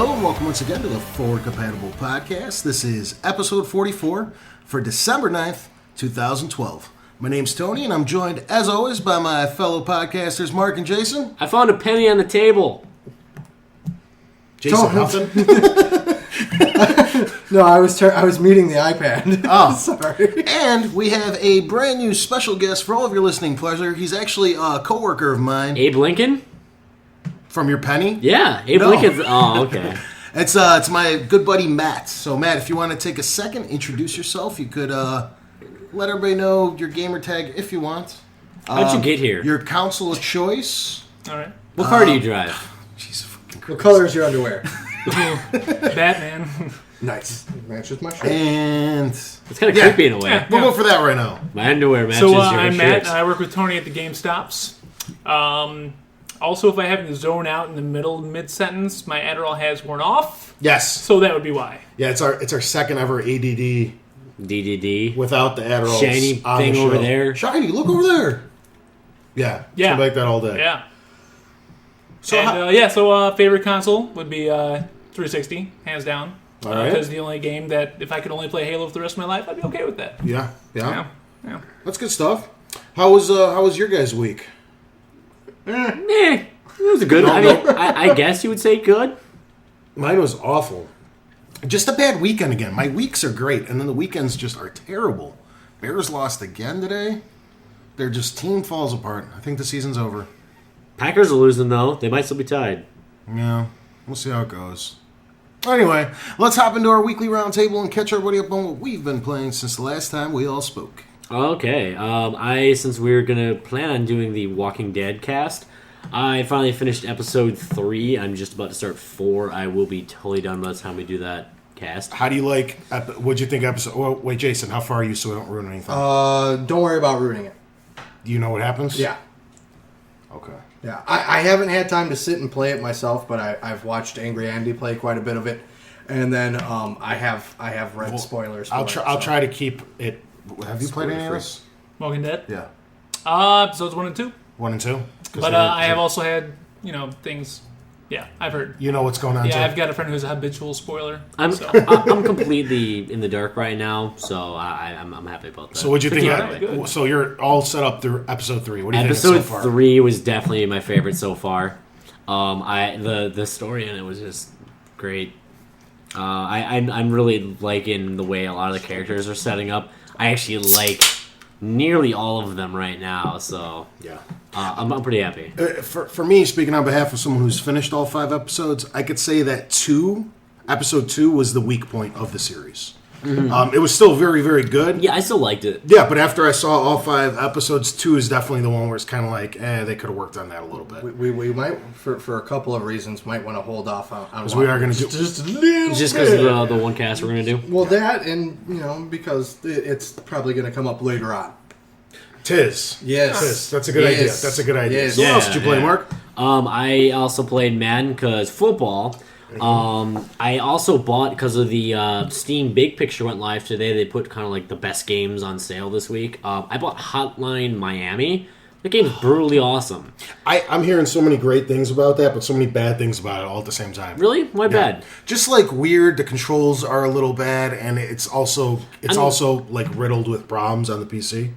Hello and welcome once again to the Forward Compatible Podcast. This is episode 44 for December 9th, 2012. My name's Tony and I'm joined, as always, by my fellow podcasters Mark and Jason. I found a penny on the table. Jason, nothing? No, I was muting the iPad. Oh, sorry. And we have a brand new special guest for all of your listening pleasure. He's actually a coworker of mine. Abe Lincoln? From your penny? Yeah, Abe No. Lincoln's... Oh, okay. It's my good buddy Matt. So Matt, if you want to take a second, introduce yourself. You could let everybody know your gamer tag if you want. How'd you get here? Your console of choice. All right. What car do you drive? Jeez, fucking What color is your underwear? Batman. Nice. Matches my shirt. And It's kind of creepy in a way. we'll go for that right now. My underwear matches So your I'm shirt. Matt, and I work with Tony at the GameStops. Also, if I happen to zone out in the mid-sentence, my Adderall has worn off. Yes. So that would be why. Yeah, it's our second ever ADD DDD. without the Adderall. Shiny on thing the over show. there. Shiny, look over there. Yeah. Yeah. It's like that all day. Yeah. So And favorite console would be 360, hands down. All right. Because the only game that, if I could only play Halo for the rest of my life, I'd be okay with that. yeah. Yeah. That's good stuff. How was your guys' week? Eh, it was good. I mean, I guess you would say good. Mine was awful. Just a bad weekend again. My weeks are great, and then the weekends just are terrible. Bears lost again today. Their just team falls apart. I think the season's over. Packers are losing, though. They might still be tied. Yeah, we'll see how it goes. Anyway, let's hop into our weekly roundtable and catch everybody up on what we've been playing since the last time we all spoke. Okay. Since we were going to plan on doing the Walking Dead cast, I finally finished episode 3. I'm just about to start 4. I will be totally done by the time we do that cast. How do you like? What'd you think episode? Well, wait, Jason, how far are you so we don't ruin anything? Don't worry about ruining it. Do you know what happens? Yeah. Okay. Yeah. I haven't had time to sit and play it myself, but I've watched Angry Andy play quite a bit of it. And then I have read spoilers for I'll try to keep it. Have you played any of this? Walking Dead? Yeah. Episodes 1 and 2. 1 and 2? But I have also had, things... Yeah, I've heard. You know what's going on, Yeah, too? I've got a friend who's a habitual spoiler. I'm completely in the dark right now, so I'm happy about that. So what'd you think? Yeah, good. So you're all set up through episode 3. What do you Episode think so far? 3 was definitely my favorite so far. The story in it was just great. I'm really liking the way a lot of the characters are setting up. I actually like nearly all of them right now, so Yeah. I'm pretty happy. For me, speaking on behalf of someone who's finished all 5 episodes, I could say that episode 2 was the weak point of the series. Mm-hmm. It was still very, very good. Yeah, I still liked it. Yeah, but after I saw all 5 episodes, 2 is definitely the one where it's kind of like, they could have worked on that a little bit. We might, for a couple of reasons, might want to hold off on Because we are going to do... just a little Just bit. because of the one cast we're going to do? Well, that and, because it's probably going to come up later on. Tis. Yes. Tis. That's a good idea. Yes. That's a good idea. Yes. So what else did you play, Yeah. Mark? I also played Madden because football. I also bought, because of the Steam Big Picture went live today, they put kind of like the best games on sale this week. I bought Hotline Miami. The game's brutally awesome. I'm hearing so many great things about that, but so many bad things about it all at the same time. Really? Why bad? Just like weird, the controls are a little bad, and it's also like riddled with problems on the PC.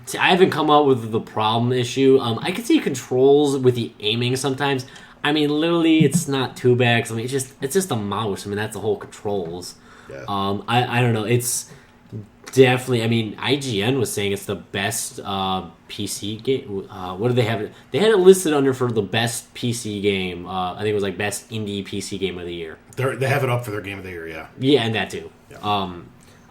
See, I haven't come up with the problem issue. I can see controls with the aiming sometimes. I mean, literally, it's not too bad. 'Cause, I mean, it's just a mouse. I mean, that's the whole controls. Yeah. I don't know. It's definitely. I mean, IGN was saying it's the best PC game. What did they have? They had it listed under for the best PC game. I think it was like best indie PC game of the year. They have it up for their game of the year. Yeah. Yeah, and that too. Yeah.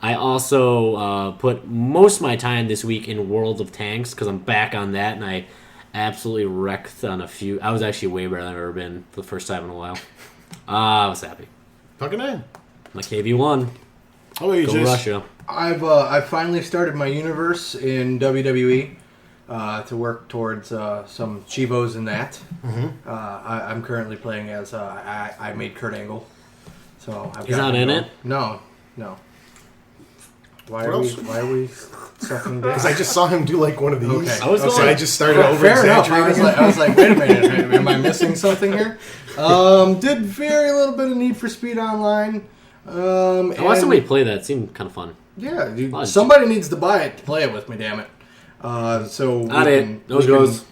I also put most of my time this week in World of Tanks because I'm back on that, and I absolutely wrecked on a few. I was actually way better than I've ever been for the first time in a while. I was happy. Fucking A. My KV1. How about you, Go Jace? Russia. I've finally started my universe in WWE to work towards some Chivos in that. Mm-hmm. I'm currently playing as I made Kurt Angle. So He's not in it? No. Why What are else? we Sucking dick. Because I just saw him do like one of these. Okay. I was So going- I just started over Fair enough. exaggerating. I was like, wait a minute, am I missing something here? Did very little bit of Need for Speed Online. I watched somebody play that. It seemed kind of fun. Yeah, dude, Fun. somebody needs to buy it to play it with me. Damn it. So Got we it. can, Those we can, goes.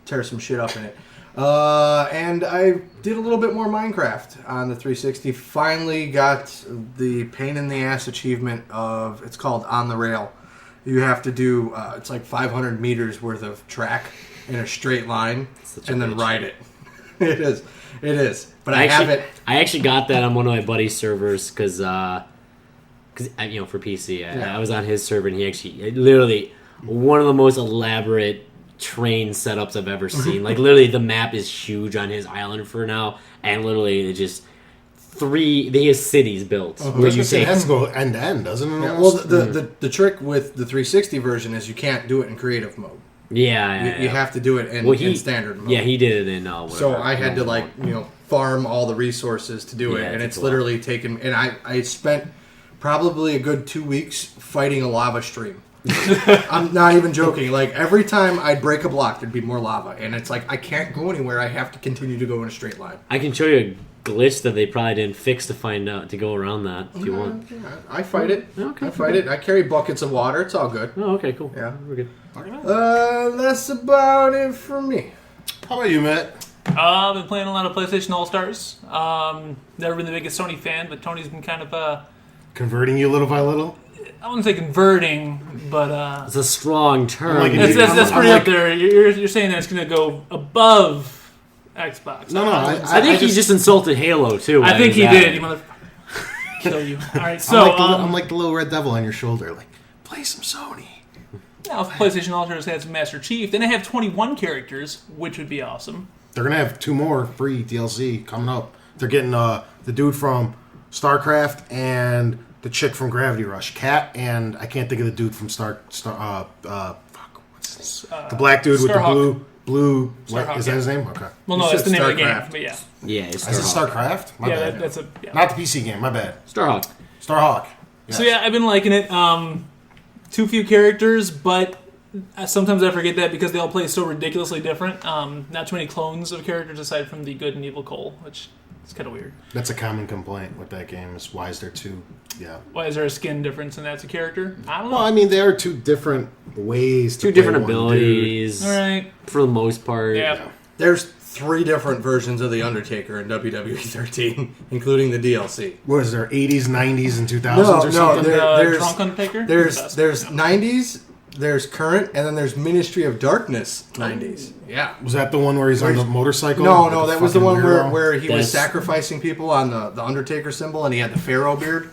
tear some shit up in it. And I did a little bit more Minecraft on the 360. Finally got the pain in the ass achievement of, it's called On the Rail. You have to do, it's like 500 meters worth of track in a straight line Such a and then bitch. ride it. It is. But I have it. I actually got that on one of my buddy's servers because for PC, I was on his server, and he actually literally one of the most elaborate train setups I've ever seen. Like literally, the map is huge on his island for now, and literally it just they have cities built where you It take. has to go end to end, doesn't it? Yeah, well, almost? the trick with the 360 version is you can't do it in creative mode. Yeah, You have to do it in, in standard mode. Yeah, he did it in whatever. So I had to farm all the resources to do it, Yeah, and it it's takes a lot. literally taken. And I spent probably a good 2 weeks fighting a lava stream. I'm not even joking. Like every time I'd break a block, there'd be more lava, and it's like I can't go anywhere. I have to continue to go in a straight line. I can show you a glitch that they probably didn't fix to find out to go around that if you want. Yeah, I fight it. Okay. I fight it. I carry buckets of water. It's all good. Oh, okay, cool. Yeah. We're good. That's about it for me. How about you, Matt? I've been playing a lot of PlayStation All Stars. Never been the biggest Sony fan, but Tony's been kind of Converting you little by little? I wouldn't say converting, but It's a strong term. Like that's I'm pretty like- up there. You're saying that it's going to go above Xbox. No, I think he just insulted Halo too. I while think he was at did. it. You mother. Kill you. All right, so I'm like the little red devil on your shoulder. Like, play some Sony. now if PlayStation All Stars has Master Chief, then they have 21 characters, which would be awesome. They're gonna have 2 more free DLC coming up. They're getting the dude from StarCraft and the chick from Gravity Rush, Cat, and I can't think of the dude from the black dude with the Starhawk. blue. Starhawk, What, is that his name? Okay. Well, You no, that's the said name of the game, StarCraft. but yeah, Yeah, it's Is it Starhawk. StarCraft? My yeah, bad. that's a yeah. Not the PC game. My bad. Starhawk. Starhawk. Yes. So yeah, I've been liking it. Too few characters, but sometimes I forget that because they all play so ridiculously different. Not too many clones of characters aside from the good and evil Cole, which is kind of weird. That's a common complaint with that game. Is why is there 2? Yeah. Why is there a skin difference and that's a character? I don't know. Well, I mean, there are 2 different ways. Two to play different one dude. abilities. All right. For the most part. Yeah. There's 3 different versions of The Undertaker in WWE 13, including the DLC. What is there? 80s, 90s, and 2000s No, or no, something? there's Drunk Undertaker? there's Best. there's 90s, there's current, and then there's Ministry of Darkness 90s. Yeah. Was that the one where he's on the motorcycle? No, With that was the fucking one weirdo? where he was That's- sacrificing people on the Undertaker symbol, and he had the Pharaoh beard.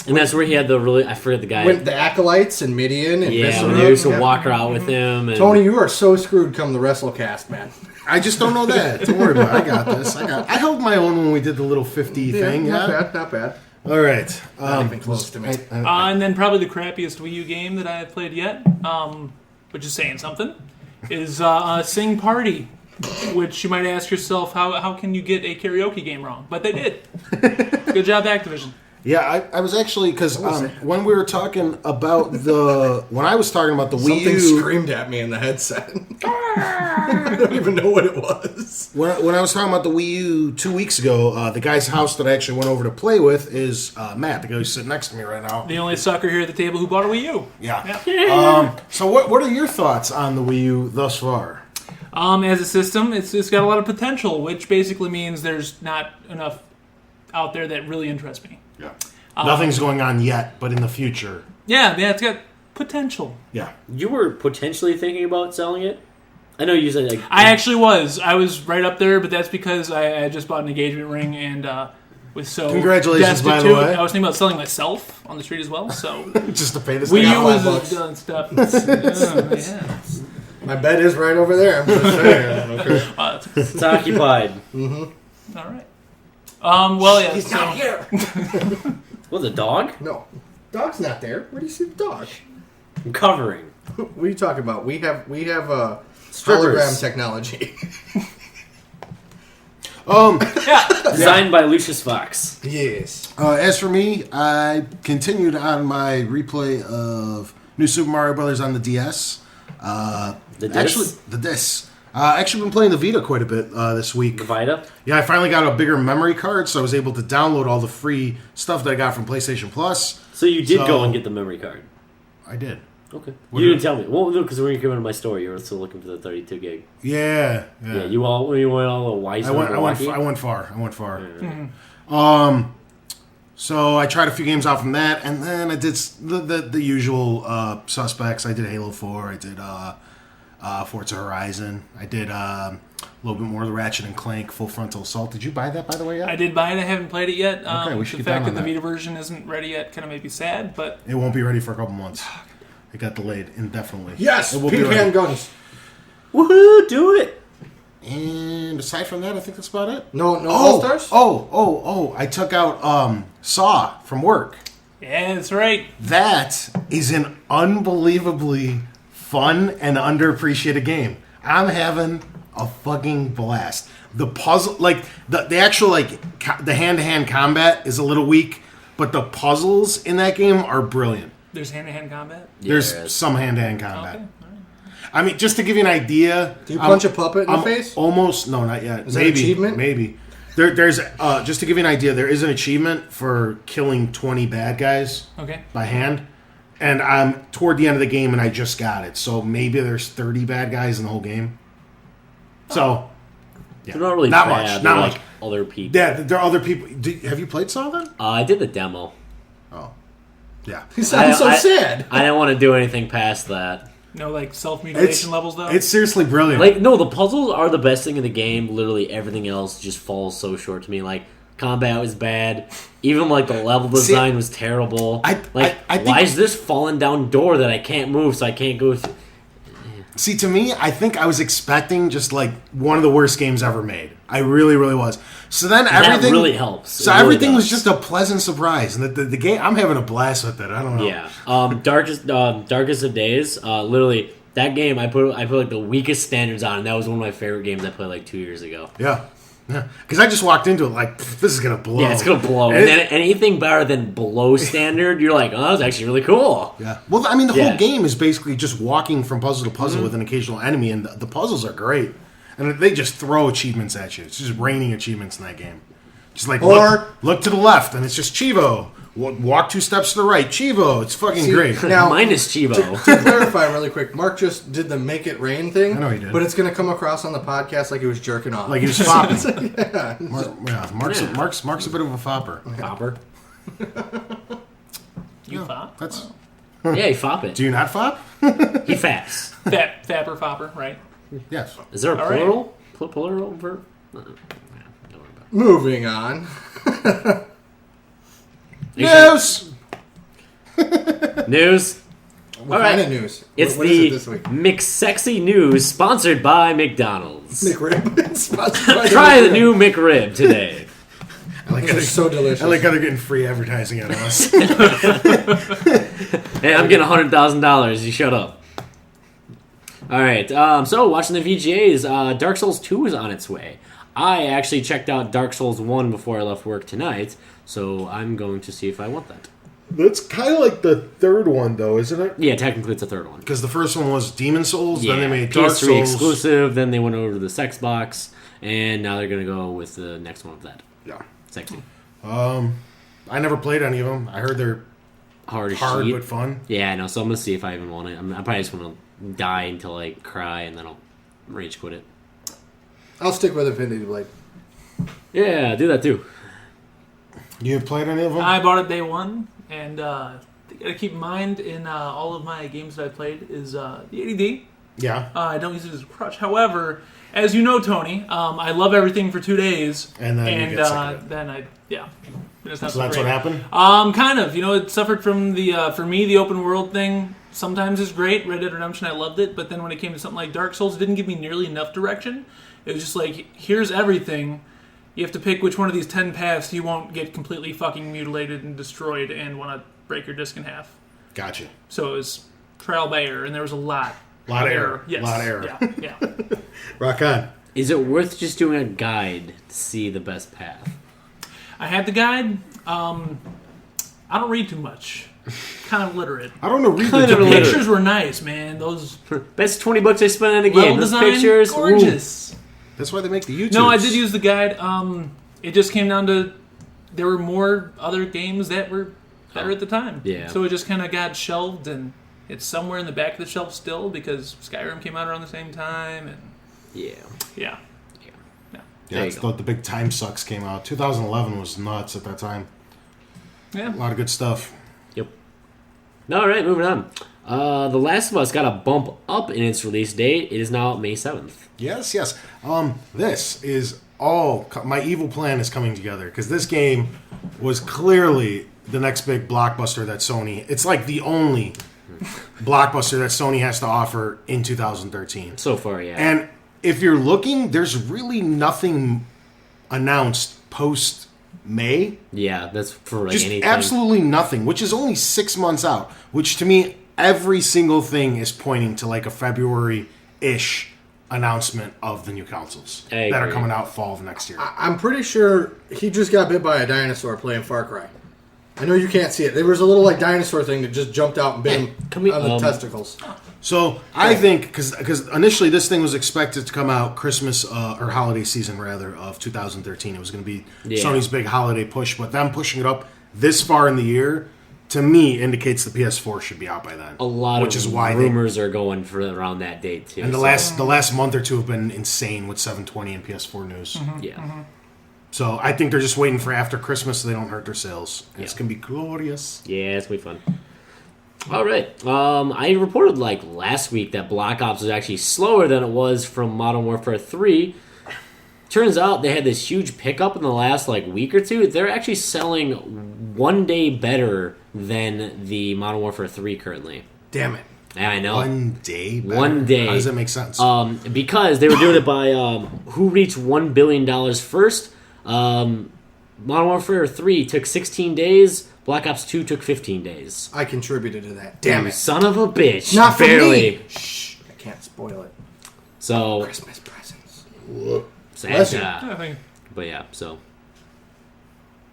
And that's where he had I forget the guy. Went the Acolytes and Midian and Yeah, Viscera. when they used to Yeah. walk out with him. And Tony, you are so screwed come the WrestleCast, man. I just don't know that. Don't worry about it. I got this. I held my own when we did the little 50 thing. Not Yeah. bad, not bad. All right. Not even close to me. And then probably the crappiest Wii U game that I've played yet, which is saying something, is Sing Party. Which you might ask yourself, how can you get a karaoke game wrong? But they did. Good job, Activision. Yeah, I was actually because when we were talking about when I was talking about the Wii Something U, screamed at me in the headset. I don't even know what it was. when I was talking about the Wii U 2 weeks ago, the guy's house that I actually went over to play with is Matt, the guy who's sitting next to me right now. The only sucker here at the table who bought a Wii U. Yeah. So what are your thoughts on the Wii U thus far? As a system, it's got a lot of potential, which basically means there's not enough out there that really interests me. Yeah. Nothing's going on yet, but in the future. Yeah, it's got potential. Yeah. You were potentially thinking about selling it? I know you said like I actually was. I was right up there, but that's because I just bought an engagement ring and was so Congratulations, by the destitute. way. I was thinking about selling myself on the street as well. So Just to pay this Wii thing U off. $5 was done stuff. Yeah. My bed is right over there. I'm just saying. Okay. it's occupied. All right. Well, yeah. He's so, not here. What's a dog? No, dog's not there. Where do you see the dog? I'm covering. What are you talking about? We have Strippers. hologram technology. Yeah. Designed by Lucius Fox. Yes. As for me, I continued on my replay of New Super Mario Brothers on the DS. The disc? Actually, the disc. Actually, been playing the Vita quite a bit this week. The Vita? Yeah, I finally got a bigger memory card, so I was able to download all the free stuff that I got from PlayStation Plus. So you did go and get the memory card. I did. Okay. What You did- didn't tell me. Well, no, because when you came into my store, you were still looking for the 32 gig. Yeah. Yeah, you went all wise. I went far. Yeah. So I tried a few games out from that, and then I did the usual suspects. I did Halo 4. I did Forza Horizon. I did a little bit more of the Ratchet and Clank Full Frontal Assault. Did you buy that, by the way, yet? I did buy it. I haven't played it yet. Okay, we should the get down fact on that the that. Vita version isn't ready yet kind of made me sad, but It won't be ready for a couple months. It got delayed indefinitely. Yes. It will be Pink ready. hand guns. Woohoo! Do it. And aside from that, I think that's about it. No All Stars. I took out Saw from work. yeah, that's right. That is an unbelievably fun and underappreciated game. I'm having a fucking blast. The puzzle, like the actual the hand-to-hand combat is a little weak, but the puzzles in that game are brilliant. There's hand-to-hand combat. There's Yes. some hand-to-hand combat. Okay. I mean, just to give you an idea, Do you punch a puppet in the face? Almost, no, not yet. Is that an achievement? Maybe. There's just to give you an idea, there is an achievement for killing 20 bad guys Okay. by hand, and I'm toward the end of the game, and I just got it. So maybe there's 30 bad guys in the whole game. So, yeah. They're not really not bad. much. They're Not like much. other people. Yeah, there are other people. Have you played Saw then? I did the demo. Oh, yeah. He sounds so sad. I didn't want to do anything past that. No, like self-mutilation levels though. It's seriously brilliant. Like, no, the puzzles are the best thing in the game. Literally everything else just falls so short to me. Like, combat was bad. Even, like, the level design was terrible. I think- why is this falling down door that I can't move so I can't go through? See, to me, I think I was expecting just like one of the worst games ever made. I really, really was. So then everything That really helps. So It really everything was does. just a pleasant surprise, and the game. I'm having a blast with it. I don't know. Yeah. Darkest of Days, literally, that game, I put like the weakest standards on, and that was one of my favorite games I played like 2 years ago. Yeah. Because I just walked into it like, this is gonna blow. Yeah, it's gonna blow. And then anything better than below standard, you're like, oh, that was actually really cool. Yeah. Well, I mean, the Yeah. whole game is basically just walking from puzzle to puzzle with an occasional enemy, and the puzzles are great. And they just throw achievements at you. It's just raining achievements in that game. Just like, Or- look to the left, and it's just Chivo. Walk 2 steps to the right, Chivo. It's fucking great. Now, Minus Chivo. to clarify really quick, Mark just did the make it rain thing. I know he did. But it's going to come across on the podcast like he was jerking off. Like he was fopping. yeah. Mark's a bit of a fopper. Fopper. You fop? That's. Yeah, he fop it. Do you not fop? He faps. Fapper fopper, right? Yes. Is there a All right. plural? Plural verb? Don't worry about it. Moving on. News. News. What All kind right. of news? It's what is the it this week? McSexy News, sponsored by McDonald's. McRib. Sponsored by Try the McRib. new McRib today. I like They're so delicious. I like how they're getting free advertising out of us. Hey, I'm getting $100,000. You shut up. All right. So watching the VGAs, Dark Souls 2 is on its way. I actually checked out Dark Souls 1 before I left work tonight, so I'm going to see if I want that. That's kind of like the third one, though, isn't it? Yeah, technically it's a third one. Because the first one was Demon Souls, Yeah, then they made Dark PS3 Souls. exclusive, then they went over to the sex box, and now they're going to go with the next one of that. Yeah. Sexy. I never played any of them. I heard they're Hard as hard shit. but fun. Yeah, I know, so I'm going to see if I even want it. I probably just want to die until I cry, and then I'll rage quit it. I'll stick with Infinity Blade. Yeah, do that too. You played any of them? I bought it day one, and you gotta keep in mind in all of my games that I played is the ADD. Yeah. I don't use it as a crutch. However, as you know, Tony, I love everything for 2 days, And then you get sick of it. then I It's not So that's great. what happened? Kind of. It suffered from the for me the open world thing. Sometimes is great. Red Dead Redemption, I loved it, but then when it came to something like Dark Souls, it didn't give me nearly enough direction. It was just like, here's everything. You have to pick which one of these 10 paths you won't get completely fucking mutilated and destroyed and want to break your disc in half. Gotcha. So it was trial by error, and there was a lot. Lot of error. Yes. Lot of error. Yeah. Rock on. Is it worth just doing a guide to see the best path? I had the guide. I don't read too much. Kind of literate. I don't know. Read Kind the of The illiterate. pictures were nice, man. Those Best $20 I spent on a game. level Those design, pictures, ooh. gorgeous. That's why they make the YouTube. No, I did use the guide. It just came down to there were more other games that were better at the time. Yeah. So it just kind of got shelved, and it's somewhere in the back of the shelf still because Skyrim came out around the same time, and Yeah. yeah. Yeah, There it's you go. the big time sucks came out. 2011 was nuts at that time. Yeah. A lot of good stuff. Yep. All right, moving on. The Last of Us got a bump up in its release date. It is now May 7th. Yes, yes. This is all my evil plan is coming together because this game was clearly the next big blockbuster that Sony. It's like the only blockbuster that Sony has to offer in 2013. So far, yeah. And if you're looking, there's really nothing announced post May. Yeah, that's for like Just anything. absolutely nothing, which is only 6 months out. Which to me, every single thing is pointing to like a February-ish announcement of the new consoles I that are agree. coming out fall of next year. I'm pretty sure he just got bit by a dinosaur playing Far Cry. I know you can't see it. There was a little like dinosaur thing that just jumped out and bit him Can we, on the testicles. So I think because initially this thing was expected to come out Christmas or holiday season rather of 2013. It was going to be Yeah. Sony's big holiday push, but them pushing it up this far in the year to me indicates the PS4 should be out by then. A lot which of is why rumors are going for around that date, too. and the so- last month or two have been insane with 720 and PS4 news. Yeah. So I think they're just waiting for after Christmas so they don't hurt their sales. And It's Yeah. going to be glorious. Yeah, it's going to be fun. All right. I reported like last week that Black Ops was actually slower than it was from Modern Warfare 3. Turns out they had this huge pickup in the last like week or two. They're actually selling one day better than the Modern Warfare 3 currently. Damn it. Yeah, I know. One day? better? One day. How does that make sense? Because they were doing it by who reached $1 billion first. Modern Warfare 3 took 16 days. Black Ops 2 took 15 days. I contributed to that. Damn You it. son of a bitch. Not for Barely. me. Shh. I can't spoil it. So, Christmas presents. Bless you. Santa. I think But yeah, so.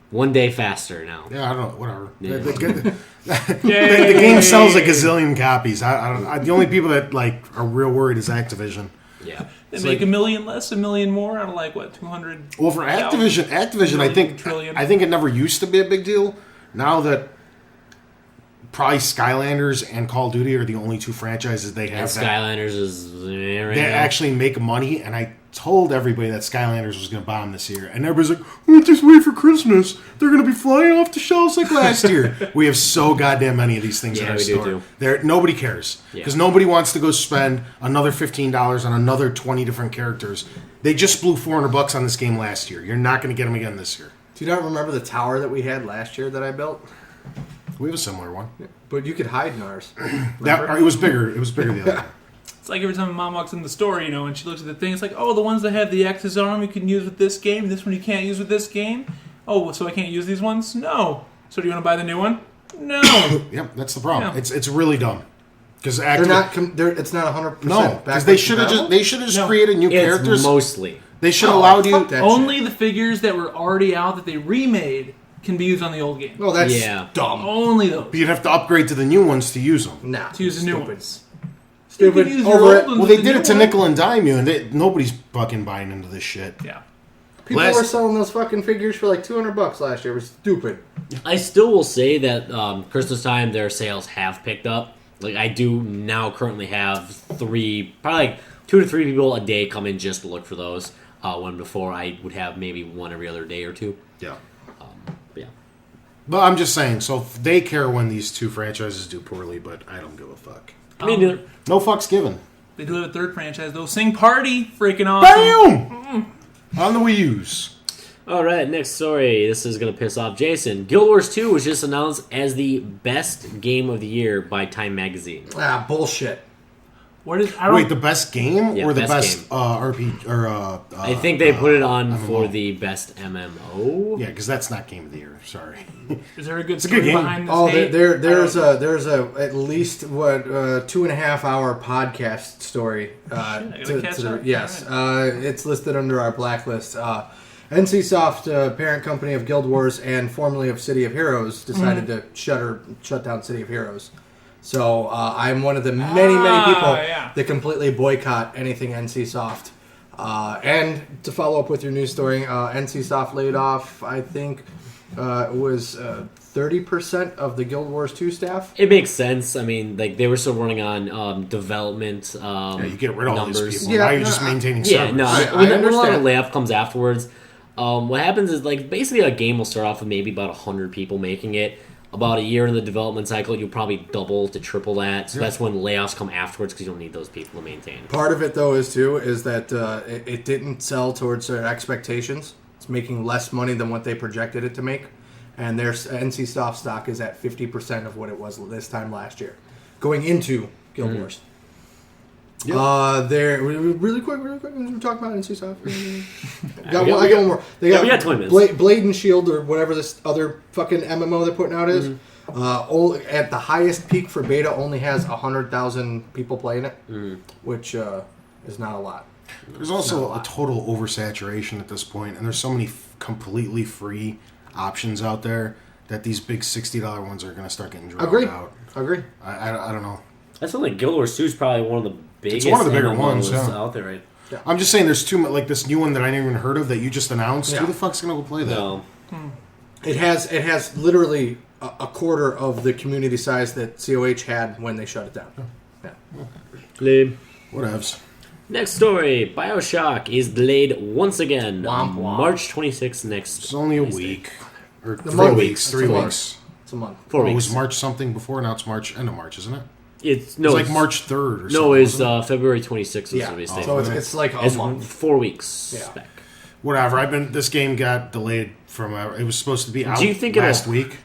One day faster now. Yeah, I don't know. Whatever. Yeah. The game sells a gazillion copies. The only people that like are real worried is Activision. Yeah. they It's make like- $1 million less, $1 million more out of like what 200. Well, for Activision, Trillion. I think it never used to be a big deal. Now that probably Skylanders and Call of Duty are the only two franchises they And have that Skylanders is right they now. actually make money. And I told everybody that Skylanders was going to bomb this year, and everybody's like, "Oh, just wait for Christmas. They're going to be flying off the shelves like last year." We have so goddamn many of these things in Yeah, our we do store. too. Nobody cares Yeah. because nobody wants to go spend another $15 on another 20 different characters. They just blew $400 on this game last year. You're not going to get them again this year. Do you not remember the tower that we had last year that I built? We have a similar one. But you could hide in ours. It was bigger. It was bigger the other day. It's like every time my mom walks in the store, you know, and she looks at the thing, it's like, oh, the ones that have the X's on them you can use with this game, this one you can't use with this game. Oh, so I can't use these ones? No. So do you want to buy the new one? No. Yep, that's the problem. Yeah. It's really dumb because They're not. It's not 100%. no, because they should have just No. created new It's characters. mostly. They should have Oh, allowed you. fuck that. Only the figures that were already out that they remade can be used on the old game. Oh, that's Yeah. dumb. Only those. But you'd have to upgrade to the new ones to use them. Nah. To use the new stupid. ones. Stupid. You can use your Over old it. ones Well, with they the did new it to one. nickel and dime you, and nobody's fucking buying into this shit. Yeah. People Last- were selling those fucking figures for like $200 last year. It was stupid. I still will say that Christmas time their sales have picked up. Like I do now currently have probably like 2 to 3 people a day come in just to look for those. When before I would have maybe one every other day or two. Yeah. But yeah. But I'm just saying, so they care when these two franchises do poorly, but I don't give a fuck. I mean, No fucks given. They do have a third franchise, though. Sing Party! Freaking awesome. Bam! On the Wii U's. all right, next story. This is going to piss off Jason. Guild Wars 2 was just announced as the best game of the year by Time Magazine. Ah, bullshit. What is? I don't. Wait, the best game Yeah, or the best best RPG or I think they put it on MMO. for the best MMO. Yeah, because that's not Game of the Year. Sorry. Is there a good a story good game. behind this? Oh, hate? there's a at least 2.5 hour podcast story. I gotta catch up. Yes, it's listed under our blacklist. NCSoft, parent company of Guild Wars and formerly of City of Heroes, decided to shut down City of Heroes. So I'm one of the many people yeah. that completely boycott anything NCSoft. And to follow up with your news story, NCSoft laid off, I think, it was 30% of the Guild Wars 2 staff. It makes sense. I mean, like they were still running on development. Yeah, you get rid of all numbers. these people. Yeah, now you're just maintaining Yeah, servers. no. I When a lot understand. of layoff comes afterwards, what happens is like basically a game will start off with maybe about 100 people making it. About a year in the development cycle, you'll probably double to triple that. So that's when layoffs come afterwards because you don't need those people to maintain. Part of it, though, is that it didn't sell towards their expectations. It's making less money than what they projected it to make. And their NCSoft stock is at 50% of what it was this time last year, going into Guild Wars. There, really quick, we're talking about NCSoft. I got one more. They got, we got 20 minutes. Blade and Shield, or whatever this other fucking MMO they're putting out is. Only, at the highest peak for beta, only has 100,000 people playing it, which is not a lot. There's also a total oversaturation at this point, and there's so many completely free options out there that these big $60 ones are going to start getting drowned out. Agree. I don't know. That's something Guild Wars 2 is probably one of the biggest one of the bigger MMOs ones, yeah. out there, right? I'm just saying there's too much, like this new one that I never even heard of that you just announced. Yeah. Who the fuck's going to go play that? No. It has literally a quarter of the community size that COH had when they shut it down. Yeah. Lame. Whatevs. Next story. BioShock is delayed once again. Womp womp. March 26th next. It's only a week. Or The 3 month. weeks. It's 3 a month. weeks. It's a month. 4 Oh, it weeks. was March something before, now it's March, end of March, isn't it? It's It was like March 3rd or something. No, it's wasn't February 26th. Was Yeah. the release Oh, date. So it's like a It's month. 4 weeks. Yeah. Back. Whatever. This game got delayed from, it was supposed to be out Do you think last it'll- week.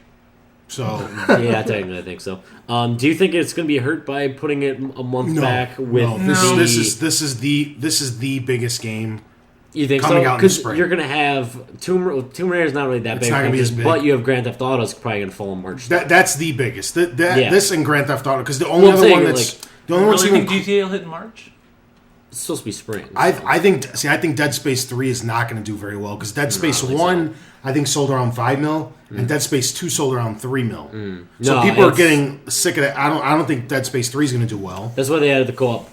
So, Yeah, technically, I think so. Do you think it's going to be hurt by putting it a month back with no. This the? this is the biggest game. You think coming so? out in the Because spring. you're going to have Tomb Raider is not really that It's big, not gonna be as franchise, big. but you have Grand Theft Auto is probably going to fall in March. That's the biggest. Yeah. This and Grand Theft Auto, because the only Well, I'm other saying, one that's like, the only one's Really even. think GTA will hit in March? It's supposed to be spring. I think Dead Space 3 is not going to do very well because Dead Space I don't think 1 I think sold around 5 mil and Dead Space 2 sold around 3 mil. So No, people are it's- getting sick of it. I don't think Dead Space 3 is going to do well. That's why they added the co-op.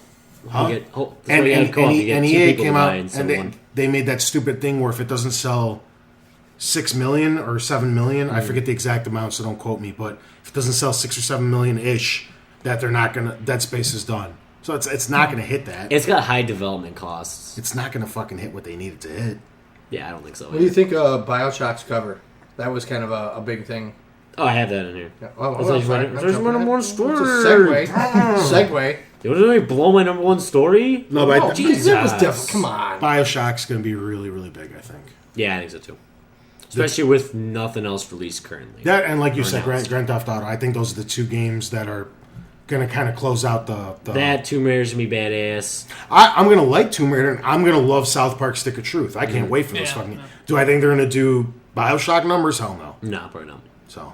Huh? You get, that's why And, you added and, co-op. and, You get and two EA people came to out buy instead and of one. they made that stupid thing where if it doesn't sell 6 million or 7 million, I forget the exact amount, so don't quote me, but if it doesn't sell 6 or 7 million ish, that they're not gonna Dead Space is done. So it's not gonna hit that. It's got high development costs. It's not gonna fucking hit what they need it to hit. Yeah, I don't think so. What do you think of Bioshock's cover? That was kind of a big thing. Oh, I have that in here. Yeah. Oh, That's like sorry. my- I'm that's my jumping number one ahead. story. It's a segue. You want to blow my number one story? No, but Oh, I Jesus. That was Jesus. different. Come on. Bioshock's gonna be really, really big, I think. Yeah, I think so too. Especially with nothing else released currently. That and like you Or said, announced. Grand Theft Auto, I think those are the two games that are gonna kind of close out the That Tomb Raider's gonna be badass. I'm gonna like Tomb Raider and I'm gonna love South Park Stick of Truth. I can't wait for those Yeah, fucking yeah. Do I think they're gonna do Bioshock numbers? Hell no. No, probably not. So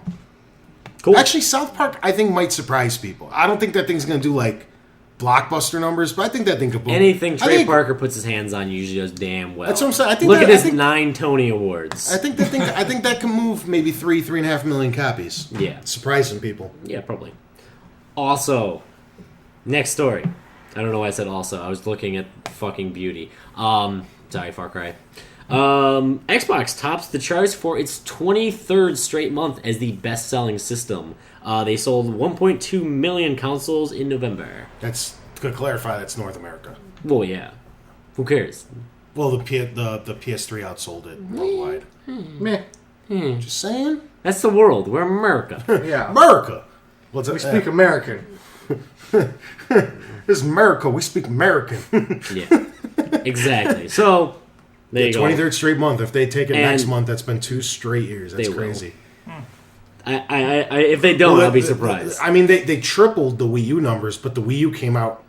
Cool. actually, South Park I think might surprise people. I don't think that thing's gonna do like blockbuster numbers, but I think that thing could. Anything I Trey think- Parker puts his hands on usually does damn well. That's what I'm saying. I think Look that- at his I think- 9 Tony Awards. I think that can move maybe 3.5 million copies. Yeah. Surprising people. Yeah, probably. Also, next story. I don't know why I said also. I was looking at fucking beauty. Sorry, Far Cry. Xbox tops the charts for its 23rd straight month as the best-selling system. They sold 1.2 million consoles in November. That's to clarify. That's North America. Well, yeah. Who cares? Well, the PS3 outsold it worldwide. Meh. Just saying. That's the world. We're America. Yeah. America. What's We speak American. This is America. We speak American. Yeah. Exactly. So, there you go. 23rd straight month. If they take it next And month, that's been 2 straight years. That's they will. crazy. I, if they don't, I'll be surprised. I mean, they tripled the Wii U numbers, but the Wii U came out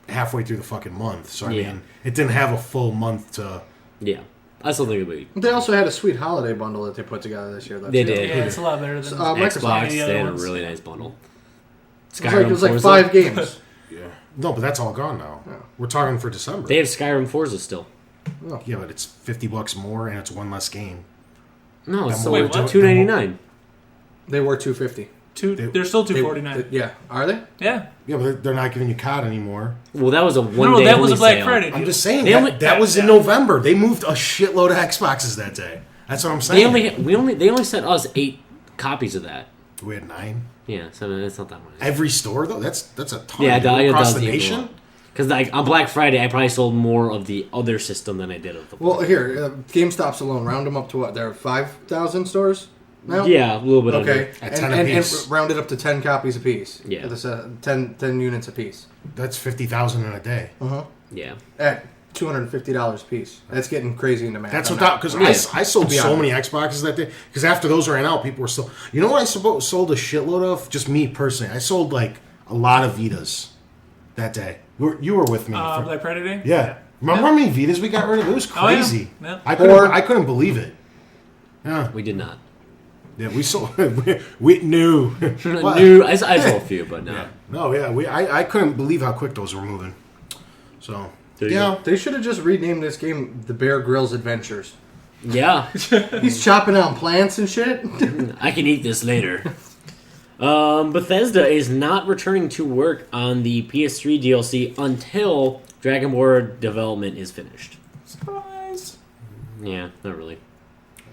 halfway through the fucking month. So, I Yeah. mean, it didn't have a full month to... Yeah. I still think it'll be They also had a sweet holiday bundle that they put together this year. Though, They too. did. Yeah, it's a lot better than Microsoft. Xbox. the They other had a ones. really nice bundle. It was like Forza. 5 games. Yeah. No, but that's all gone now. Yeah. We're talking for December. They have Skyrim Forza still. Yeah, but it's $50 more and it's one less game. No, it's Then still wait, what? $2.99. They were $250. They're still $249. Yeah, are they? Yeah. Yeah, but they're not giving you COD anymore. Well, that was a one No, day that was only a Black sale. Friday. I'm deal. just saying They that, only- that was in yeah. November. They moved a shitload of Xboxes that day. That's what I'm saying. They only sent us 8 copies of that. We had 9. Yeah, so it's not that much. Every store though. That's a ton. Yeah, it across does the equal nation. up. Because like on Black Friday, I probably sold more of the other system than I did of the. Well, here, GameStop's alone. Round them up to what? There are 5,000 stores now? Yeah, a little bit Okay. At And, 10 and apiece. round it up to 10 copies apiece. Yeah. 10 units apiece. That's 50,000 in a day. under. Yeah. At $250 a piece. That's getting crazy into math. That's I'm what not- because Yeah. I sold To be so honest. many Xboxes that day. Because after those ran out, people were still. You know what I sold a shitload of? Just me personally. I sold like a lot of Vitas that day. You were with me. for- Black Friday Day? yeah. Remember how many Vitas we got rid of? It was Oh, yeah. crazy. Yeah. I couldn't believe it. Yeah. We did not. Yeah, we sold. we knew. What? I sold a few, but no. Yeah. No, yeah. I couldn't believe how quick those were moving. So, There you yeah. They should have just renamed this game The Bear Grylls Adventures. Yeah, He's chopping down plants and shit. I can eat this later. Bethesda is not returning to work on the PS3 DLC until Dragonborn development is finished. Surprise. Yeah, not really.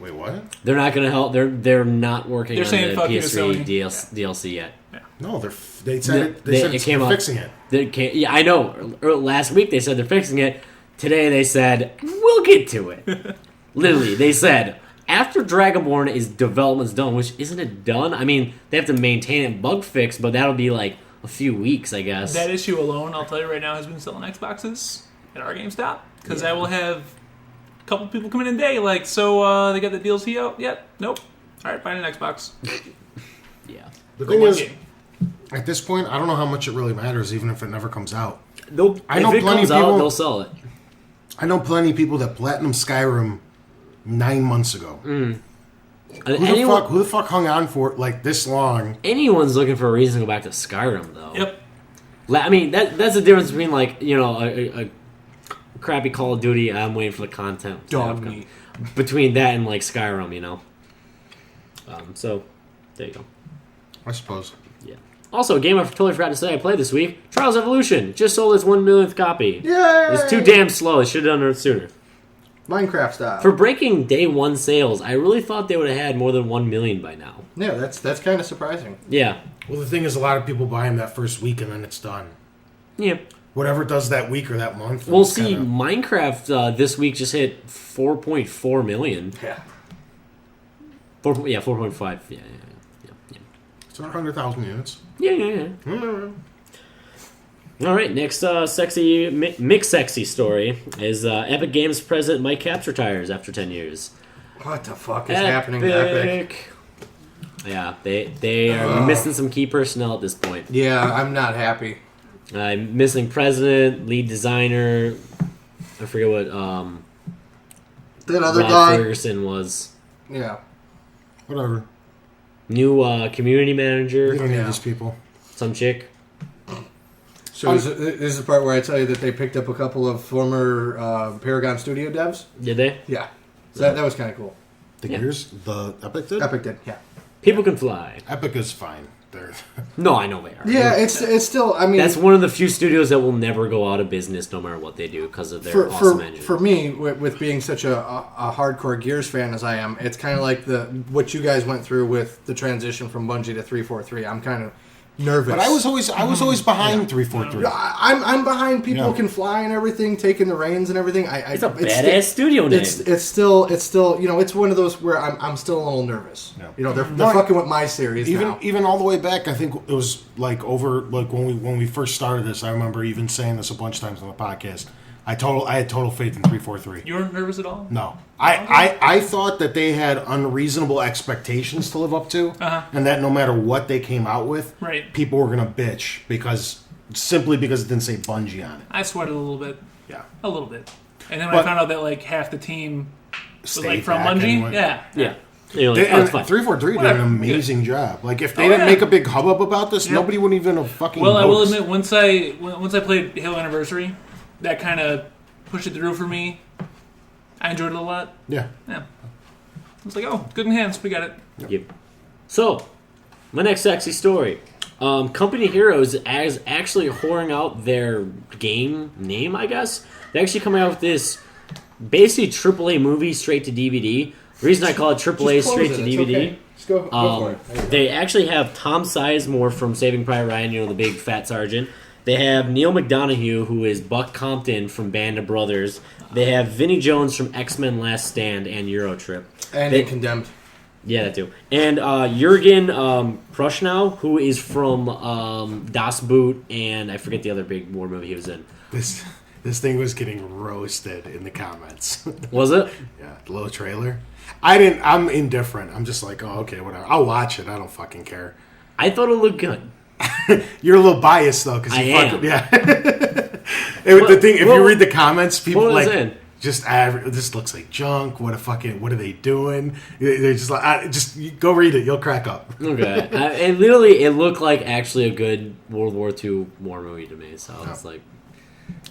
Wait, what? They're not going to help. They're not working They're on saying the fuck you to PS3 Sony. DLC yet. No, they said It it's came out. fixing it. Yeah, I know. Last week they said they're fixing it. Today they said we'll get to it. Literally, they said after Dragonborn is development's done, which isn't it done? I mean, they have to maintain it, bug fix, but that'll be like a few weeks, I guess. That issue alone, I'll tell you right now, has been selling Xboxes at our GameStop. Because I will have a couple people come in today, like, so they got the DLC out yet? Nope. All right, buy an Xbox. Yeah. The For thing one is, game. at this point, I don't know how much it really matters, even if it never comes out. I If know it plenty comes of people- out, they'll sell it. I know plenty of people that platinum Skyrim 9 months ago. Mm. Who the fuck hung on for it like this long? Anyone's looking for a reason to go back to Skyrim, though. Yep. I mean, that's the difference between, like, you know, a crappy Call of Duty, I'm waiting for the content. Dog to meat. between that and, like, Skyrim, you know? So, there you go. I suppose. Yeah. Also, a game I totally forgot to say I played this week, Trials Evolution. Just sold its 1 millionth copy. Yay! It's too damn slow. They should have done it sooner. Minecraft style. For breaking day one sales, I really thought they would have had more than 1 million by now. Yeah, that's kind of surprising. Yeah. Well, the thing is, a lot of people buy them that first week and then it's done. Yeah. Whatever it does that week or that month. We'll it's see. kinda- Minecraft this week just hit 4.4 million. Yeah. 4.5. Yeah. It's 100,000 units. Yeah. All right, next sexy mixed sexy story is Epic Games president Mike Capps retires after 10 years. What the fuck is happening to Epic? Yeah, they are missing some key personnel at this point. Yeah, I'm not happy. Missing president, lead designer. I forget what That other Rod guy. Ferguson was. Yeah. Whatever. New community We manager, don't need Yeah. these people. some chick. So this is the part where I tell you that they picked up a couple of former Paragon Studio devs. Did they? Yeah. So that was kind of cool. The Yeah. Gears? The Epic did? Epic did. Yeah. People can fly. Epic is fine. They're No, I know they are. Yeah, it's still. I mean, That's one of the few studios that will never go out of business no matter what they do because of their for awesome for, engine. for me, with being such a hardcore Gears fan as I am, it's kind of like what you guys went through with the transition from Bungie to 343. I'm kind of nervous. But I was always behind 343. I'm behind people Yeah. who can fly and everything, taking the reins and everything. it's a badass studio name. It's still it's one of those where I'm still a little nervous. Yeah. They're No, fucking with my series now. Even all the way back, I think it was like when we first started this. I remember even saying this a bunch of times on the podcast. I had total faith in 343. You weren't nervous at all? No, I thought that they had unreasonable expectations to live up to, and that no matter what they came out with, Right. people were gonna bitch because simply because it didn't say Bungie on it. I sweated a little bit. Yeah. A little bit. And then when I found out that like half the team was Stayed like from back Bungie, anyway. yeah. You know, They, like, oh, and it's fine. 343 did an Whatever. amazing job. Like, if they Oh, didn't yeah. make a big hubbub about this, Yep. nobody would even have fucking Well, I will noticed. admit, once I played Halo Anniversary, that kind of pushed it through for me. I enjoyed it a lot. Yeah. Yeah. I was like, oh, good in hands. We got it. Yep. So, my next sexy story. Company Heroes is actually whoring out their game name, I guess. They're actually coming out with this basically AAA movie straight to DVD. The reason I call it AAA Just close straight to it, it's DVD. okay. Just go for it. There you go. They actually have Tom Sizemore from Saving Private Ryan, you know, the big fat sergeant. They have Neil McDonough, who is Buck Compton from Band of Brothers. They have Vinnie Jones from X-Men Last Stand and Eurotrip. And They- Condemned. Yeah, that too. And Jurgen Prochnow, who is from Das Boot, and I forget the other big war movie he was in. This thing was getting roasted in the comments. Was it? Yeah, the little trailer. I'm indifferent. I'm just like, oh, okay, whatever. I'll watch it. I don't fucking care. I thought it looked good. You're a little biased though, because I you am. fucking yeah. The thing, if you read the comments, people what was like it? just this looks like junk. What are they doing? They're just like, just you go read it. You'll crack up. Okay. And literally, it looked like actually a good World War II war movie to me. So it's like,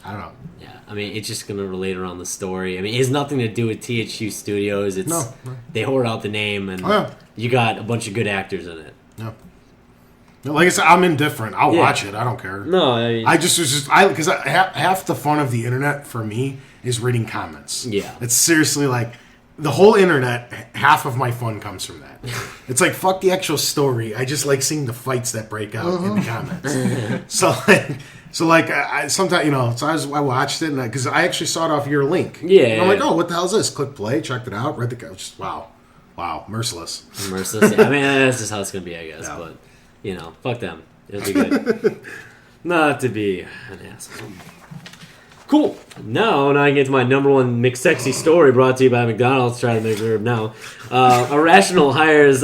I don't know. yeah. I mean, it's just gonna relate around the story. I mean, it has nothing to do with THQ Studios. It's No. they hoard out the name, and Oh, yeah. you got a bunch of good actors in it. No. Like I said, I'm indifferent. I'll Yeah. watch it. I don't care. No, I mean, Because half the fun of the internet for me is reading comments. Yeah. It's seriously like the whole internet. Half of my fun comes from that. It's like fuck the actual story. I just like seeing the fights that break out in the comments. So I sometimes I watched it because I actually saw it off your link. Yeah, And I'm like, yeah. oh, what the hell is this? Click play, checked it out, read the just wow, merciless. merciless. I mean, that's just how it's gonna be, I guess. Yeah. But fuck them. It'll be good. Not to be an asshole. Cool. Now I get to my number one McSexy story brought to you by McDonald's. Trying to make it now. Irrational hires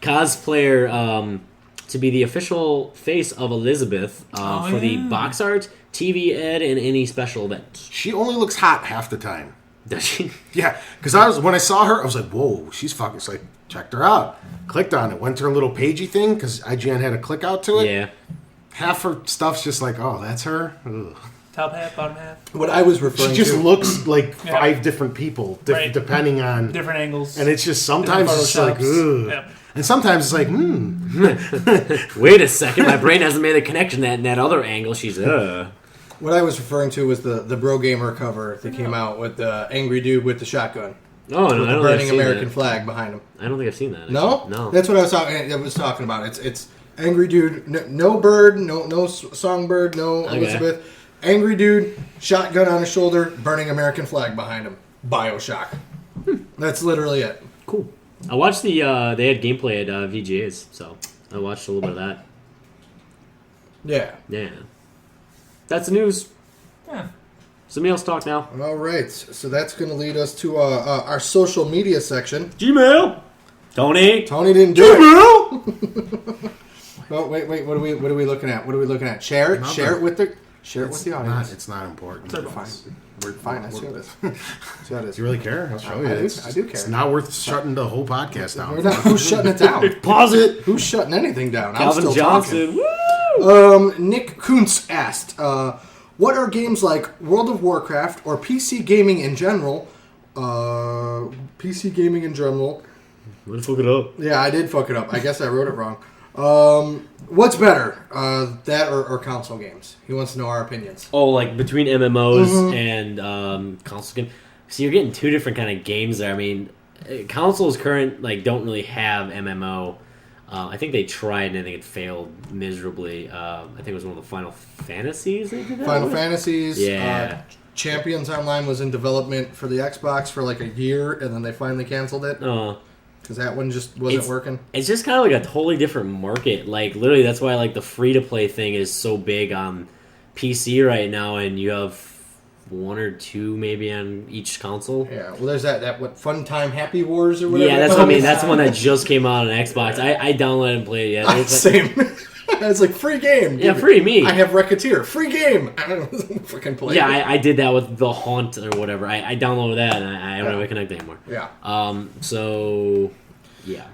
cosplayer to be the official face of Elizabeth for the box art, TV ed, and any special event. She only looks hot half the time. Does she? Yeah, because when I saw her, I was like, whoa, she's fucking. It's like, checked her out. Clicked on it. Went to her little pagey thing because IGN had a click out to it. Yeah. Half her stuff's just like, oh, that's her. Ugh. Top half, bottom half, What I was referring She just to. looks like Yeah. 5 different people, Right. depending on. different angles. And it's just sometimes different it's like, photoshops. ugh. Yep. And sometimes it's like, Wait a second. My brain hasn't made a connection that in that other angle. She's What I was referring to was the Bro Gamer cover that came out with the angry dude with the shotgun. Oh, no, I With don't the think I've burning seen American that. flag behind him. I don't think I've seen that. No? actually. No. That's what I was talking about. It's angry dude, no bird, no songbird, no Okay. Elizabeth. Angry dude, shotgun on his shoulder, burning American flag behind him. BioShock. That's literally it. Cool. I watched they had gameplay at VGA's, so I watched a little bit of that. Yeah. Yeah. That's the news. Yeah. Somebody else talk now. All right. So that's going to lead us to our social media section. Gmail. Tony. Tony didn't do it. Oh, wait. What are we looking at? What are we looking at? Share it. Nothing. Share it with the audience. it's not important. Fine. We're fine. I see how it is. See how it is. Do you really care? I'll show you. I do care. It's not worth shutting the whole podcast down. We're not, who's shutting it down? Pause it. Who's shutting anything down? Calvin I'm still Johnson. talking. Woo! Nick Kuntz asked, what are games like World of Warcraft or PC gaming in general? PC gaming in general. I'm gonna fuck it up. Yeah, I did fuck it up. I guess I wrote it wrong. What's better, that or console games? He wants to know our opinions. Oh, like between MMOs and console game. So you're getting two different kind of games there. I mean, consoles current don't really have MMO. I think they tried and I think it failed miserably. I think it was one of the Final Fantasies they did that Final with? Fantasies. Yeah. Champions Online was in development for the Xbox for like a year, and then they finally canceled it because that one just wasn't working. It's just kind of like a totally different market. Like literally, that's why the free to play thing is so big on PC right now. And you have 1 or 2 maybe on each console. Yeah, well, there's that what Fun Time Happy Wars or whatever. Yeah, that's what I mean. That's the one that just came out on Xbox. I downloaded and played it yet. Same. It's like free game. Yeah, free me. I have Racketeer. Free game. I don't know. Freaking play. Yeah, I did that with The Haunt or whatever. I downloaded that and I don't have it connected anymore. Yeah. So, yeah.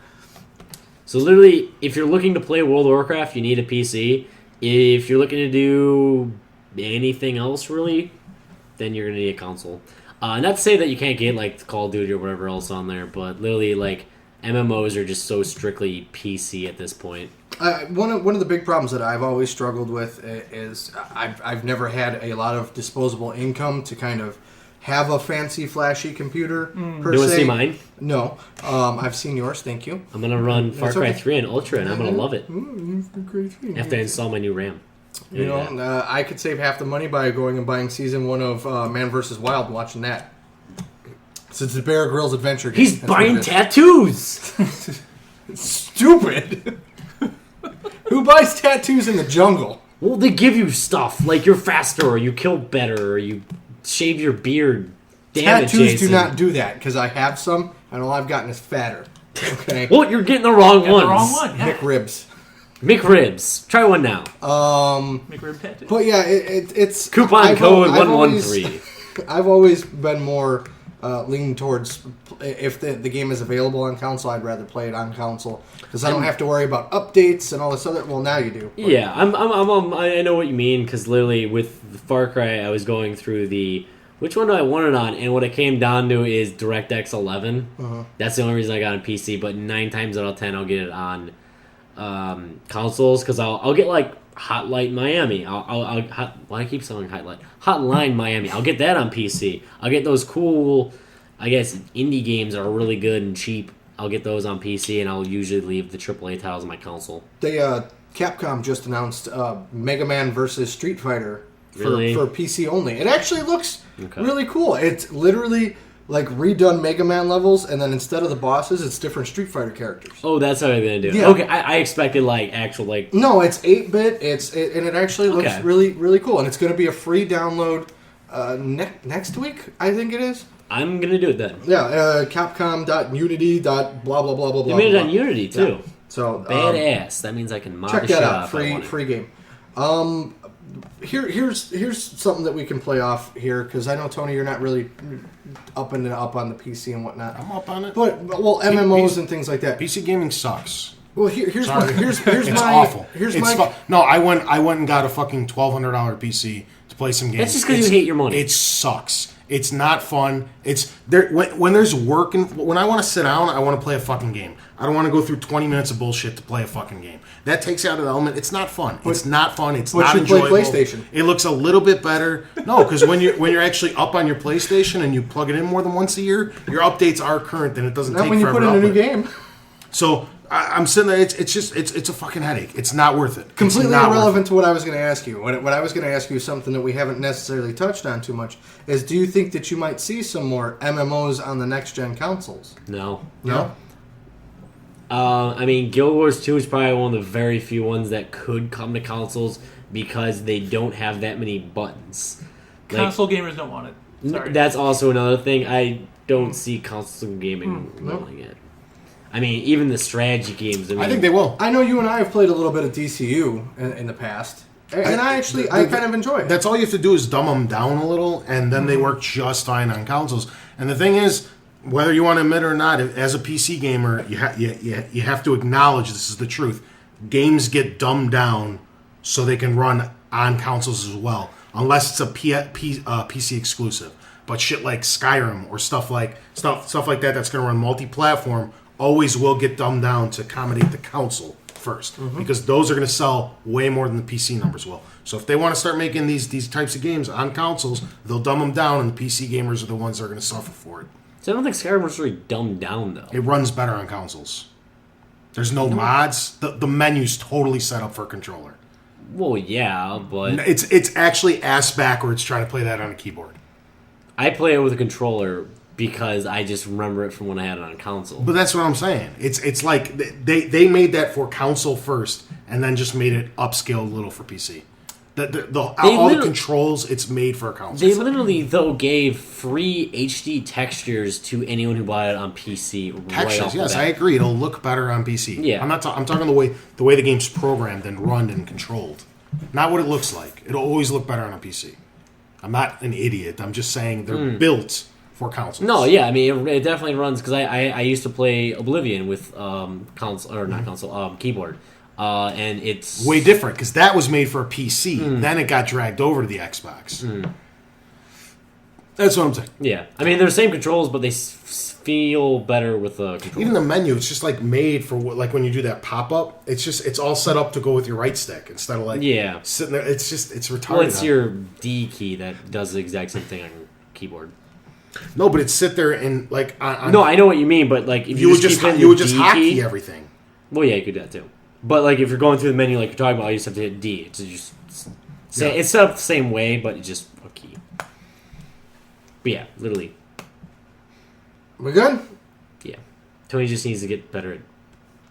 So literally, if you're looking to play World of Warcraft, you need a PC. If you're looking to do anything else, really, then you're going to need a console. Not to say that you can't get, like, Call of Duty or whatever else on there, but literally, like, MMOs are just so strictly PC at this point. One of the big problems that I've always struggled with is I've never had a lot of disposable income to kind of have a fancy, flashy computer, per se. You want to see mine? No. I've seen yours, thank you. I'm going to run Far Cry 3 and Ultra, and I'm going to love it. I After I install my new RAM. You know, I could save half the money by going and buying Season 1 of Man vs. Wild and watching that. So it's a Bear Grylls adventure game. He's buying tattoos! Stupid! Who buys tattoos in the jungle? Well, they give you stuff, like you're faster, or you kill better, or you shave your beard. Damn Tattoos it, Jason. do not do that, because I have some, and all I've gotten is fatter. Okay? Well, you're getting the wrong ones. The wrong one. Yeah. McRibs. McRibs. Try one now. McRib tattoo. But yeah, it's... Coupon code I've 113. I've always been more leaning towards, if the game is available on console, I'd rather play it on console, because I don't have to worry about updates and all this other... Well, now you do. But. Yeah, I know what you mean, because literally with Far Cry, I was going through the... Which one do I want it on? And what it came down to is DirectX 11. Uh-huh. That's the only reason I got on PC, but 9 times out of 10, I'll get it on consoles, because I'll get, like, Hotline Miami. I keep saying Hotline Miami. I'll get that on PC. I'll get those cool, I guess, indie games that are really good and cheap. I'll get those on PC, and I'll usually leave the AAA titles on my console. Capcom just announced Mega Man vs. Street Fighter for PC only. It actually looks really cool. It's literally like redone Mega Man levels, and then instead of the bosses, it's different Street Fighter characters. Oh, that's how they're gonna do it. Yeah. Okay, I expected like actual like. No, it's 8-bit. And it actually looks really really cool, and it's going to be a free download next week. I think it is. I'm gonna do it then. Yeah, Capcom.unity. Blah blah blah blah blah. They made it on Unity too. Yeah. So badass. That means I can mod check the that shit out. out. Free game. Here's something that we can play off here, because I know, Tony, you're not really up on the PC and whatnot. I'm up on it. But MMOs and things like that. PC gaming sucks. Well, here's It's my awful. Here's it's my No, I went and got a fucking $1,200 PC to play some games. That's just because you hate your money. It sucks. It's not fun. It's there when there's work and when I want to sit down, I want to play a fucking game. I don't want to go through 20 minutes of bullshit to play a fucking game. That takes out an element. It's not fun. It's not fun. It's not enjoyable. Play PlayStation. It looks a little bit better. No, because when you're actually up on your PlayStation and you plug it in more than once a year, your updates are current and it doesn't not take when you forever put in to a new upload. game. So I'm sitting there. It's a fucking headache. It's not worth it. Completely irrelevant to what I was going to ask you. What I was going to ask you, something that we haven't necessarily touched on too much, is do you think that you might see some more MMOs on the next gen consoles? No. No. I mean, Guild Wars 2 is probably one of the very few ones that could come to consoles because they don't have that many buttons. Console gamers don't want it. Sorry. That's also another thing. I don't see console gaming willing it. I mean, even the strategy games. I think they will. I know you and I have played a little bit of DCU in the past, and I kind of enjoy it. That's all you have to do is dumb them down a little, and then they work just fine on consoles. And the thing is, whether you want to admit it or not, as a PC gamer, you have to acknowledge this is the truth. Games get dumbed down so they can run on consoles as well, unless it's a PC exclusive. But shit like Skyrim or stuff like that that's going to run multi-platform always will get dumbed down to accommodate the console first, because those are going to sell way more than the PC numbers will. So if they want to start making these types of games on consoles, they'll dumb them down, and the PC gamers are the ones that are going to suffer for it. So I don't think Skyrim was really dumbed down, though. It runs better on consoles. There's no mods. The menu's totally set up for a controller. Well, yeah, but It's actually ass backwards trying to play that on a keyboard. I play it with a controller because I just remember it from when I had it on a console. But that's what I'm saying. It's like they made that for console first, and then just made it upscaled a little for PC. All the controls, it's made for a console. They literally, though, gave free HD textures to anyone who bought it on PC. Textures, right off yes, the bat. I agree. It'll look better on PC. Yeah. I'm talking the way the game's programmed and run and controlled, not what it looks like. It'll always look better on a PC. I'm not an idiot. I'm just saying they're built for consoles. No, yeah, I mean it definitely runs because I used to play Oblivion with keyboard, and it's way different because that was made for a PC. Then it got dragged over to the Xbox. That's what I'm saying. Yeah, I mean they're the same controls, but they feel better with the controls. Even the menu, it's just like made for like when you do that pop up. It's all set up to go with your right stick instead of like sitting there. It's retarded. Well, it's your D key that does the exact same thing on your keyboard. No, but it's sit there and like. No, I know what you mean, but like if you would just hotkey key, everything. Well, yeah, you could do that too. But like if you're going through the menu like you're talking about, you just have to hit D. It's set up the same way, but it's just a key. But yeah, literally. We good? Yeah, Tony just needs to get better at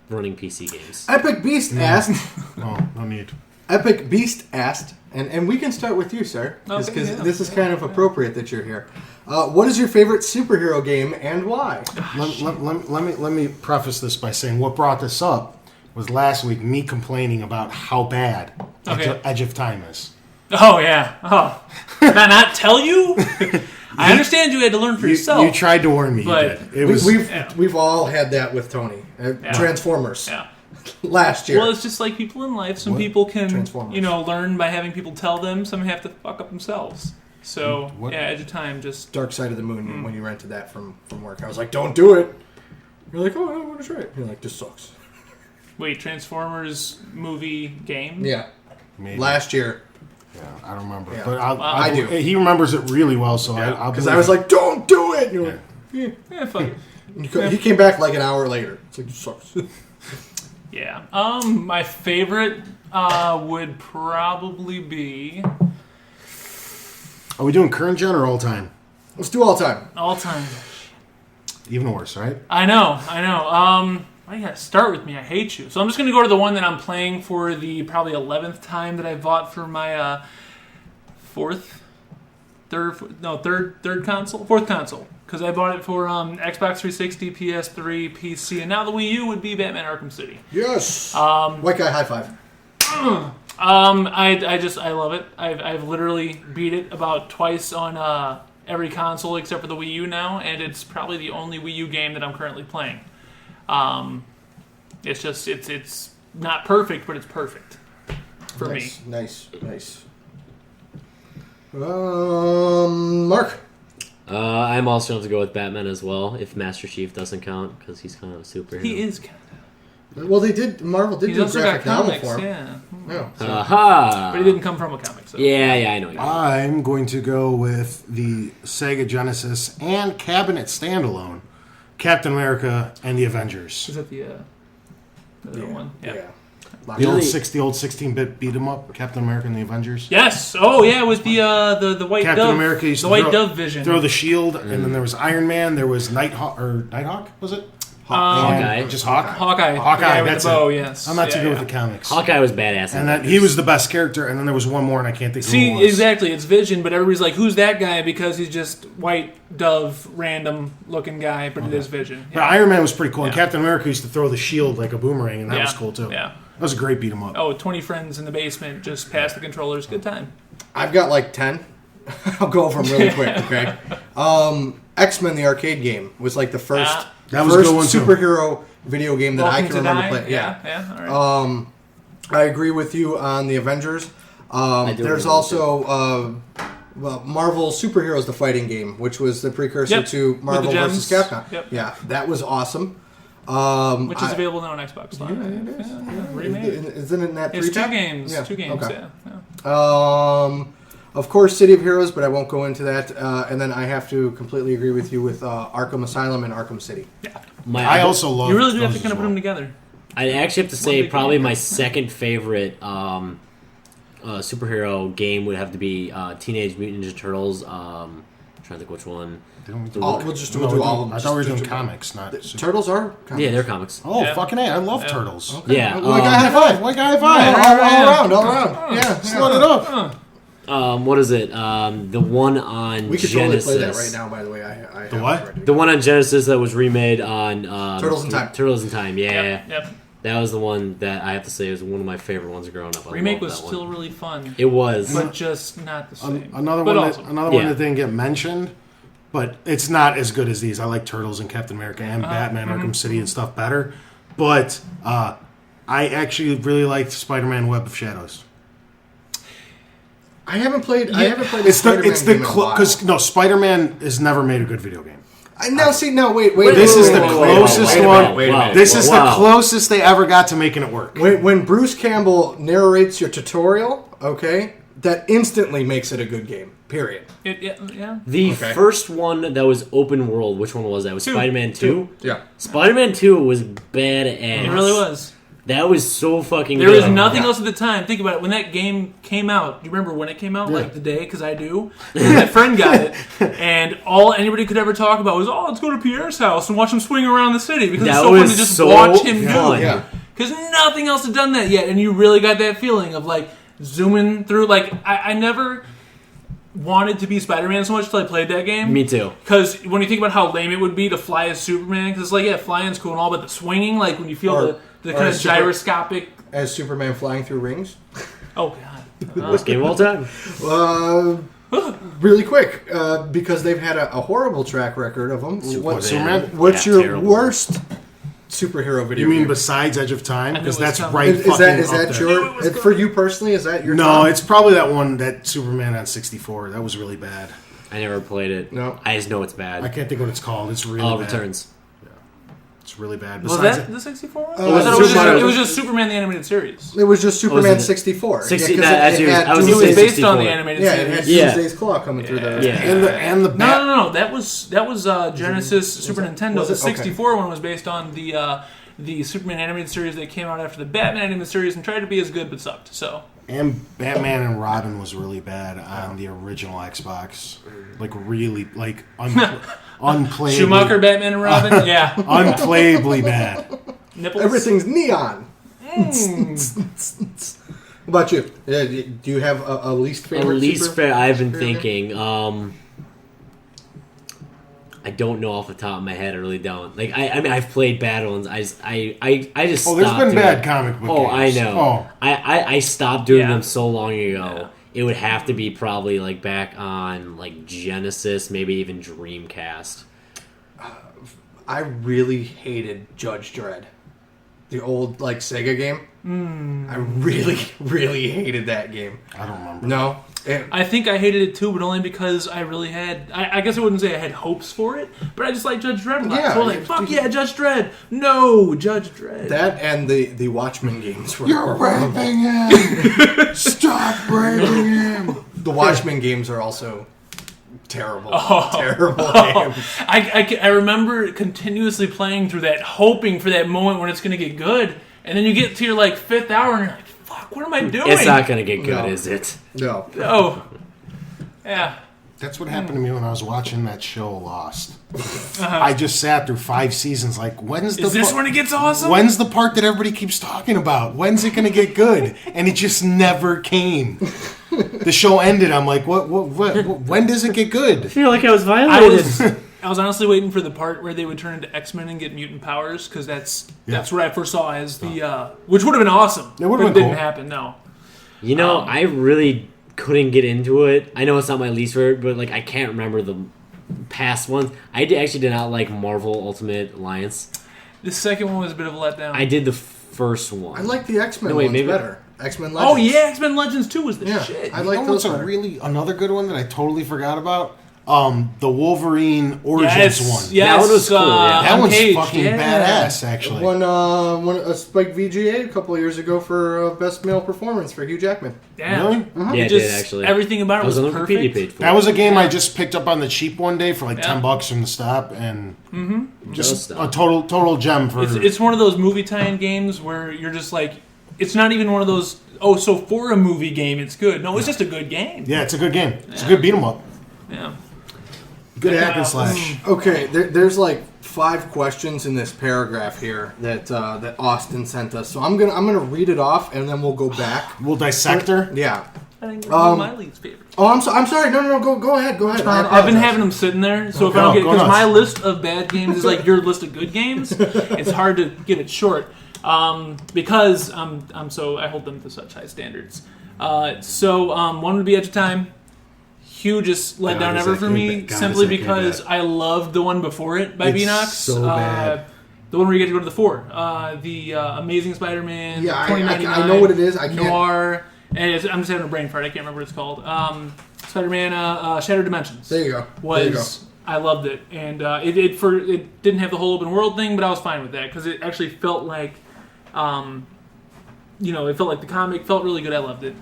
running PC games. Epic Beast asked. Oh, no need. Epic Beast asked, and we can start with you, sir, because this is kind of appropriate that you're here. What is your favorite superhero game and why? Let me preface this by saying what brought this up was last week me complaining about how bad Edge of Time is. Oh yeah. Oh, did I not tell you? I understand you had to learn for yourself. You tried to warn me. But you did. We've all had that with Tony. Transformers. Yeah. Last year. Well, it's just like people in life. Some people can, learn by having people tell them. Some have to fuck up themselves. So, Edge of Time just... Dark Side of the Moon, when you rented that from work. I was like, don't do it. You're like, oh, I want to try it. You're like, this sucks. Wait, Transformers movie game? Yeah. Maybe. Last year. Yeah, I don't remember. Yeah. But I do. He remembers it really well, so I'll because I was like, don't do it. And you're like, Yeah, fuck it. He came back like an hour later. It's like, this sucks. Yeah. My favorite would probably be... Are we doing current gen or all time? Let's do all time. All time. Even worse, right? I know. Why you gotta start with me? I hate you. So I'm just gonna go to the one that I'm playing for the probably 11th time that I bought for my fourth console, because I bought it for Xbox 360, PS3, PC, and now the Wii U would be Batman Arkham City. Yes. White guy high five. I love it. I've literally beat it about twice on every console except for the Wii U now, and it's probably the only Wii U game that I'm currently playing. It's just it's not perfect, but it's perfect for me. Nice. Mark. I'm also going to go with Batman as well, if Master Chief doesn't count, because he's kind of a superhero. He is kind of. Well, Marvel did do a graphic novel for him. Yeah. Aha! But he didn't come from a comic, so. Yeah, I know. I'm going to go with the Sega Genesis and cabinet standalone, Captain America and the Avengers. Is that the other one? Yeah. The old 16-bit beat 'em up, Captain America and the Avengers. Yes. Oh yeah, it was the white Captain dove. America used the to white dove vision. Throw the shield, and then there was Iron Man. There was Nighthawk. Was it? Hawkeye. Just Hawk. Hawkeye. Hawkeye. With That's the bow. it. Yes. I'm not too good with the comics. Hawkeye was badass. And he was the best character. And then there was one more, and I can't think. See, who it was. exactly, it's Vision, but everybody's like, "Who's that guy?" Because he's just white dove, random looking guy, but it is Vision. But Iron Man was pretty cool. And Captain America used to throw the shield like a boomerang, and that was cool too. Yeah. That was a great beat 'em up. Oh, 20 friends in the basement, just pass the controllers. Good time. I've got like 10. I'll go over them really quick, okay? X-Men, the arcade game, was like the first superhero video game that I can remember playing. Yeah. All right. I agree with you on the Avengers. There's also Marvel Superheroes, the fighting game, which was the precursor to Marvel vs. Capcom. Yep. Yeah, that was awesome. Which is available now on Xbox Live. Isn't it in that 3-pack? It's two games. Yeah. 2 games, okay. yeah. Of course, City of Heroes, but I won't go into that. And then I have to completely agree with you with Arkham Asylum and Arkham City. Yeah. I also love. You really do have to kind of put them together. I actually have to say probably my second favorite superhero game would have to be Teenage Mutant Ninja Turtles trying to think which one. We'll do all of them. I thought we were doing comics, not... Turtles are comics. Yeah, they're comics. Oh, fucking A. I love Turtles. Okay. Yeah. Like a high five. Like a high five. All around. Yeah. Slow it up. What is it? The one on We could Genesis. totally play that right now, by the way. I The what? The one on Genesis that was remade on... Turtles in Time. Turtles in Time, yeah. Yep. That was the one that I have to say was one of my favorite ones growing up. I Remake loved was that still one. really fun, It was. but just not the same. Another But one awesome. that didn't get mentioned, but it's not as good as these. I like Turtles and Captain America and Batman Arkham City and stuff better. But I actually really liked Spider-Man Web of Shadows. I haven't played. I haven't played. It's the Spider-Man because no, Spider-Man has never made a good video game. Wait. This is the closest one. Wait a minute. This is the closest they ever got to making it work. When Bruce Campbell narrates your tutorial, okay, that instantly makes it a good game. Period. Yeah. The first one that was open world, which one was that? Was Spider-Man 2? Yeah. Spider-Man 2 was badass. It really was. That was so fucking There good. was nothing else at the time. Think about it. When that game came out, do you remember when it came out? Like the day? Because I do. And my friend got it. And all anybody could ever talk about was, let's go to Pierre's house and watch him swing around the city. Because it's That so fun was to just so watch him fun. do. Yeah. Because nothing else had done that yet. And you really got that feeling of like zooming through. Like, I never wanted to be Spider-Man so much until I played that game. Me too. Because when you think about how lame it would be to fly as Superman, because it's like, yeah, flying's cool and all, but the swinging, like when you feel the kind of gyroscopic... As Superman flying through rings. Oh, God. Worst game of all time. Really quick, because they've had a horrible track record of them. Superman? What's Yeah, your terrible. worst superhero video You mean game? besides Edge of Time? I knew Because it was that's coming. right. Is that up your there. for you personally? Is that your No, top? it's probably that one that Superman on 64. That was really bad. I never played it. No. I just know it's I bad. can't think what it's called. It's really All bad. Returns. It's really bad. Was Besides that the 64 one? Uh, I thought Superman- it was just Superman the Animated Series. It was just Superman it? 64. 60 'cause that- it had I was It gonna was say based on the 64. animated Yeah, it had series. Yeah. Tuesday's Claw coming through there. Yeah. and the bat. No. That was Genesis Super Nintendo. was The it? Okay. 64 one was based on the Superman animated series that came out after the Batman animated series and tried to be as good but sucked. So And Batman and Robin was really bad on the original Xbox. Like really, like unplayably. Schumacher, Batman, and Robin. Yeah, Unplayably bad. nipples. Everything's neon. What about you? Do you have a least favorite? At least I've been superhero thinking. I don't know off the top of my head. I really don't. Like I mean, I've played bad ones. I just Oh, there's stopped been doing bad it. comic book Oh, games. I know. Oh. I stopped doing Yeah. them so long ago. Yeah. It would have to be probably like back on like Genesis, maybe even Dreamcast. I really hated Judge Dredd, the old like Sega game. I really, really hated that game. I don't remember. No, I think I hated it too, but only because I really had. I guess I wouldn't say I had hopes for it, but I just like Judge Dredd a lot. Yeah, So I'm like, fuck yeah, Judge Dredd. No, Judge Dredd. that and the Watchmen games were. You're raping him! Stop raping him! The Watchmen games are also terrible. Oh. Terrible games. I remember continuously playing through that, hoping for that moment when it's going to get good, and then you get to your like 5th hour and you're like, fuck, what am I doing? It's not gonna get good, No. is it? No. Oh, yeah. That's what happened to me when I was watching that show Lost. I just sat through 5 seasons like, when's the Is this when it gets awesome? When's the part that everybody keeps talking about? When's it going to get good? And it just never came. The show ended. I'm like, what when does it get I good? feel like I was I violated. was honestly waiting for the part where they would turn into X-Men and get mutant powers, because that's what I first saw as the which would have been awesome. It would've but been it didn't cool. happen. No. You know, I really couldn't get into it. I know it's not my least favorite, but like I can't remember the past ones. Actually did not like Marvel Ultimate Alliance. The second one was a bit of a letdown. I did the first one. I like the X-Men No, wait, ones maybe- better. X-Men Legends. Oh yeah, X-Men Legends 2 was the Yeah, shit. I You like know those what's better. another good one that I totally forgot about? The Wolverine Origins one. Yes, That one was cool, yeah. That one's Uncaged, fucking yeah. badass, actually. Won a Spike VGA a couple of years ago for Best Male Performance for Hugh Jackman. Yeah. Really? Yeah, it Just did actually. everything about I it was was on the Wikipedia perfect. page for That it. was a game I just picked up on the cheap one day for like Yeah. $10 from the stop, and just a Just, total gem for. It's one of those movie tie-in games where you're just like, it's not even one of those. Oh, so for a movie game, it's good. No, it's just a good game. Yeah, it's a good game. It's a good beat 'em up. Yeah. Good hack and slash. Okay, there's like 5 questions in this paragraph here that that Austin sent us. So I'm gonna read it off and then we'll go back. We'll dissect her. Yeah. I think one of my least favorite. Oh, I'm sorry. No. Go ahead. I've been having them sitting there, so if I don't get because my list of bad games is like your list of good games. It's hard to get it short because I'm so I hold them to such high standards. One would be Edge of Time. Hugest letdown ever for me, simply because I loved the one before it by Beanox. So bad. The one where you get to go to the 4. The Amazing Spider-Man. Yeah, I know what it is. I can't. Noir. And I'm just having a brain fart. I can't remember what it's called. Spider-Man Shattered Dimensions. There you go. I loved it, and it didn't have the whole open world thing, but I was fine with that because it actually felt like, it felt like the comic. Felt really good. I loved it.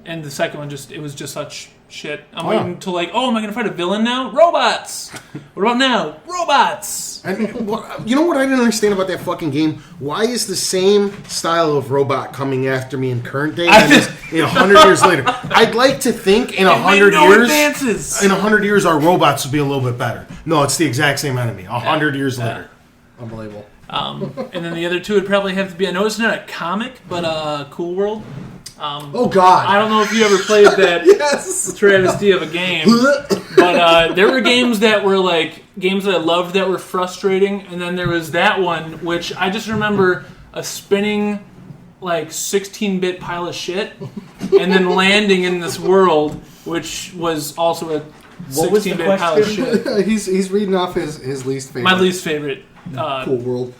And the second one it was just such shit. I'm waiting to am I going to fight a villain now? Robots. What about now? Robots. You know what I didn't understand about that fucking game? Why is the same style of robot coming after me in current day than is 100 years later? I'd like to think in 100 years, advances. In 100 years, our robots would be a little bit better. No, it's the exact same enemy. 100 years later. Unbelievable. And then the other two would probably have to be. I know it's not a comic, but Cool World. Oh God! I don't know if you ever played that travesty of a game, but there were games that were like games that I loved that were frustrating, and then there was that one which I just remember a spinning like 16-bit pile of shit, and then landing in this world which was also a 16-bit pile of shit. He's reading off his least favorite. My least favorite. Cool World.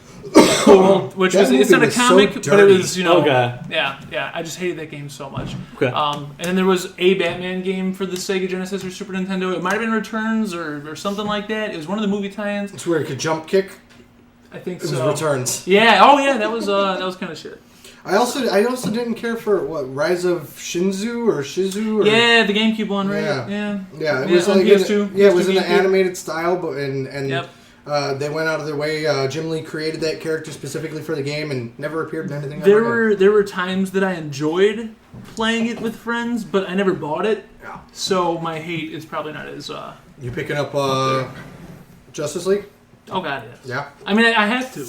Which was it's not a comic, so but it was Okay. yeah. I just hated that game so much. Okay. And then there was a Batman game for the Sega Genesis or Super Nintendo. It might have been Returns or something like that. It was one of the movie tie-ins. It's where you could jump kick. I think It was so. Returns. Yeah. Oh yeah. That was kind of shit. I also didn't care for Rise of Shizu or Shizu. Or, Yeah, the GameCube one, right? Yeah. It was on like PS2. it was in an GameCube. animated style, but and. Yep. They went out of their way. Jim Lee created that character specifically for the game and never appeared in anything. There were times that I enjoyed playing it with friends, but I never bought it. Yeah. So my hate is probably not as. You picking up Justice League? Oh god, yes. Yeah. I mean, I have to.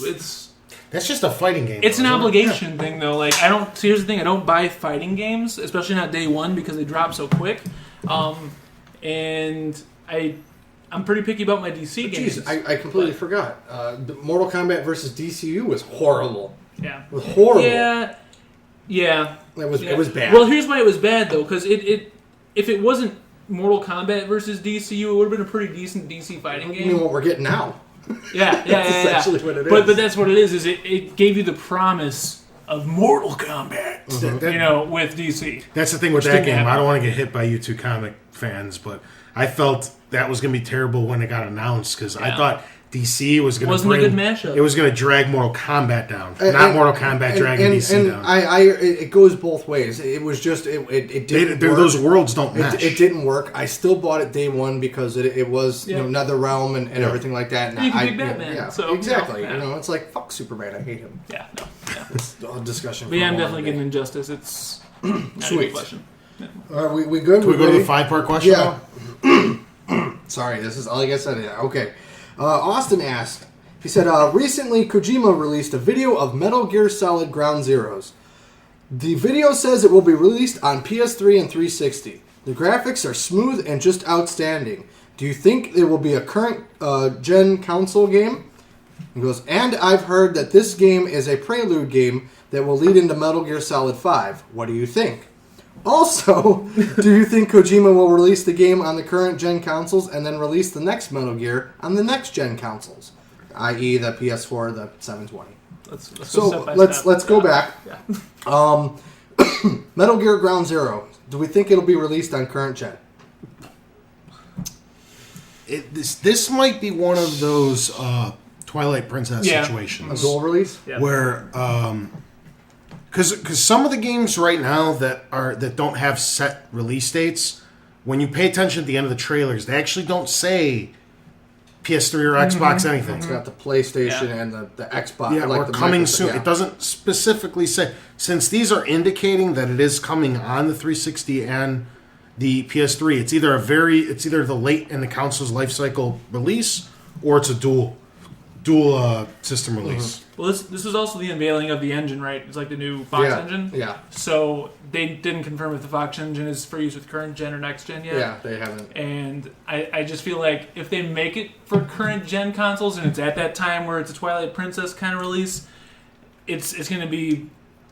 That's just a fighting game. It's an though, isn't it? obligation thing, though. Like, I don't. See, here's the thing: I don't buy fighting games, especially not day one, because they drop so quick. And I'm pretty picky about my DC games. Jeez, I completely forgot. The Mortal Kombat versus DCU was horrible. Yeah. It was horrible. Yeah. It was bad. Well, here's why it was bad though, because if it wasn't Mortal Kombat versus DCU, it would have been a pretty decent DC fighting game. You know what we're getting now? Yeah. That's essentially what it is. But that's what it is. Is it gave you the promise of Mortal Kombat, with DC. That's the thing with that game. I don't want to get hit by you two comic fans, but I felt that was going to be terrible when it got announced because I thought DC was going to wasn't a good mashup. It was going to drag Mortal Kombat down, not Mortal Kombat dragging DC down. It goes both ways. It was just it didn't work. Those worlds don't match. It didn't work. I still bought it day one because it was NetherRealm and everything like that. And you can be Batman. So exactly. It's like fuck Superman. I hate him. Yeah. No. Yeah. It's a discussion. But I'm definitely getting Injustice. It's sweet. Question. Yeah. All right, we good? Do we go to the 5-part question? Yeah. Sorry, this is all I said. Yeah, okay. Austin asked, he said, recently Kojima released a video of Metal Gear Solid Ground Zeroes. The video says it will be released on PS3 and 360. The graphics are smooth and just outstanding. Do you think it will be a current gen console game? He goes, and I've heard that this game is a prelude game that will lead into Metal Gear Solid 5. What do you think? Also, do you think Kojima will release the game on the current gen consoles and then release the next Metal Gear on the next gen consoles, i.e. the PS4, the 720? Let's go back. Yeah. Metal Gear Ground Zero. Do we think it'll be released on current gen? This might be one of those Twilight Princess situations. A goal release? Yeah. Where because some of the games right now that don't have set release dates, when you pay attention at the end of the trailers, they actually don't say PS3 or Xbox anything. It's got the PlayStation and the Xbox. Yeah, like or the coming soon. Yeah. It doesn't specifically say. Since these are indicating that it is coming on the 360 and the PS3. It's either the late in the console's life cycle release, or it's a dual system release. Well, this is also the unveiling of the engine, right? It's like the new Fox engine. Yeah. So they didn't confirm if the Fox engine is for use with current gen or next gen yet. Yeah, they haven't. And I just feel like if they make it for current gen consoles and it's at that time where it's a Twilight Princess kind of release, it's going to be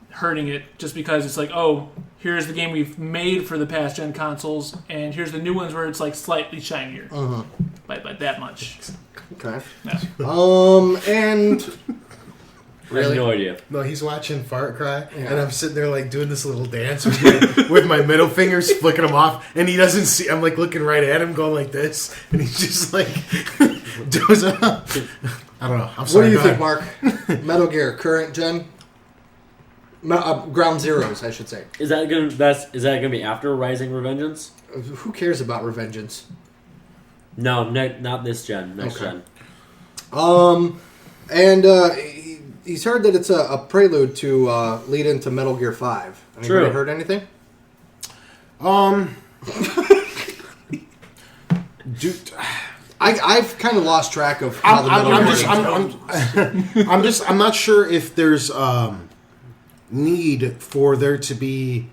hurting it just because it's like, oh, here's the game we've made for the past gen consoles, and here's the new ones where it's like slightly shinier by that much. Okay. Yeah. And I have no idea. No, he's watching Fart Cry, and I'm sitting there like doing this little dance with my middle fingers, flicking them off, and he doesn't see. I'm like looking right at him, going like this, and he's just like does up. I don't know. I'm sorry. What do you think, Mark? Metal Gear current gen, Ground Zeroes, I should say. Is that gonna be after Rising Revengeance? Who cares about Revengeance? No, not this gen. Next gen. And he's heard that it's a prelude to lead into Metal Gear 5. Anybody heard anything? Dude, I've kind of lost track of how the Metal Gear. I'm not sure if there's need for there to be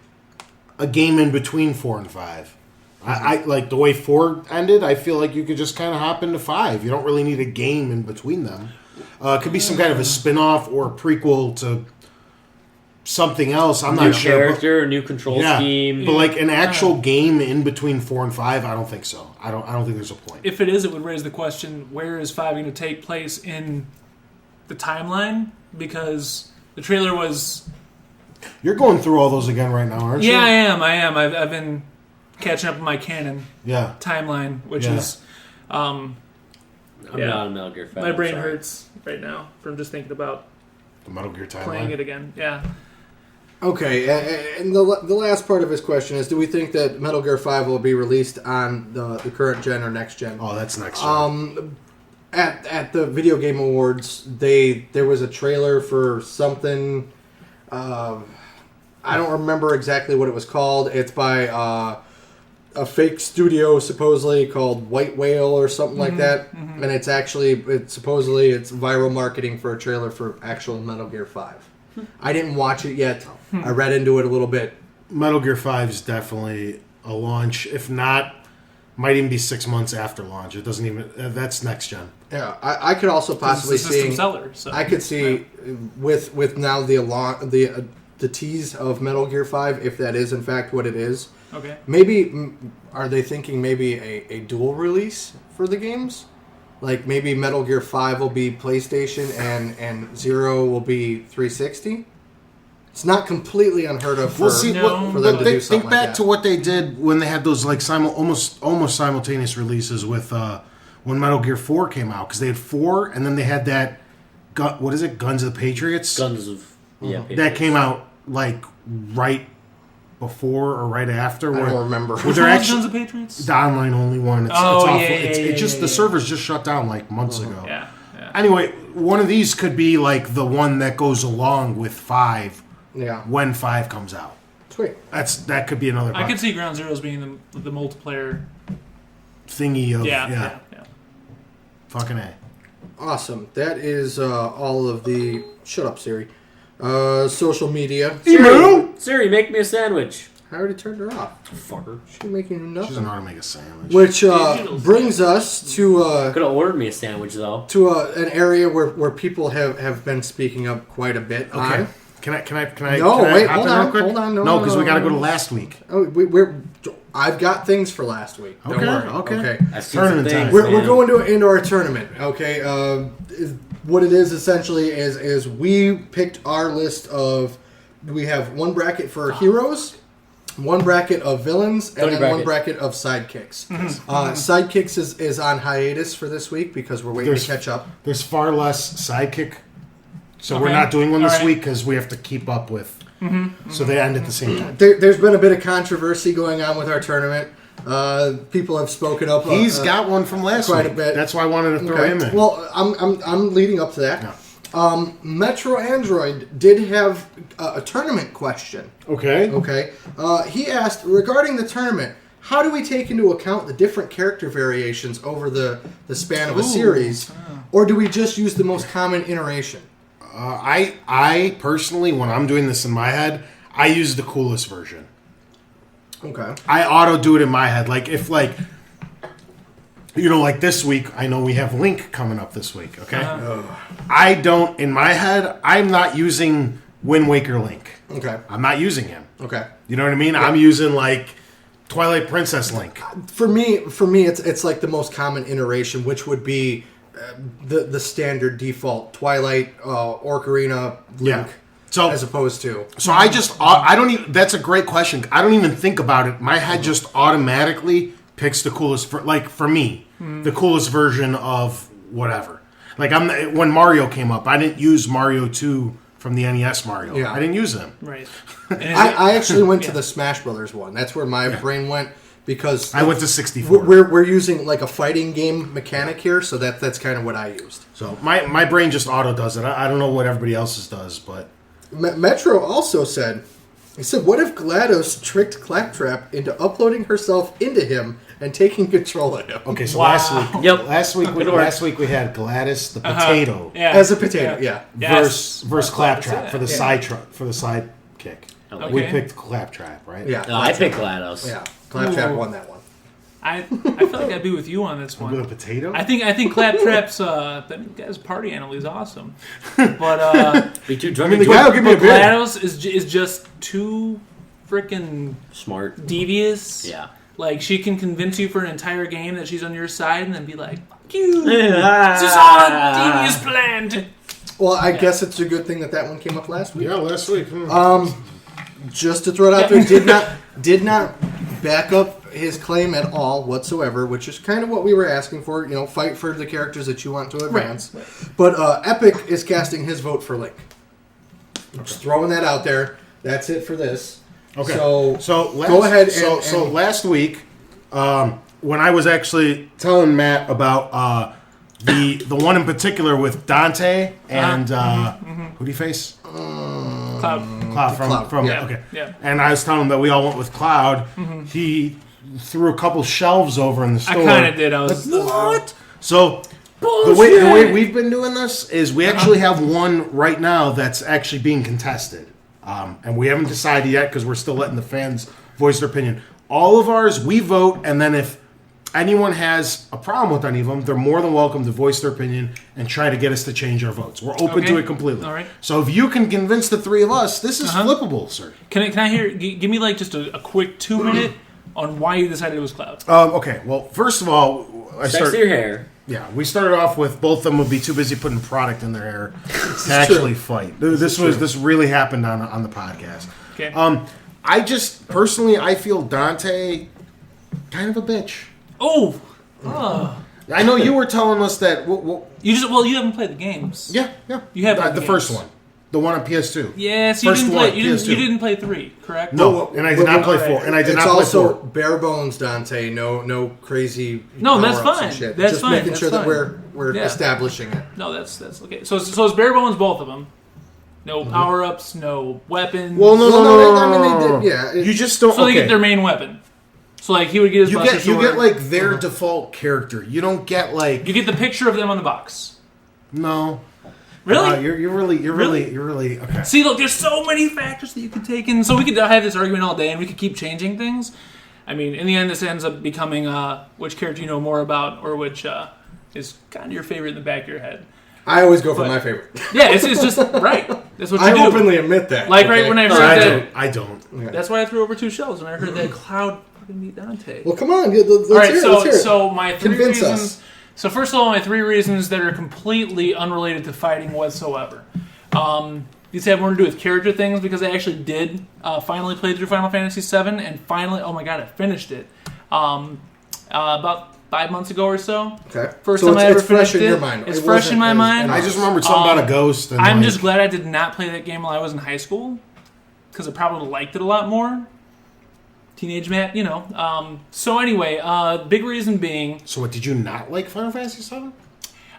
a game in between 4 and 5. I like the way 4 ended. I feel like you could just kind of hop into 5. You don't really need a game in between them. It could be some kind of a spin-off or a prequel to something else. I'm not sure. New character, new control scheme. But like an actual game in between 4 and 5, I don't think so. I don't think there's a point. If it is, it would raise the question: where is 5 going to take place in the timeline? Because the trailer was. You're going through all those again right now, aren't you? Yeah, I am. I've been catching up with my canon timeline, which is. I'm not a Metal Gear fan. My brain hurts right now from just thinking about the Metal Gear timeline. Playing it again. Yeah. Okay, and the last part of his question is: do we think that Metal Gear 5 will be released on the current gen or next gen? Oh, that's next gen. At the Video Game Awards, there was a trailer for something. I don't remember exactly what it was called. It's by a fake studio, supposedly called White Whale or something like that. Mm-hmm. And it's supposedly viral marketing for a trailer for actual Metal Gear 5. I didn't watch it yet. I read into it a little bit. Metal Gear 5 is definitely a launch. If not, might even be 6 months after launch. It doesn't even. That's next gen. Yeah, I could also possibly see. Seller, so. I could see with now the tease of Metal Gear 5, if that is in fact what it is. Okay. Maybe are they thinking maybe a dual release for the games? Like maybe Metal Gear 5 will be PlayStation and 0 will be 360? It's not completely unheard of for them to do something think back to what they did when they had those like almost simultaneous releases with when Metal Gear 4 came out, because they had 4 and then they had that what is it, Guns of the Patriots? Patriots. That came out like right before or right after. I don't remember. Which one was Guns of the Patriots? The online only one. It's awful. The servers just shut down like months ago. Yeah. Anyway, one of these could be like the one that goes along with 5. Yeah. When 5 comes out. Sweet. That could be another. I could see Ground Zeroes being the multiplayer thingy of yeah. Fucking A. Awesome. That is all of the shut up, Siri. Social media. Siri, make me a sandwich. I already turned her off. Fucker. She's making nothing. She doesn't know how to make a sandwich. Which brings us to could have ordered me a sandwich though. To an area where people have been speaking up quite a bit. Okay. Can I? No, wait. Hold on. No, because we got to go to last week. Oh, I've got things for last week. Don't worry. Okay. Tournament time. We're going into our tournament. Okay. What it is essentially is we picked our list of. We have one bracket for heroes, one bracket of villains, and then one bracket of sidekicks. Mm-hmm. Sidekicks is on hiatus for this week because we're waiting to catch up. There's far less sidekick. So we're not doing one this week because we have to keep up with. Mm-hmm. So they end at the same time. There's been a bit of controversy going on with our tournament. People have spoken up. He's got one from last week. Quite a bit. That's why I wanted to throw him in. Well, I'm leading up to that. Yeah. Metro Android did have a tournament question. Okay. He asked, regarding the tournament, how do we take into account the different character variations over the span of a series? Or do we just use the most common iteration? I personally, when I'm doing this in my head, I use the coolest version. Okay. I auto do it in my head. Like if like this week, I know we have Link coming up this week, okay? I don't, in my head, I'm not using Wind Waker Link. Okay. I'm not using him. Okay. You know what I mean? Yeah. I'm using like Twilight Princess Link. For me, it's like the most common iteration, which would be the standard default Twilight, Ocarina, Link. Yeah. So, as opposed to. So I don't even, that's a great question. I don't even think about it. My head just automatically picks the coolest, for me, the coolest version of whatever. Like when Mario came up, I didn't use Mario 2 from the NES Mario. Yeah. I didn't use him. Right. I actually went to the Smash Brothers one. That's where my brain went. Because I went to 64. We're using like a fighting game mechanic here, so that's kind of what I used. So my brain just auto does it. I don't know what everybody else's does, but Metro also said, what if GLaDOS tricked Claptrap into uploading herself into him and taking control of him? Okay, so last week we had GLaDOS the potato as a potato, versus Claptrap for the side kick. Okay. We picked Claptrap, right? Yeah, I picked GLaDOS. Yeah, Claptrap won that one. I feel like I'd be with you on this one. With a potato? I think Claptrap's that guy's party animal is awesome, but be too drunk. The guy will give me a beer. GLaDOS is just too freaking smart, devious. Yeah, like she can convince you for an entire game that she's on your side, and then be like, "Fuck you! This is all devious planned." Well, I guess it's a good thing that one came up last week. Yeah, last week. Just to throw it out there, did not back up his claim at all whatsoever, which is kind of what we were asking for. Fight for the characters that you want to advance. Right. But Epic is casting his vote for Link. Okay. Just throwing that out there. That's it for this. Okay. So go ahead. So last weck, when I was actually telling Matt about the one in particular with Dante and who do you face? Cloud from okay. Yeah. And I was telling him that we all went with Cloud. Mm-hmm. He threw a couple shelves over in the store. I kind of did. I was like, what? So the way we've been doing this is we actually have one right now that's actually being contested, and we haven't decided yet because we're still letting the fans voice their opinion. All of ours, we vote, and then if anyone has a problem with any of them, they're more than welcome to voice their opinion and try to get us to change our votes. We're open to it completely. All right. So if you can convince the three of us, this is flippable, sir. Can I hear? Give me like just a quick 2-minute on why you decided it was Cloud. Okay. Well, first of all, your hair. Yeah, we started off with both of them would be too busy putting product in their hair to actually fight. This really happened on the podcast. Okay. I just personally I feel Dante kind of a bitch. Oh. I know you were telling us that. You haven't played the games. Yeah. You have the first one, the one on PS2. Yes, you didn't play 3, correct? No, and I did not play 4. And I did not play 4. It's also bare bones, Dante. No crazy. No, that's fine. Shit. That's just fine. making sure that we're establishing it. No, that's okay. So it's bare bones, both of them. No power ups, no weapons. Well, no. I mean, they did, you just don't. So they get their main weapon. So like he would get his Buster Sword. You get like their default character. You don't get like you get the picture of them on the box. No. Really? You're really okay. See, look, there's so many factors that you could take in. So we could have this argument all day, and we could keep changing things. I mean, in the end, this ends up becoming which character you know more about, or which is kind of your favorite in the back of your head. I always go for my favorite. Yeah, it's just right. That's what you do. I openly admit that. Like right when I heard that. I don't. Okay. That's why I threw over 2 shells when I heard that Cloud fucking beat Dante. Well, come on, let's hear it. So my 3 Convince reasons. us. So first of all, my 3 reasons that are completely unrelated to fighting whatsoever. These have more to do with character things because I actually did finally play through Final Fantasy VII and finally, oh my god, I finished it about 5 months ago or so. Okay. First time I ever fresh finished in it. your mind. It's fresh in my mind. I just remembered something about a ghost. And I'm just glad I did not play that game while I was in high school because I probably liked it a lot more. Teenage Matt, you know. So anyway, big reason being. So what, did you not like Final Fantasy VII?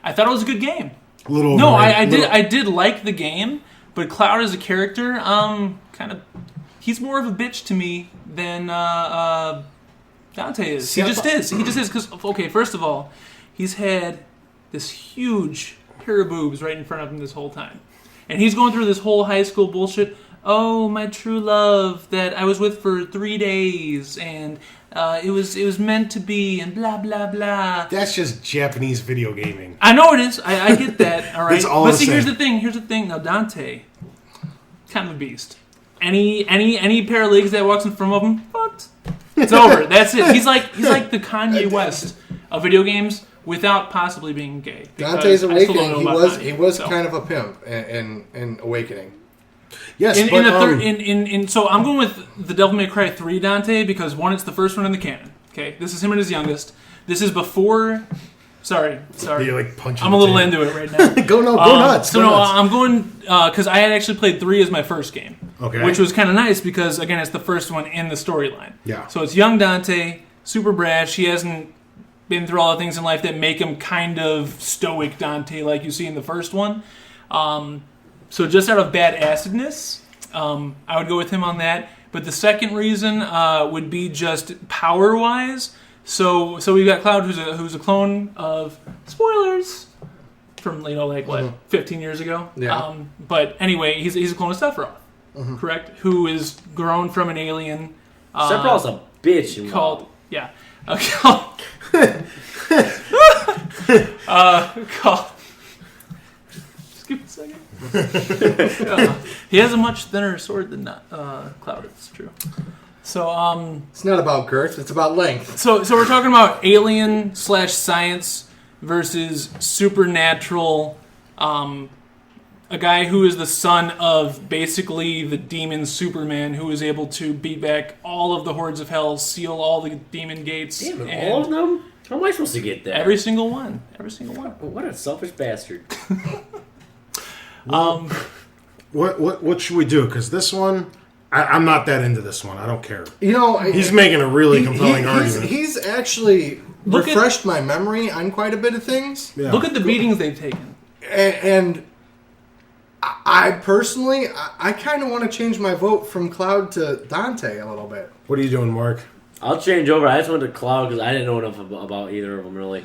I thought it was a good game. A little. No, I did like the game, but Cloud as a character, kind of, he's more of a bitch to me than Dante is. See, He just is. He just is because, okay, first of all, he's had this huge pair of boobs right in front of him this whole time. And he's going through this whole high school bullshit. Oh, my true love that I was with for 3 days, and it was meant to be, and blah, blah, blah. That's just Japanese video gaming. I know it is. I get that, all right? It's all but the see, same. here's the thing. Now, Dante, kind of a beast. Any pair of legs that walks in front of him, fucked. It's over. That's it. He's like the Kanye West of video games without possibly being gay. Dante's because I still don't Awakening, know about Kanye, he was so. kind of a pimp in Awakening. Yes, In but the third, so I'm going with the Devil May Cry 3 Dante because one, it's the first one in the canon. Okay, this is him at his youngest. This is before. Sorry. you're like punching. I'm a little into it right now. Go nuts. So go nuts. I'm going because I had actually played 3 as my first game, Okay. which was kind of nice because again it's the first one in the storyline. Yeah. So it's young Dante, super brash. He hasn't been through all the things in life that make him kind of stoic Dante like you see in the first one. So just out of badassedness, I would go with him on that. But the second reason would be just power wise. So we've got Cloud, who's a clone of spoilers from 15 years ago. Yeah. But anyway, he's a clone of Sephiroth, correct? Who is grown from an alien. Sephiroth's a bitch. In Called called. Just give me a second. He has a much thinner sword than Cloud. It's true. So It's not about girth; it's about length. So we're talking about alien / science versus supernatural. A guy who is the son of basically the demon Superman, who is able to beat back all of the hordes of hell, seal all the demon gates. Damn it, and all of them? How am I supposed to get that? Every single one. Every single one. What a selfish bastard. What should we do? Because this one, I'm not that into this one. I don't care. You know, He's making a really compelling argument. He's actually Look at- refreshed my memory on quite a bit of things. Yeah. Look at the beatings they've taken. And I personally, I kind of want to change my vote from Cloud to Dante a little bit. What are you doing, Mark? I'll change over. I just went to Cloud because I didn't know enough about either of them, really.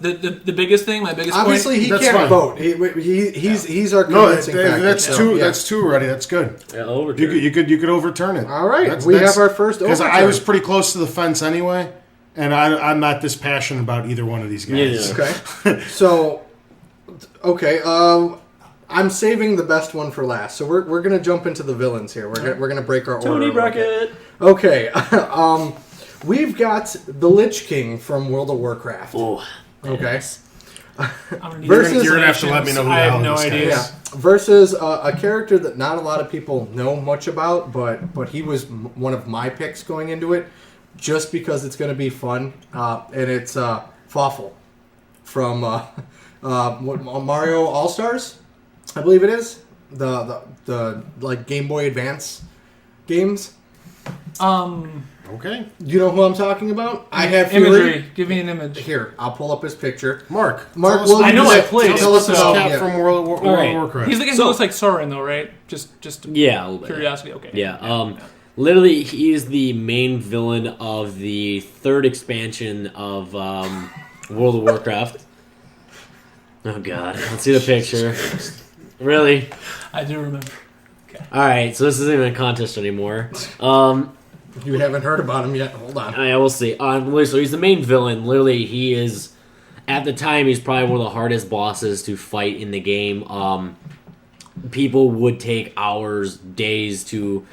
The biggest thing, my biggest Obviously, point... he That's can't fine. vote. He's our No, convincing factor. that's so, That's two already. That's good. Yeah, overturn. You could overturn it. All right, we have our first because I overturn. was pretty close to the fence anyway, and I'm not this passionate about either one of these guys. Yeah. Okay. So, I'm saving the best one for last. So we're gonna jump into the villains here. We're gonna break our order. Tony a little bit. Brackett. Okay. We've got the Lich King from World of Warcraft. Oh. Okay. I'm gonna need Versus- You're gonna have to let me know who the I hell have no this guy idea. is. Yeah. Versus a character that not a lot of people know much about, but he was one of my picks going into it, just because it's going to be fun. And it's Fawful from Mario All Stars, I believe it is the like Game Boy Advance games. Okay, You know who I'm talking about? I have Imagery. Fury. Give me an image. Here, I'll pull up his picture. Mark. Mark, tell us well, who I know this I is. played Tell it, us this so- cat yeah. from World of Alright. Warcraft. He's the guy who looks like Sauron, though, right? Just Yeah, a little bit. curiosity. Okay. Yeah. Literally, he's the main villain of the third expansion of World of Warcraft. Oh God, let's see the picture. Really? I do remember. All right, so this isn't even a contest anymore. You haven't heard about him yet. Hold on. Yeah, we'll see. So he's the main villain. Literally, he is. At the time, he's probably one of the hardest bosses to fight in the game. People would take hours, days to,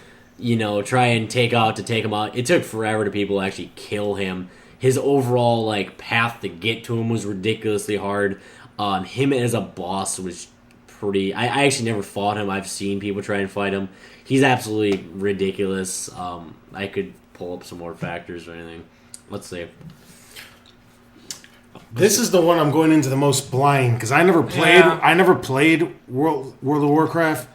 try and take him out. It took forever to people actually kill him. His overall path to get to him was ridiculously hard. Him as a boss was pretty. I actually never fought him. I've seen people try and fight him. He's absolutely ridiculous. I could pull up some more factors or anything. Let's see. This is the one I'm going into the most blind because I never played. Yeah. I never played World of Warcraft,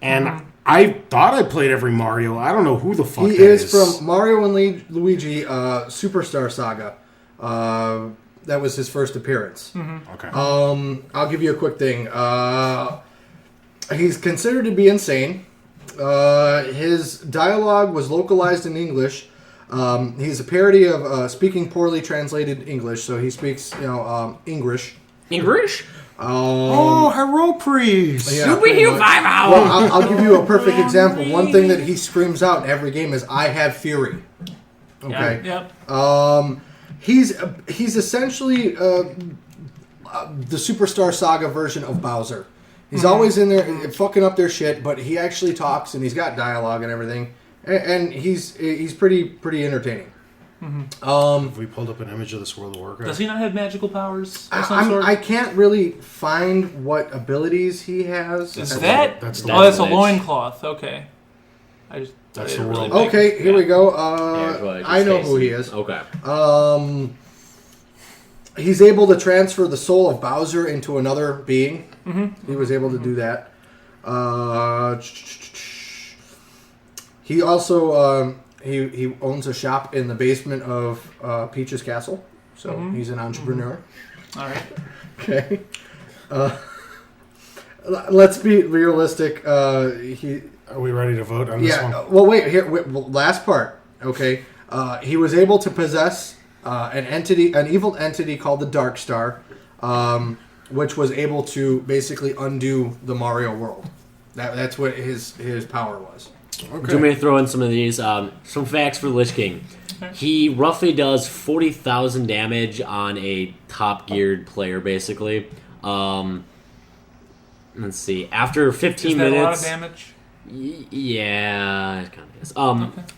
and I thought I played every Mario. I don't know who the fuck He that is from Mario and Luigi Superstar Saga. That was his first appearance. Okay. I'll give you a quick thing. He's considered to be insane. His dialogue was localized in English. He's a parody of speaking poorly translated English, so he speaks, English. English? Oh, hello, priest. Yeah, Super pretty Hero much. 5 hour! Well, I'll give you a perfect example. One thing that he screams out in every game is, "I have fury." Okay. Yep. He's essentially the Superstar Saga version of Bowser. He's always in there fucking up their shit, but he actually talks and he's got dialogue and everything, and he's pretty entertaining. Have we pulled up an image of this World of Warcraft? Does he not have magical powers of some sort? I can't really find what abilities he has. Is that's that's the a Lich. loincloth. Okay. That's the didn't world. think- Okay, here we go. Yeah, go ahead, I know just who face he it. is. Okay. He's able to transfer the soul of Bowser into another being. He was able to do that. He also he owns a shop in the basement of Peach's castle, so he's an entrepreneur. All right. Okay. Let's be realistic. Are we ready to vote on this one? Well, last part. Okay. He was able to possess an evil entity called the Dark Star, which was able to basically undo the Mario world. That's what his power was. Okay. Do you want me to throw in some of these? Some facts for Lich King. He roughly does 40,000 damage on a top geared player, basically. Let's see. After 15 Is that minutes. a lot of damage? Yeah, it kind of is.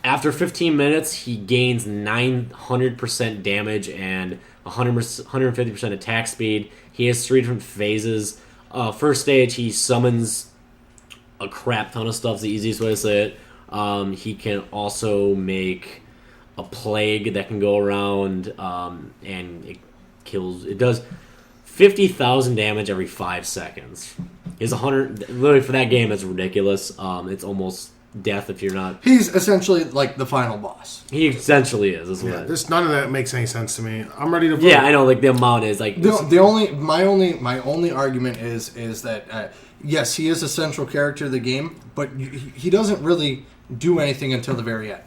After 15 minutes, he gains 900% damage and 150% attack speed. He has 3 different phases. First stage, he summons a crap ton of stuff. Is the easiest way to say it. He can also make a plague that can go around, and it kills. It does 50,000 damage every 5 seconds. Is 100 literally for that game? It's ridiculous. It's almost death if you're not. He's essentially like the final boss. He essentially is. Yeah, none of that makes any sense to me. I'm ready to vote. Yeah, I know. Like the amount is like My only argument is that yes, he is a central character of the game, but he doesn't really do anything until the very end.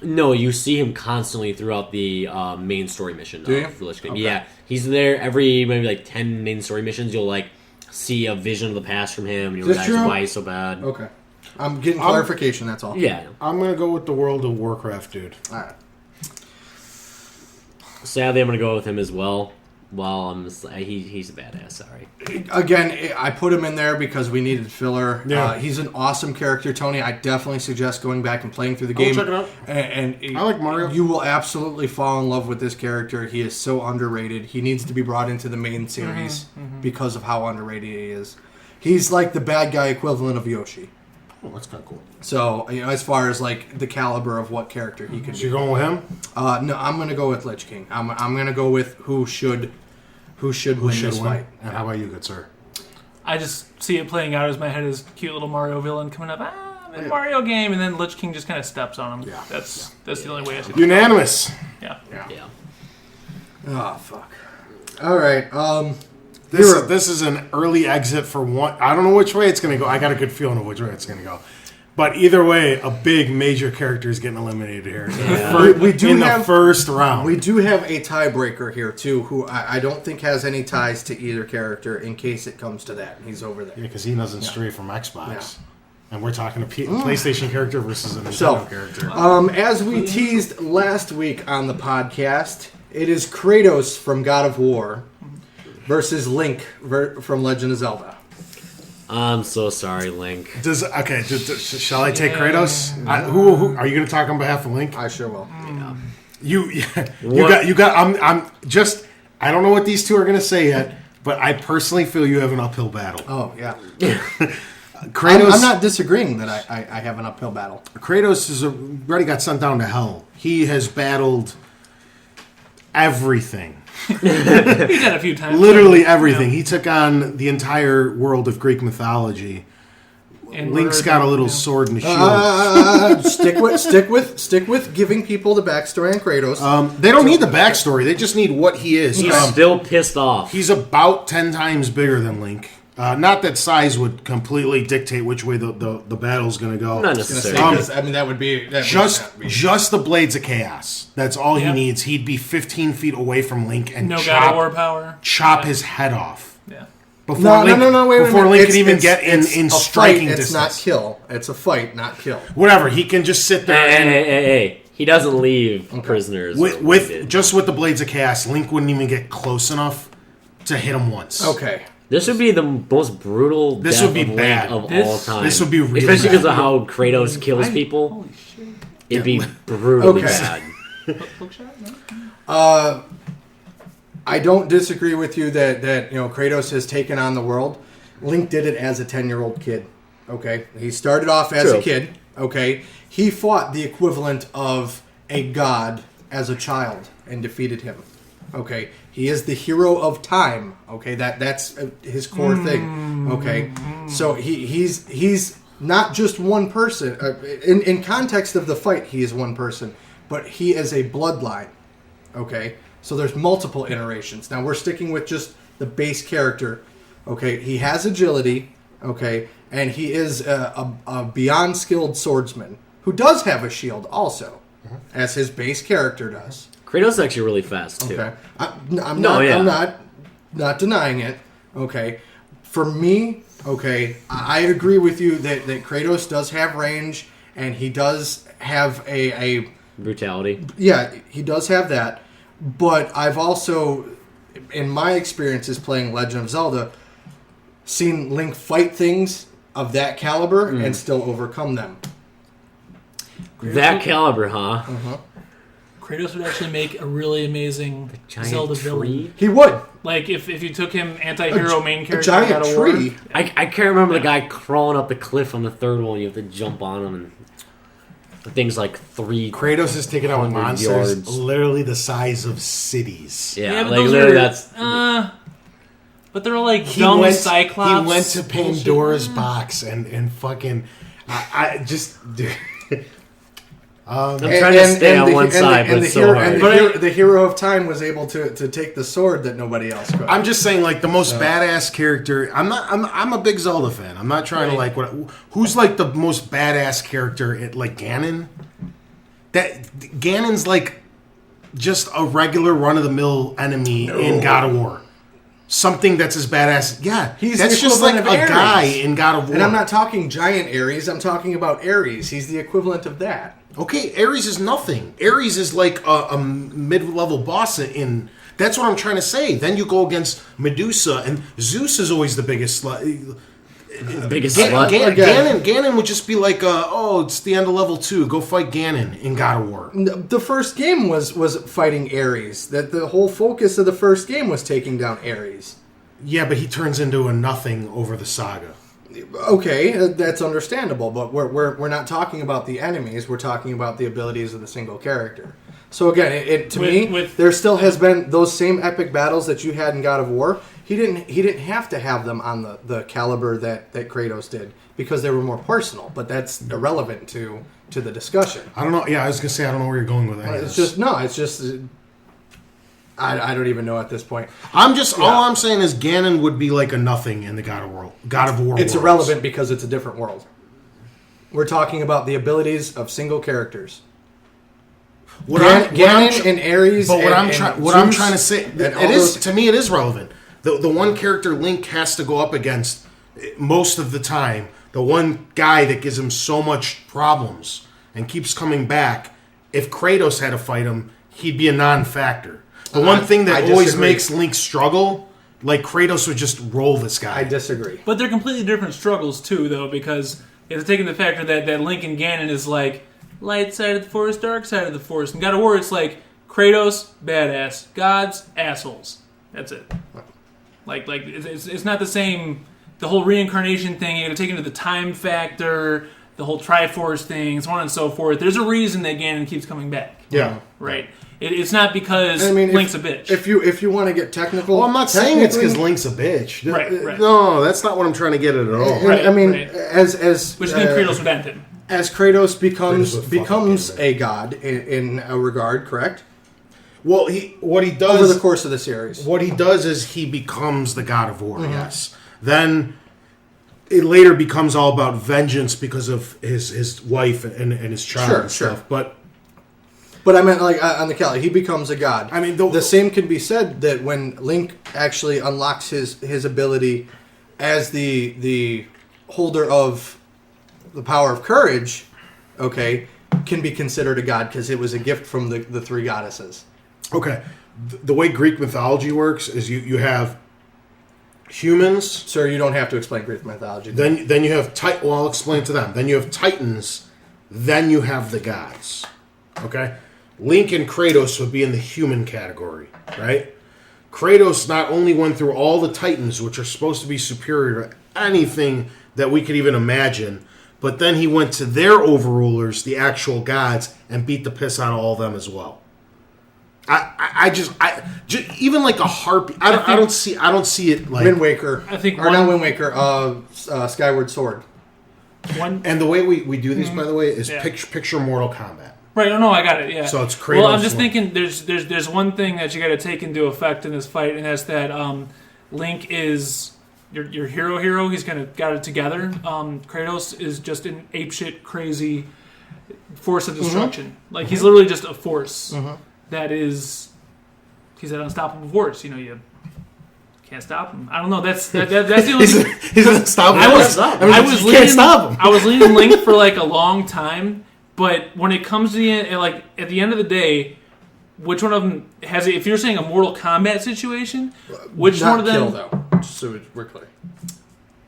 No, you see him constantly throughout the main story mission. Do you? Of Lich King. Okay. Yeah, he's there every maybe like 10 main story missions. You'll like see a vision of the past from him. And you'll Is this realize true? why he's so bad. Okay, I'm getting clarification. That's all. Yeah. I'm going to go with the World of Warcraft dude. All right. Sadly, I'm gonna go with him as well. Well, he's a badass. Sorry. Again, I put him in there because we needed filler. Yeah. He's an awesome character, Tony. I definitely suggest going back and playing through the game. check it out. And I like Mario. You will absolutely fall in love with this character. He is so underrated. He needs to be brought into the main series because of how underrated he is. He's like the bad guy equivalent of Yoshi. Oh, that's kind of cool. So, as far as like the caliber of what character he can So you're be. going with him? No, I'm going to go with Lich King. I'm going to go with who should win this fight. And how about you, good sir? I just see it playing out as my head is cute little Mario villain coming up. The Mario game, and then Lich King just kind of steps on him. Yeah. That's the only way I see it. Unanimous. Yeah. Yeah. Oh, fuck. All right. This is an early exit for one. I don't know which way it's going to go. I got a good feeling of which way it's going to go. But either way, a big major character is getting eliminated here. We do in have- the first round. We do have a tiebreaker here, too, who I don't think has any ties to either character in case it comes to that. He's over there. Yeah, because he doesn't stray from Xbox. Yeah. And we're talking a PlayStation character versus a Nintendo So, character. As we teased last week on the podcast, it is Kratos from God of War versus Link from Legend of Zelda. I'm so sorry, Link. Shall I take Kratos? Who are you going to talk on behalf of Link? I sure will. You got. I'm just. I don't know what these two are going to say yet, but I personally feel you have an uphill battle. Oh, yeah. Kratos. I'm not disagreeing that I have an uphill battle. Kratos is already got sent down to hell. He has battled everything. He's done a few times. Literally everything. He took on the entire world of Greek mythology. And Link's got a little sword and a shield. Stick with giving people the backstory on Kratos. They don't need the backstory. They just need what he is. He's still pissed off. He's about 10 times bigger than Link. Not that size would completely dictate which way the battle's going to go. Not necessarily. That would be Just the Blades of Chaos. That's all he Yep. needs. He'd be 15 feet away from Link and No God of War power. chop his head off. Yeah. Before Link, wait before a minute. Link can even get in a striking fight, distance. It's not kill. It's a fight, not kill. Whatever. He can just sit there Hey. He doesn't leave prisoners. with the Blades of Chaos. Link wouldn't even get close enough to hit him once. Okay. This would be the most brutal This death would be of Link bad. of This- all time. this would be really Especially because bad. of how Kratos kills people. Holy shit. It'd be brutally Okay. bad. Hookshot? No? I don't disagree with you that Kratos has taken on the world. Link did it as a 10-year-old kid. Okay, he started off as True. a kid. Okay, he fought the equivalent of a god as a child and defeated him. Okay, he is the hero of time. Okay, that's his core thing. Okay, so he's not just one person. In context of the fight, he is one person, but he is a bloodline. Okay, so there's multiple iterations. Now we're sticking with just the base character. Okay, he has agility. Okay, and he is a beyond skilled swordsman who does have a shield also, as his base character does. Kratos is actually really fast too. Okay, I'm No, yeah. not denying it. Okay, for me, okay, I agree with you that Kratos does have range and he does have a Brutality. yeah, he does have that. But I've also, in my experiences playing Legend of Zelda, seen Link fight things of that caliber and still overcome them. That caliber, huh? Kratos would actually make a really amazing Giant Zelda tree. villain. He would. Like if you took him anti-hero main A character giant God of War, tree. I can't remember the guy crawling up the cliff on the third one. You have to jump on him, and the thing's like 3. Kratos is taking out 100 monsters yards. literally the size of cities. Yeah, but like those literally, are, that's but they're all like dumb Cyclops. He went to bullshit. Pandora's box and fucking. I just. Dude. I'm trying to stay on one side, but it's so hard. The hero of time was able to take the sword that nobody else could. I'm just saying, like the most badass character. I'm a big Zelda fan. I'm not trying to like what. Who's like the most badass character? Like Ganon. That Ganon's like just a regular run of the mill enemy in God of War. Something that's as badass. Yeah, He's that's the just like a equivalent of guy Ares. in God of War. And I'm not talking giant Ares. I'm talking about Ares. He's the equivalent of that. Okay, Ares is nothing. Ares is like a mid-level boss in. That's what I'm trying to say. Then you go against Medusa, and Zeus is always the biggest slut. biggest slut. Ganon would just be like, it's the end of level 2. Go fight Ganon in God of War. The first game was fighting Ares. That the whole focus of the first game was taking down Ares. Yeah, but he turns into a nothing over the saga. Okay, that's understandable, but we're not talking about the enemies. We're talking about the abilities of the single character. So again, there still has been those same epic battles that you had in God of War. He didn't have to have them on the caliber that Kratos did because they were more personal. But that's irrelevant to the discussion. I don't know. Yeah, I was gonna say I don't know where you're going with that. It's just I don't even know at this point. All I'm saying is Ganon would be like a nothing in the God of War. It's irrelevant because it's a different world. We're talking about the abilities of single characters. Ganon and Ares. But what I'm trying to say, to me, it is relevant. The one character Link has to go up against most of the time, the one guy that gives him so much problems and keeps coming back. If Kratos had to fight him, he'd be a non-factor. The one thing that always makes Link struggle, like Kratos would just roll this guy. I disagree. But they're completely different struggles too, though, because it's taking the factor that Link and Ganon is like light side of the forest, dark side of the forest. In God of War, it's like Kratos, badass, gods, assholes. That's it. Like it's not the same. The whole reincarnation thing, you got to take into the time factor, the whole Triforce thing, so on and so forth. There's a reason that Ganon keeps coming back. Yeah. Right. It's not because Link's a bitch. If you want to get technical, Well, I'm not saying it's because Link's a bitch. Right. No, that's not what I'm trying to get at all. Right, I mean, right. as Which then Kratos would end him. as Kratos Kratos would becomes fuck a god in a regard, correct? Well, what he does Over the course of the series. What he does is he becomes the God of War. Yes, Then it later becomes all about vengeance because of his wife and his child and stuff. But I meant like on the Kelly, he becomes a god. I mean, the same can be said that when Link actually unlocks his ability as the holder of the power of courage, okay, can be considered a god because it was a gift from the three goddesses. Okay, the way Greek mythology works is you have humans. Sir, you don't have to explain Greek mythology. Then you have well, I'll explain to them. Then you have titans. Then you have the gods. Okay, Link and Kratos would be in the human category, right? Kratos not only went through all the titans, which are supposed to be superior to anything that we could even imagine, but then he went to their overrulers, the actual gods, and beat the piss out of all of them as well. I just even like a harpy. I don't see it like Wind Waker. I think not Wind Waker. Skyward Sword. And the way we do these, by the way, is picture Mortal Kombat. Right, no, I got it, yeah. So it's Kratos. Well, I'm just thinking there's one thing that you got to take into effect in this fight, and that's that Link is your hero. He's kind of got it together. Kratos is just an apeshit crazy force of destruction. Like, he's literally just a force that is... He's an unstoppable force. You know, you can't stop him. I don't know. That's the only thing. He's unstoppable. I was leading Link for like a long time. But when it comes to the end, like at the end of the day, which one of them has it? If you're saying a Mortal Kombat situation, which one of them? Not kill though. Just so we're clear.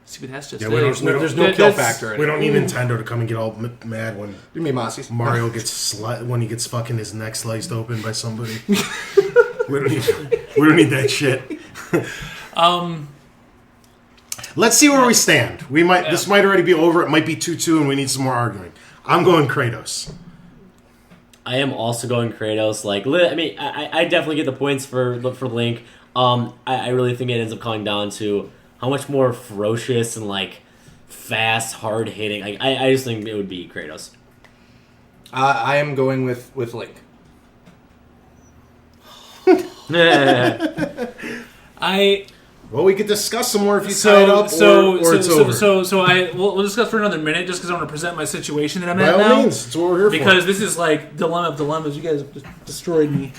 See, but that's just there's no kill factor. We don't need Nintendo to come and get all mad when Mario gets when he gets fucking his neck sliced open by somebody. we don't need that shit. Let's see where we stand. We might this might already be over. It might be 2-2, and we need some more arguing. I'm going Kratos. I am also going Kratos. Like, I mean, I definitely get the points for Link. I really think it ends up coming down to how much more ferocious and like fast, hard hitting. Like, I just think it would be Kratos. I am going with Link. Well, we could discuss some more if you tie it up, or it's over. So we'll discuss for another minute, just because I want to present my situation that I'm at now. By all means, that's what we're here for. Because this is like dilemma of dilemmas. You guys have just destroyed me.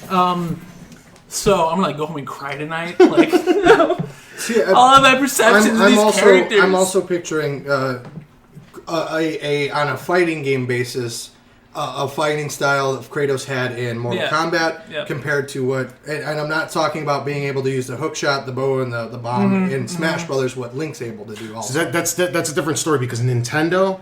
So I'm gonna like go home and cry tonight. Like, see, all of my perceptions of these characters. I'm also picturing on a fighting game basis. A fighting style that Kratos had in Mortal Kombat compared to what... And I'm not talking about being able to use the hook shot, the bow, and the bomb in Smash Brothers, what Link's able to do also. So that's a different story because Nintendo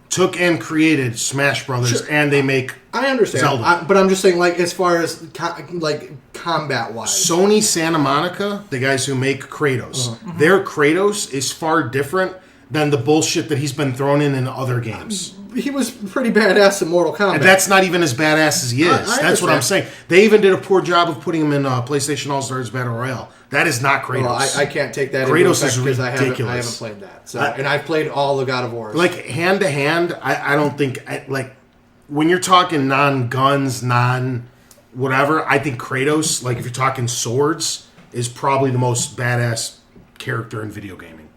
took and created Smash Brothers and they make I understand. Zelda. But I'm just saying, like, as far as combat-wise. Sony Santa Monica, the guys who make Kratos, their Kratos is far different than the bullshit that he's been thrown in other games. He was pretty badass in Mortal Kombat. And that's not even as badass as he is. That's what I'm saying. They even did a poor job of putting him in PlayStation All-Stars Battle Royale. That is not Kratos. Well, I can't take that Kratos into is because ridiculous. I haven't played that. So, and I've played all the God of Wars. Like, hand-to-hand, I don't think... Like, when you're talking non-guns, non-whatever, I think Kratos, like, if you're talking swords, is probably the most badass character in video gaming.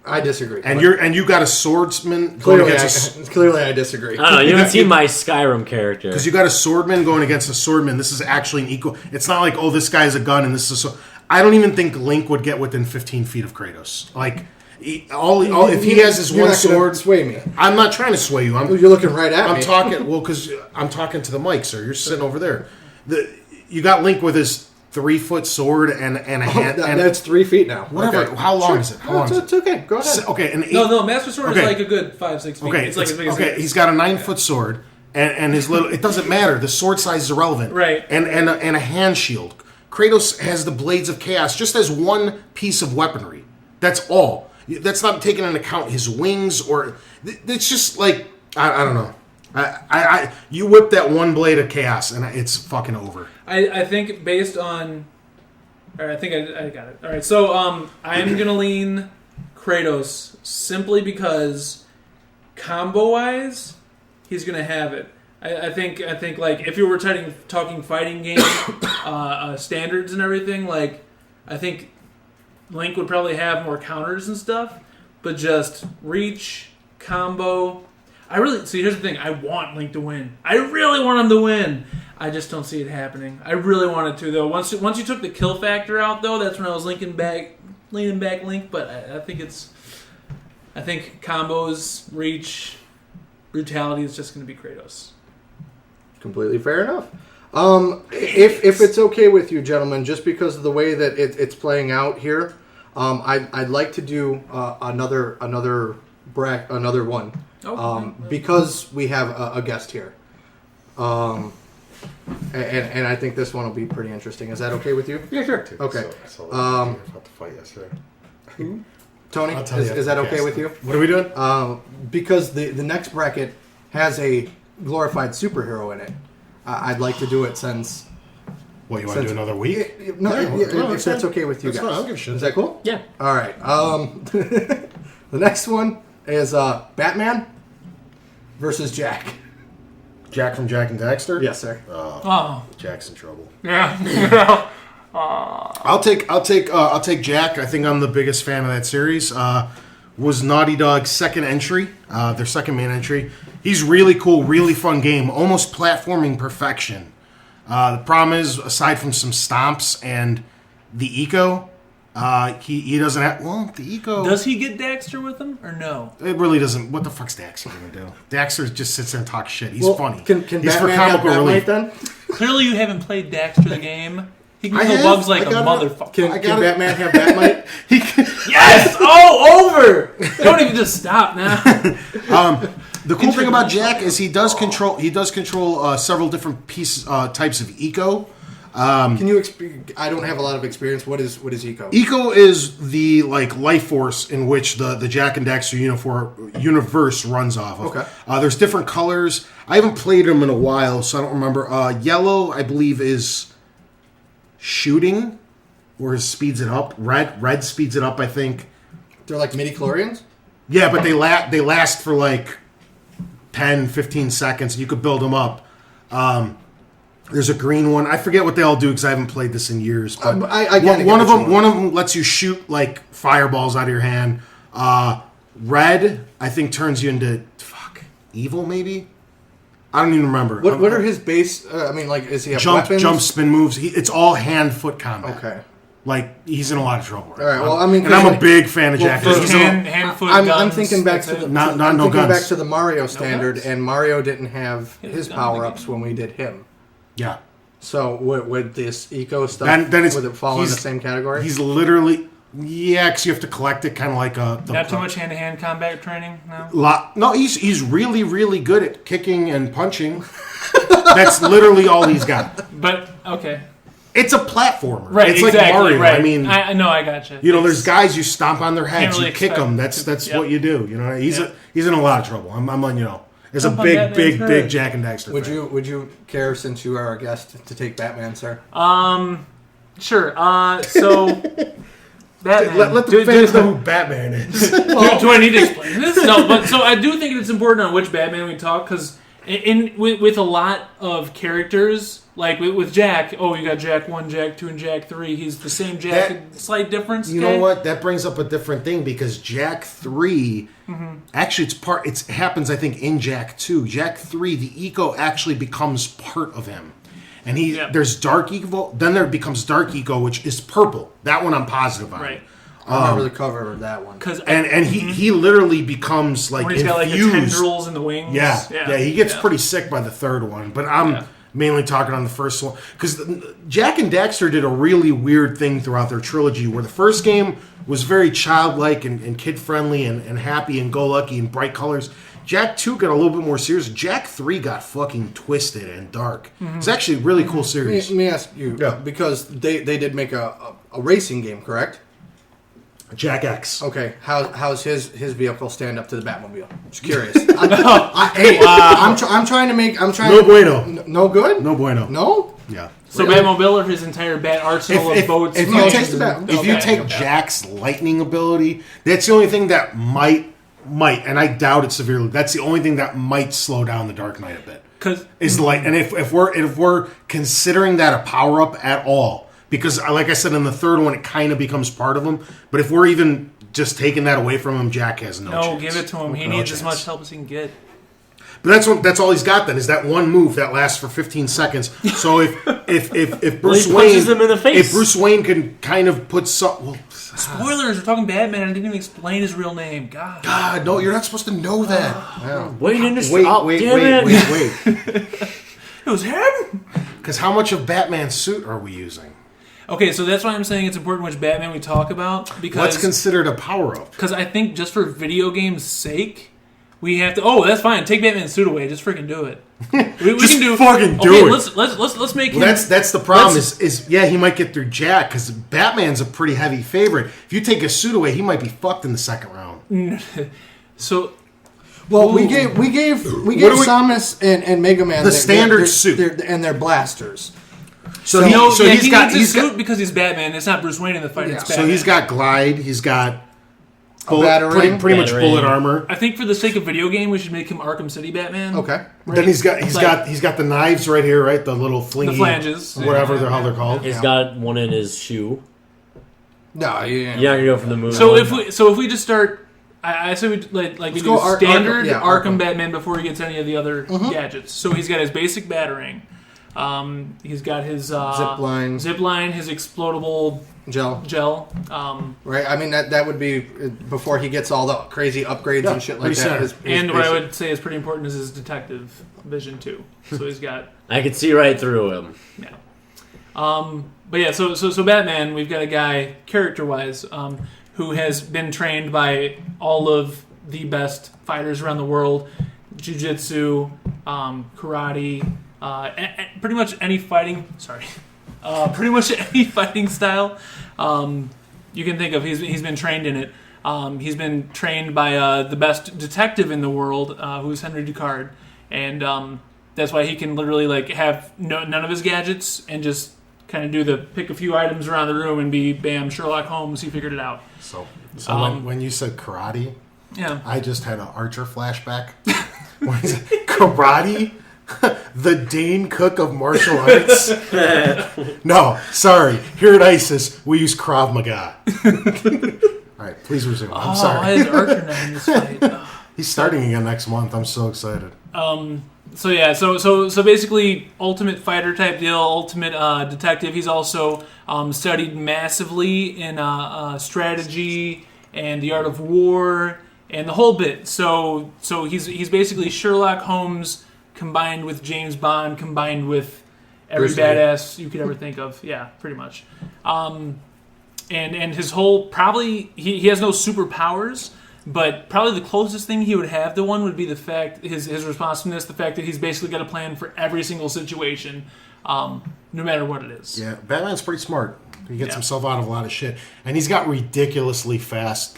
I disagree. And you got a swordsman clearly I disagree. I don't know. You haven't seen my Skyrim character. Because you got a swordman going against a swordman. This is actually an equal... It's not like, oh, this guy's a gun and this is a sword. I don't even think Link would get within 15 feet of Kratos. Like, if he has his one sword... Sway me. I'm not trying to sway you. You're looking right at me. I'm talking... Well, because I'm talking to the mic, sir. You're sitting over there. You got Link with his 3-foot sword and a hand... That's 3 feet now. Whatever. Okay. How long is it? How long is it? It's okay. Go ahead. Okay. No, Master Sword is like a good 5-6 feet. Okay. It's like as big as this. He's got a 9-foot sword, and his little... It doesn't matter. The sword size is irrelevant. Right. And a hand shield. Kratos has the Blades of Chaos just as one piece of weaponry. That's all. That's not taking into account his wings or... It's just like... I don't know. You whip that one blade of chaos, and it's fucking over. I think based on... All right, I think I got it. All right, so I'm going to lean Kratos simply because combo-wise, he's going to have it. I think like if you were talking fighting game standards and everything, like I think Link would probably have more counters and stuff, but just reach, combo. See, here's the thing. I want Link to win. I really want him to win. I just don't see it happening. I really wanted to, though. Once you took the kill factor out, though, that's when I was leaning back Link. But I think combos, reach, brutality is just going to be Kratos. Completely fair enough. If it's okay with you, gentlemen, just because of the way that it's playing out here, I'd like to do another one. Because we have a guest here. And I think this one will be pretty interesting. Is that okay with you? Yeah, sure. Okay. So about to fight yesterday. Tony, is that okay with you? What are we doing? Because the next bracket has a glorified superhero in it. I'd like to do it since... What, you want to do another week? No, if that's okay with you that's guys. Fine, I'll give a shit. Is that cool? Yeah. All right. The next one is Batman versus Jack. Jack from Jack and Daxter? Yes, sir. Jack's in trouble. Yeah. I'll take Jack. I think I'm the biggest fan of that series. Was Naughty Dog's second entry, their second main entry. He's really cool, really fun game, almost platforming perfection. The problem is, aside from some stomps and the eco, he doesn't have... Well, the eco... Does he get Daxter with him, or no? It really doesn't... What the fuck's Daxter going to do? Daxter just sits there and talks shit. He's funny. Can He's Batman have Batmite then? Clearly you haven't played Daxter the game. He can kill bugs like a motherfucker. Can Batman have Batmite? Yes! Oh, over! Don't even just stop now. The cool thing about Jack is he does control several different types of eco. Can you I don't have a lot of experience. What is eco? Eco is the life force in which the Jack and Daxter universe runs off of. Okay. There's different colors. I haven't played them in a while, so I don't remember. Yellow, I believe, is shooting, or speeds it up. Red speeds it up, I think. They're like midi-chlorians? Yeah, but they last for like 10, 15 seconds. You could build them up. There's a green one. I forget what they all do because I haven't played this in years. But one of them lets you shoot like fireballs out of your hand. Red, I think, turns you into evil. Maybe I don't even remember. What are his base? Is he have weapons? Jump, spin moves? It's all hand-foot combat. Okay. Like, he's in a lot of trouble. Right? All right. Well, and I'm a big fan of Jack. I'm thinking back to the back to the Mario standard, and Mario didn't have his power-ups when we did him. Yeah. So would this eco stuff then would it fall in the same category? He's literally because you have to collect it, kind of like not too much hand-to-hand combat training. No, he's really really good at kicking and punching. That's literally all he's got. But okay. It's a platformer. Right, it's exactly, like Mario. Right. I mean, I know, I gotcha. There's guys you stomp on their heads, really you kick them. That's yep. what you do. He's in a lot of trouble. I'm letting you know. There's a big Jack and Daxter. Would you care, since you are our guest, to take Batman, sir? Sure. So Batman. Let the fans know who Batman is. Do I need to explain this? No, but so I do think it's important on which Batman we talk, because with a lot of characters. Like with Jack, you got Jack 1, Jack 2, and Jack 3. He's the same Jack, slight difference. You know what? That brings up a different thing because Jack 3, actually it happens, I think, in Jack 2. Jack 3, the eco actually becomes part of him. And there's dark eco, then there becomes dark eco, which is purple. That one I'm positive on. Right. I remember the cover of that one. And he literally becomes like when he's got like the tendrils and the wings. Yeah, he gets pretty sick by the third one. But I'm mainly talking on the first one. Because Jack and Daxter did a really weird thing throughout their trilogy where the first game was very childlike and kid-friendly and happy and go-lucky and bright colors. Jack 2 got a little bit more serious. Jack 3 got fucking twisted and dark. It's actually a really cool series. Let me ask you, because they did make a racing game, correct? Jack X. Okay, how's his vehicle stand up to the Batmobile? Just curious. I'm trying to make. No bueno. No good. No bueno. No. Yeah. So really? Batmobile or his entire bat arsenal of boats. If you take Jack's lightning ability, that's the only thing that might, and I doubt it severely. That's the only thing that might slow down the Dark Knight a bit. And if we're considering that a power up at all. because, like I said, in the third one, it kind of becomes part of him. But if we're even just taking that away from him, Jack has no chance. No, give it to him. He needs as much help as he can get. But that's all he's got then is that one move that lasts for 15 seconds. So if Bruce he Wayne punches him in the face. if Bruce Wayne can kind of put some Spoilers, we're talking Batman. I didn't even explain his real name. God, no, you're not supposed to know that. Wayne Industries. Wait. it was him. Because how much of Batman's suit are we using? Okay, so that's why I'm saying it's important which Batman we talk about. Because What's considered a power-up? Because I think just for video games' sake, we have to. Oh, that's fine. Take Batman's suit away. Just freaking do it. We Just can do. fucking do okay, it. Let's make him. That's the problem. Is he might get through Jack because Batman's a pretty heavy favorite. If you take his suit away, he might be fucked in the second round. So. Well, we gave Samus and Mega Man the standard suit and their blasters. So he he's got needs his suit because he's Batman. It's not Bruce Wayne in the fight. It's Batman. So he's got glide. He's got batarang. pretty much bullet armor. I think for the sake of video game, we should make him Arkham City Batman. Okay. Right? Then he's got the knives right here, right? The little flingy, the flanges, whatever they're how they're called. He's got one in his shoe. No, You're not gonna go from the movie. So if we just start, I say we we do standard Arkham Batman before he gets any of the other gadgets. So he's got his basic batarang. He's got his zip line, his explodable gel. Right. I mean that would be before he gets all the crazy upgrades and shit like that. What I would say is pretty important is his detective vision too. So he's got. I could see right through him. Yeah. But yeah. So Batman, we've got a guy character-wise who has been trained by all of the best fighters around the world, jiu-jitsu, karate. Pretty much any fighting. Pretty much any fighting style you can think of. He's been trained in it. He's been trained by the best detective in the world, who's Henry Ducard, and that's why he can literally have none of his gadgets and just kind of do the pick a few items around the room and be bam Sherlock Holmes. He figured it out. So when you said karate, yeah, I just had an Archer flashback. Karate. The Dane Cook of martial arts? No, sorry. Here at ISIS, we use Krav Maga. All right, please resume. I'm sorry. Why is Archer not in this fight? He's starting again next month. I'm so excited. So basically, ultimate fighter type deal, ultimate detective. He's also studied massively in strategy and the art of war and the whole bit. So he's basically Sherlock Holmes combined with James Bond, combined with every badass you could ever think of. Yeah, pretty much. And his whole, probably, he has no superpowers, but probably the closest thing he would have to one would be the fact, his responsiveness, the fact that he's basically got a plan for every single situation, no matter what it is. Yeah, Batman's pretty smart. He gets himself out of a lot of shit. And he's got ridiculously fast,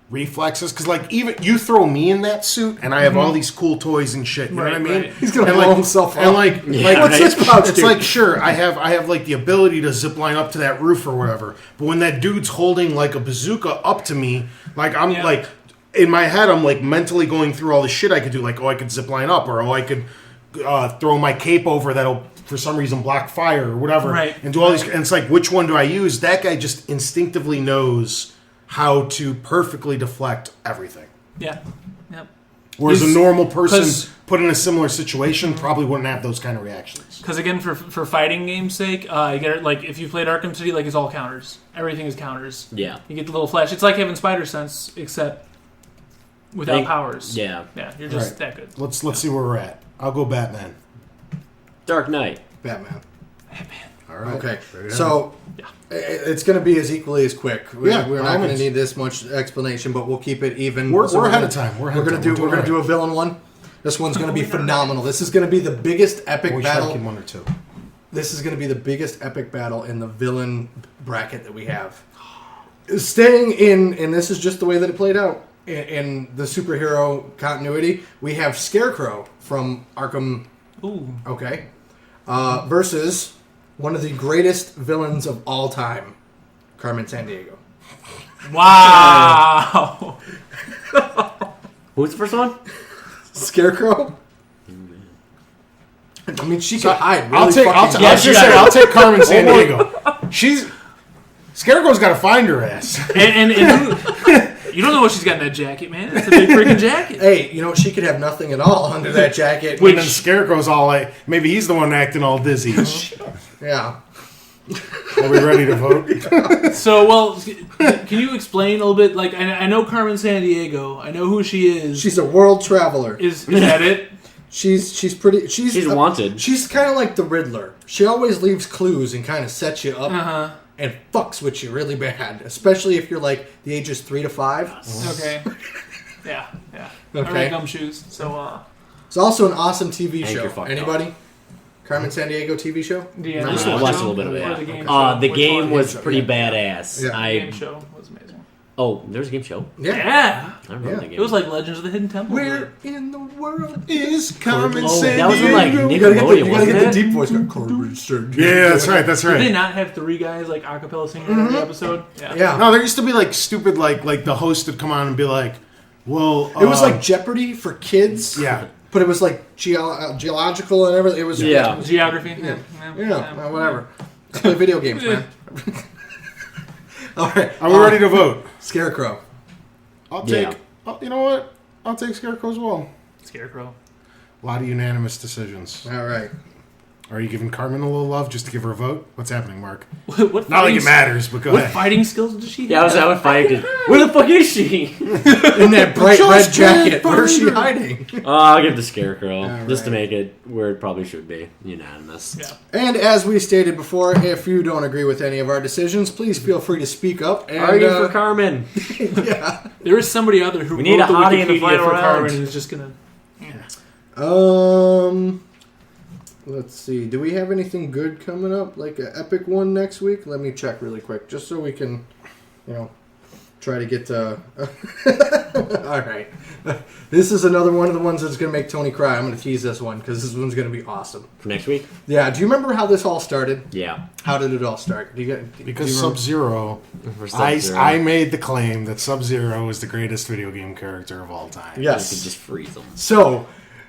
reflexes, because even you throw me in that suit and I have all these cool toys and shit, you know what I mean? Right. He's gonna blow himself up. And what's this pouch? It's sure, I have the ability to zip line up to that roof or whatever, but when that dude's holding a bazooka up to me, in my head I'm mentally going through all the shit I could do, I could zip line up, or I could throw my cape over that'll for some reason block fire or whatever, and do all these, and it's which one do I use? That guy just instinctively knows how to perfectly deflect everything. Yeah. Yep. Whereas a normal person put in a similar situation probably wouldn't have those kind of reactions. Because again, for fighting game's sake, you get it. If you played Arkham City, it's all counters. Everything is counters. Yeah. You get the little flash. It's like having spider sense, except without powers. Yeah. Yeah. You're just that good. Let's see where we're at. I'll go Batman. Dark Knight. Batman. All right. Okay. So it's going to be as equally as quick. We're not going to need this much explanation, but we'll keep it even. We're ahead of time. We're going to do a villain one. This one's going to be phenomenal. This is going to be the biggest epic battle. One or two. This is going to be the biggest epic battle in the villain bracket that we have. Staying in, and this is just the way that it played out in the superhero continuity. We have Scarecrow from Arkham. Ooh. Okay. Versus one of the greatest villains of all time, Carmen Sandiego. Wow. Who's the first one? Scarecrow. I mean, she can hide. Really I'll take Carmen Sandiego. Scarecrow's got to find her ass. And you don't know what she's got in that jacket, man. It's a big freaking jacket. Hey, she could have nothing at all under that jacket. And then Scarecrow's all like, maybe he's the one acting all dizzy. Yeah. Are we ready to vote? So, well, can you explain a little bit? Like, I know Carmen Sandiego. I know who she is. She's a world traveler. Is that it? She's pretty. She's wanted. She's kind of like the Riddler. She always leaves clues and kind of sets you up and fucks with you really bad, especially if you're like the ages 3 to 5. Okay. Yeah. Okay. I wear gumshoes. So, it's also an awesome TV I think show. you're fucked Anybody? Carmen Sandiego TV show? yeah, I watched a little bit of Or it. the game show. The Which game one? was Yeah. pretty badass. Yeah. The game show was amazing. There was a game show. Yeah. I don't remember the game. It was like Legends of the Hidden Temple. Where in the world Is Carmen Sandiego? that was in, like, You gotta Nickelodeon, get the wasn't it? deep voice. Carmen Sandiego. Yeah, that's right. That's Did they right. not have 3 guys like acapella singing in every episode? Yeah. No, there used to be like stupid, like the host would come on and be like, "Well, It was like Jeopardy for kids. yeah." But it was like geological and everything. It was Yeah. Geography. Yeah, whatever. Let's play video games, man. All right. Are we ready to vote? Scarecrow. I'll take. Yeah. Oh, you know what? I'll take Scarecrow as well. Scarecrow. A lot of unanimous decisions. All right. Are you giving Carmen a little love just to give her a vote? What's happening, Mark? What Not like fighting- it matters, but go What ahead. fighting skills does she have? Yeah, I was out fighting. Where the fuck is she? In that bright Just red jacket. can't Where's she find her. hiding? I'll give the Scarecrow All just to right. make it where it probably should be unanimous. Yeah. And as we stated before, if you don't agree with any of our decisions, please feel free to speak up. And, Argue for Carmen. yeah. There is somebody out there who We need wrote a the hottie in the Wikipedia final for round. Carmen and is just gonna. Let's see. Do we have anything good coming up? Like an epic one next week? Let me check really quick, just so we can, try to get to... All right. This is another one of the ones that's going to make Tony cry. I'm going to tease this one, because this one's going to be awesome. For next week? Yeah, do you remember how this all started? Yeah. How did it all start? Because Sub-Zero, For Sub-Zero. I made the claim that Sub-Zero is the greatest video game character of all time. You could Yes. just freeze them. So...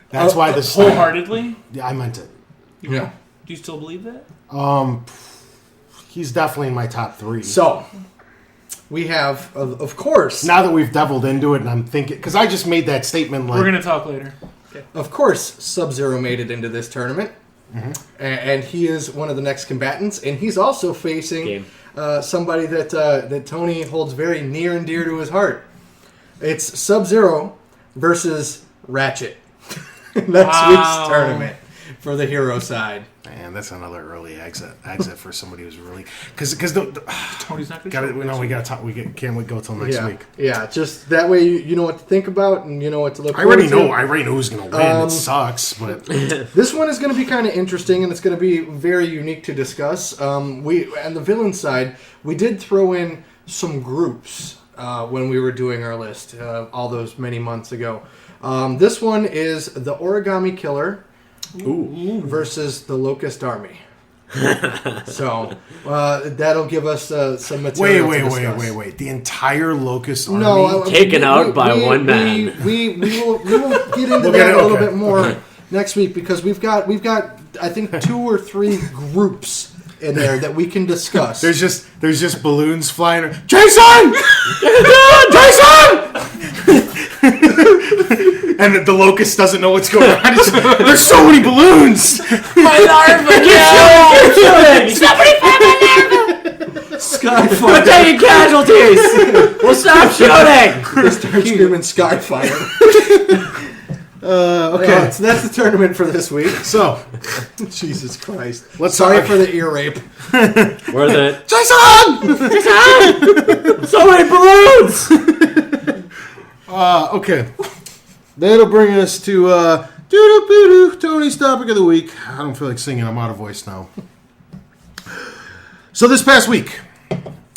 That's why this started. Wholeheartedly? Yeah, I meant it. Yeah. Do you still believe that? He's definitely in my top 3. So, we have, of course... Now that we've deviled into it, and I'm thinking... Because I just made that statement like... We're gonna talk later. Okay. Of course, Sub-Zero made it into this tournament, and he is one of the next combatants, and he's also facing somebody that Tony holds very near and dear to his heart. It's Sub-Zero versus Ratchet. Next week's tournament for the hero side. Man, that's another early exit for somebody who's really... Because Tony's not gonna. we got to talk... Can't wait go till next week. Yeah, just that way you know what to think about and you know what to look I forward already to. know who's going to win. It sucks, but... This one is going to be kind of interesting, and it's going to be very unique to discuss. We on the villain side, we did throw in some groups when we were doing our list all those many months ago. This one is the Origami Killer versus the Locust Army. So that'll give us some material. Wait. The entire Locust Army? No, Taken out by one man. We will get into that a little bit more next week because we've got I think 2 or 3 groups in there that we can discuss. There's just balloons flying. Jason! Jason! And the Locust doesn't know what's going on. There's so many balloons! My larva! Somebody find my larva! Skyfire. We're taking casualties! We'll stop shooting! They start screaming Skyfire. Okay, so that's the tournament for this week. So, Jesus Christ. Sorry for the ear rape. Worth it. Jason! So many balloons! Okay. That'll bring us to Tony's topic of the week. I don't feel like singing. I'm out of voice now. So this past week,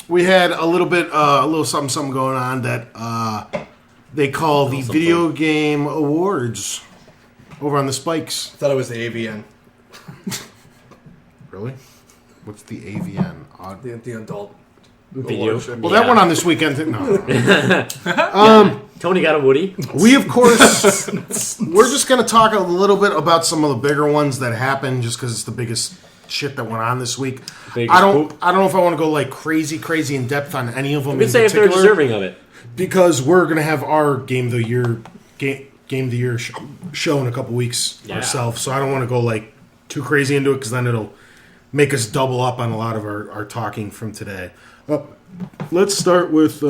we had a little something going on that they call the Video Game Awards over on the Spikes. I thought it was the AVN. Really? What's the AVN? The adult Video. award. Well, that went on this weekend. No. Tony got a Woody. We, of course, we're just going to talk a little bit about some of the bigger ones that happened just because it's the biggest shit that went on this week. I don't know if I want to go like crazy in depth on any of them. You can say if they're deserving of it. Because we're going to have our Game of the Year show in a couple weeks ourselves. So I don't want to go like too crazy into it because then it'll make us double up on a lot of our talking from today. Let's start with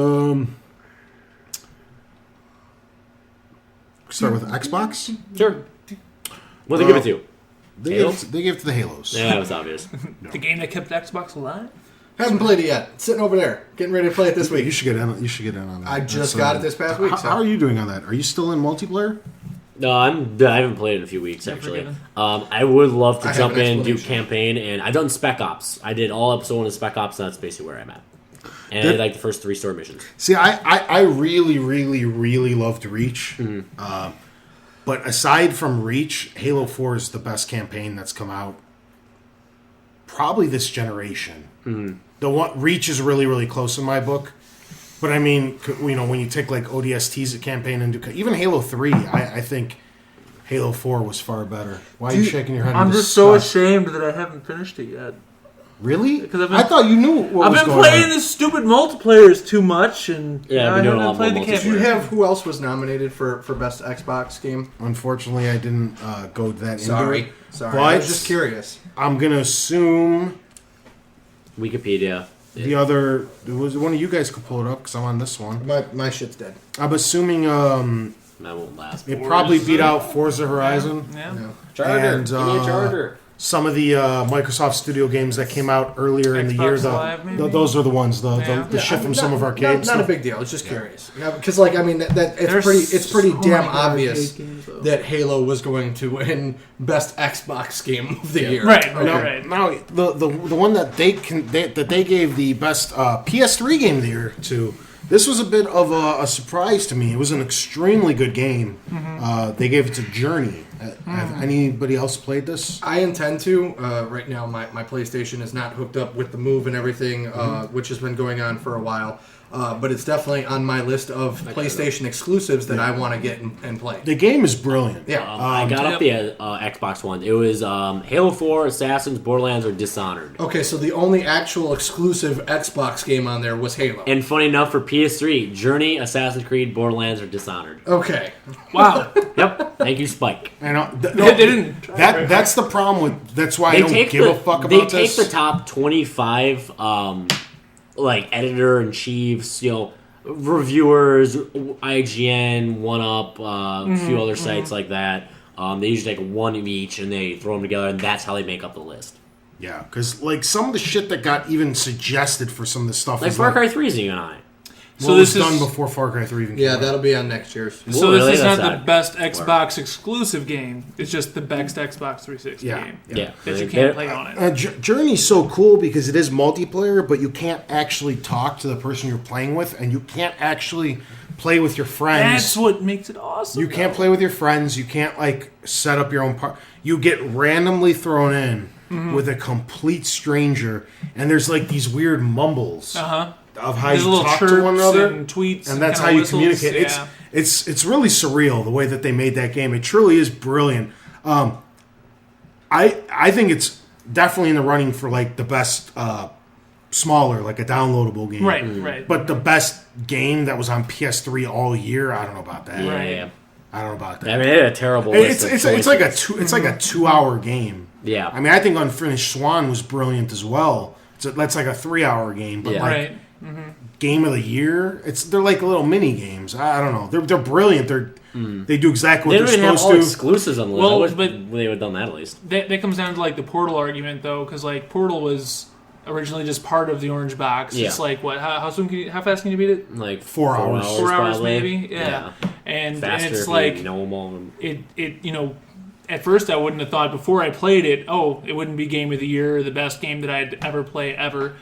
Xbox. Sure. What they give it to? They gave it to the Halos. Yeah, that was obvious. The game that kept Xbox alive? Haven't played it yet. It's sitting over there. Getting ready to play it this week. You should get in on that. I just got it this past week. How are you doing on that? Are you still in multiplayer? No, I haven't played it in a few weeks, actually. I would love to jump in, do campaign, and I've done Spec Ops. I did all episode 1 of Spec Ops, and that's basically where I'm at. And I like the first 3 story missions. See, I really loved Reach. Mm-hmm. But aside from Reach, Halo 4 is the best campaign that's come out probably this generation. Mm-hmm. The one Reach is really close in my book. But I mean, when you take like ODSTs campaign and do even Halo 3, I think Halo 4 was far better. Why are you shaking your head? I'm just so ashamed that I haven't finished it yet. Really? Because I thought you knew what was going on. I've been playing this stupid multiplayers too much, and yeah, I haven't played the campaign. Do you have who else was nominated for best Xbox game? Unfortunately, I didn't go that Sorry. into it. Sorry. But I was just curious. I'm gonna assume Wikipedia. the other was one of you guys could pull it up because I'm on this one. My shit's dead. I'm assuming That won't last. it probably beat out Forza Horizon. Yeah. No. Charger. And, Give me a charger. Some of the Microsoft Studio games that came out earlier in the year, Xbox Live, maybe? those are the ones, the shit from some of arcades. Not a big deal. It's just curious because, like, I mean, that it's pretty so damn many obvious games, though. that Halo was going to win best Xbox game of the year. Right. Now, the one that they gave the best PS3 game of the year to. This was a bit of a surprise to me. It was an extremely good game. Mm-hmm. They gave it to Journey. Have anybody else played this? I intend to. Right now, my PlayStation is not hooked up with the Move and everything, which has been going on for a while. But it's definitely on my list of PlayStation exclusives that I want to get and play. The game is brilliant. Yeah. I got up the Xbox One. It was Halo 4, Assassins, Borderlands, or Dishonored. Okay, so the only actual exclusive Xbox game on there was Halo. And funny enough, for PS3, Journey, Assassin's Creed, Borderlands, or Dishonored. Okay. Wow. Yep. Thank you, Spike. They didn't. That's the problem with. That's why I don't give a fuck about this. They take this. the top 25 like editor-in-chiefs, reviewers, IGN, 1UP, a few other sites like that. They usually take one of each and they throw them together, and that's how they make up the list. Yeah, because like some of the shit that got even suggested for some of this stuff, Like is Far Cry 3 is even high. So this was done before Far Cry 3 even came Yeah, out. that'll be on next year's. So Really? this is not That's the not best Xbox exclusive game. It's just the best Xbox 360 game. Yeah. That you can't play on it. Journey's so cool because it is multiplayer, but you can't actually talk to the person you're playing with, and you can't actually play with your friends. That's what makes it awesome. You can't play with your friends. You can't like set up your own part. You get randomly thrown in with a complete stranger, and there's like these weird mumbles of how There's you little talk to one another, and tweets, and that's how kinda you whistles. communicate. Yeah. It's really surreal the way that they made that game. It truly is brilliant. I think it's definitely in the running for like the best smaller, like a downloadable game. Right. But the best game that was on PS3 all year, I don't know about that. Yeah. I don't know about that. I mean, they had a terrible list of It's like choices. a 2-hour game. Yeah. I mean, I think Unfinished Swan was brilliant as well. That's like a 3-hour game, but Yeah. like Right. game of the year, they're like little mini games. I don't know. They're brilliant. They do exactly They what don't they're even have supposed all to. exclusives on the list. Well, I wish but- they would have done that at least. That comes down to like the Portal argument though, because like Portal was originally just part of the orange box. Yeah. It's like what? How fast can you beat it? Like 4 hours. 4 hours probably. maybe. Yeah. And Faster it's if like you know them all. it at first I wouldn't have thought before I played it, it wouldn't be game of the year or the best game that I'd ever play ever.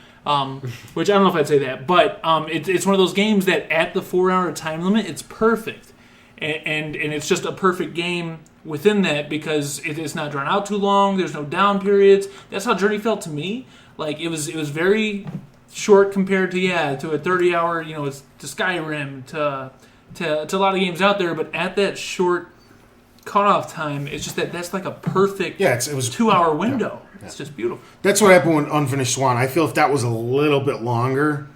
Which I don't know if I'd say that, but it's one of those games that at the 4-hour time limit, it's perfect, and it's just a perfect game within that because it's not drawn out too long. There's no down periods. That's how Journey felt to me. Like it was very short compared to a 30-hour, it's to Skyrim to to a lot of games out there, but at that short cutoff time, it's just that's like a perfect it was 2-hour window. Yeah. It's just beautiful. That's what happened with Unfinished Swan. I feel if that was a little bit longer,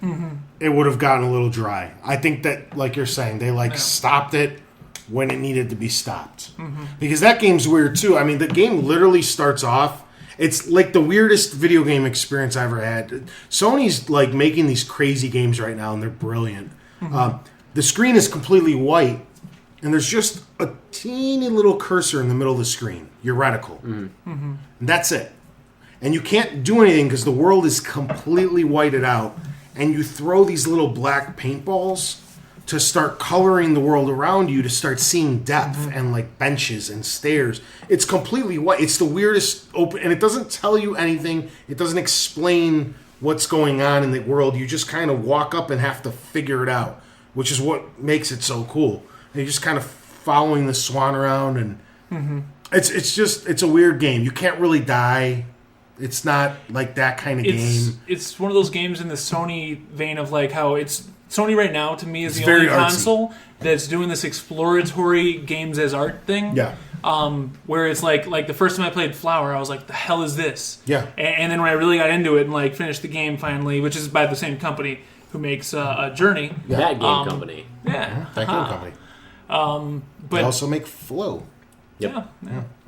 it would have gotten a little dry. I think that, like you're saying, they stopped it when it needed to be stopped. Because that game's weird too. I mean, the game literally starts off. It's like the weirdest video game experience I ever had. Sony's like making these crazy games right now, and they're brilliant. The screen is completely white, and there's just a teeny little cursor in the middle of the screen, your reticle. And that's it. And you can't do anything because the world is completely whited out, and you throw these little black paintballs to start coloring the world around you, to start seeing depth and like benches and stairs. It's completely white. It's the weirdest open, and it doesn't tell you anything. It doesn't explain what's going on in the world. You just kind of walk up and have to figure it out, which is what makes it so cool. And you're just kind of following the swan around, and it's a weird game. You can't really die. It's not like that kind of game. It's one of those games in the Sony vein of like how it's Sony right now, to me, is the very only artsy console that's doing this exploratory games as art thing. Yeah. Where it's like the first time I played Flower, I was like, the hell is this? Yeah. And then when I really got into it and like finished the game finally, which is by the same company who makes Journey. Yeah. That game company. Yeah. That game company. But They also make Flow. Yeah.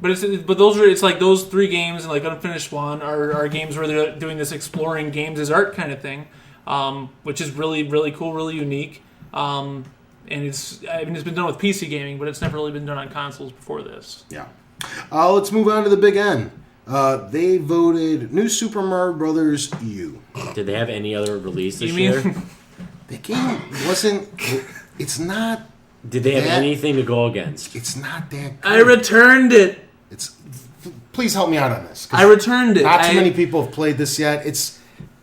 But it's like those three games and like Unfinished Swan are games where they're doing this exploring games as art kind of thing, which is really, really cool, really unique. And it's been done with PC gaming, but it's never really been done on consoles before this. Yeah. Let's move on to the big N. They voted New Super Mario Brothers U. Did they have any other release this You year? mean- The game wasn't. It's not. Did they have that- anything to go against? It's not that. Good. I returned it. It's. Please help me out on this. 'Cause I returned it. Not too many people have played this yet.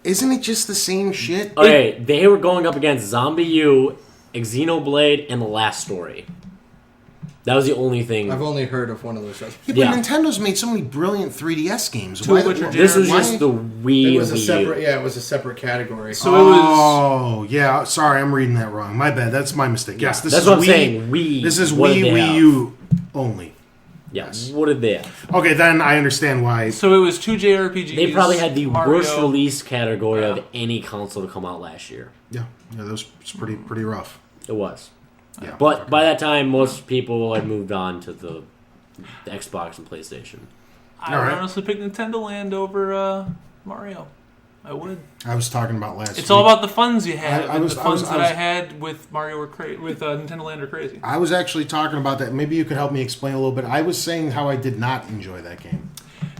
Isn't it just the same shit? Okay, they were going up against Zombie U, Xenoblade, and The Last Story. That was the only thing. I've only heard of one of those shows. Yeah, Yeah. but Nintendo's made so many brilliant 3DS games. Two of which are This was why- just the Wii It was a Wii U. separate. Yeah, it was a separate category. So it was. Oh, yeah. Sorry, I'm reading that wrong. My bad. That's my mistake. Yes, this That's is what I'm Wii. saying. Wii. This is what did Wii they Wii have? U only. Yes. What did they have? Okay, then I understand why. So it was two JRPGs. They probably had the Mario. worst release category Yeah. of any console to come out last year. Yeah, that was pretty rough. It was. Yeah, But by that time, most people had moved on to the Xbox and PlayStation. I All would right. honestly pick Nintendo Land over Mario. I would. I was talking about last. It's week. all about the funds you had. I and was- the I was- funds I that I was- had with Mario or with Nintendo Land are crazy. I was actually talking about that. Maybe you could help me explain a little bit. I was saying how I did not enjoy that game,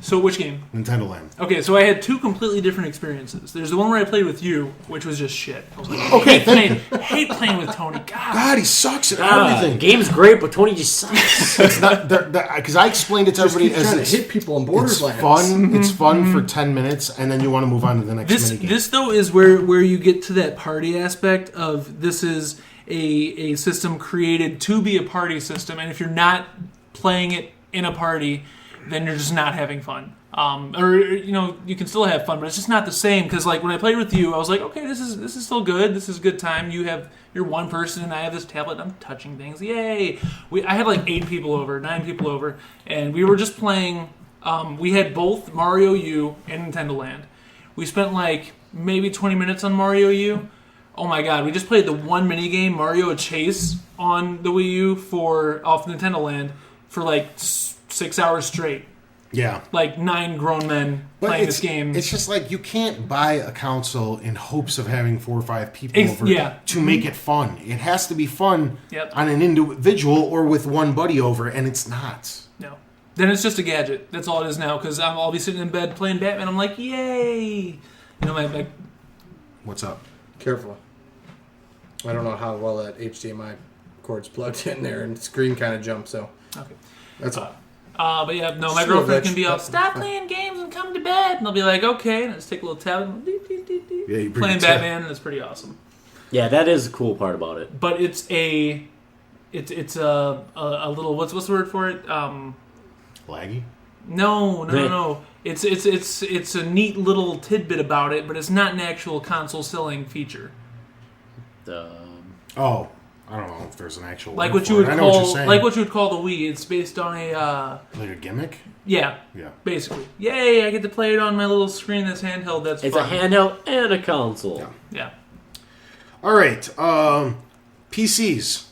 So which game? Nintendo Land. Okay, so I had two completely different experiences. There's the one where I played with you, which was just shit. I was like, Okay, hate playing with Tony. God. God, he sucks at The everything. game's great, but Tony just sucks. It's not because I explained it to Just everybody keep trying to as hit people in it's Borderlands. fun. It's fun for 10 minutes, and then you want to move on to the next This minigame. this though is where you get to that party aspect of this is a system created to be a party system, and if you're not playing it in a party, then you're just not having fun. Or you can still have fun, but it's just not the same. Because like when I played with you, I was like, okay, this is still good. This is a good time. You're one person, and I have this tablet. I'm touching things. Yay! I had like 9 people over, and we were just playing. We had both Mario U and Nintendo Land. We spent like maybe 20 minutes on Mario U. Oh my god, we just played the one minigame, Mario Chase, on the Wii U off Nintendo Land for like 6 hours straight. Yeah. Like 9 grown men playing this game. It's just like you can't buy a console in hopes of having 4 or 5 people over yeah. to make it fun. It has to be fun Yep. on an individual or with one buddy over, and it's not. No. Then it's just a gadget. That's all it is now, because I'll be sitting in bed playing Batman. I'm like, yay! My What's up? Careful. I don't know how well that HDMI cord's plugged in there, and the screen kind of jumped. So okay. that's all. But yeah, no, my Sure, girlfriend can be all, that's stop fine. playing games and come to bed. And I'll be like, okay. And I just take a little tab and Yeah, you bring playing it to- Batman, and it's pretty awesome. Yeah, that is the cool part about it. But it's a little, what's the word for it? Laggy? No. It's a neat little tidbit about it, but it's not an actual console selling feature. Oh. I don't know if there's an actual like word what you for would it. I know what you're call saying. like what you would call the Wii. It's based on a like a gimmick. yeah, basically. Yay! I get to play it on my little screen that's handheld. That's It's fun. a handheld and a console. Yeah. All right, PCs.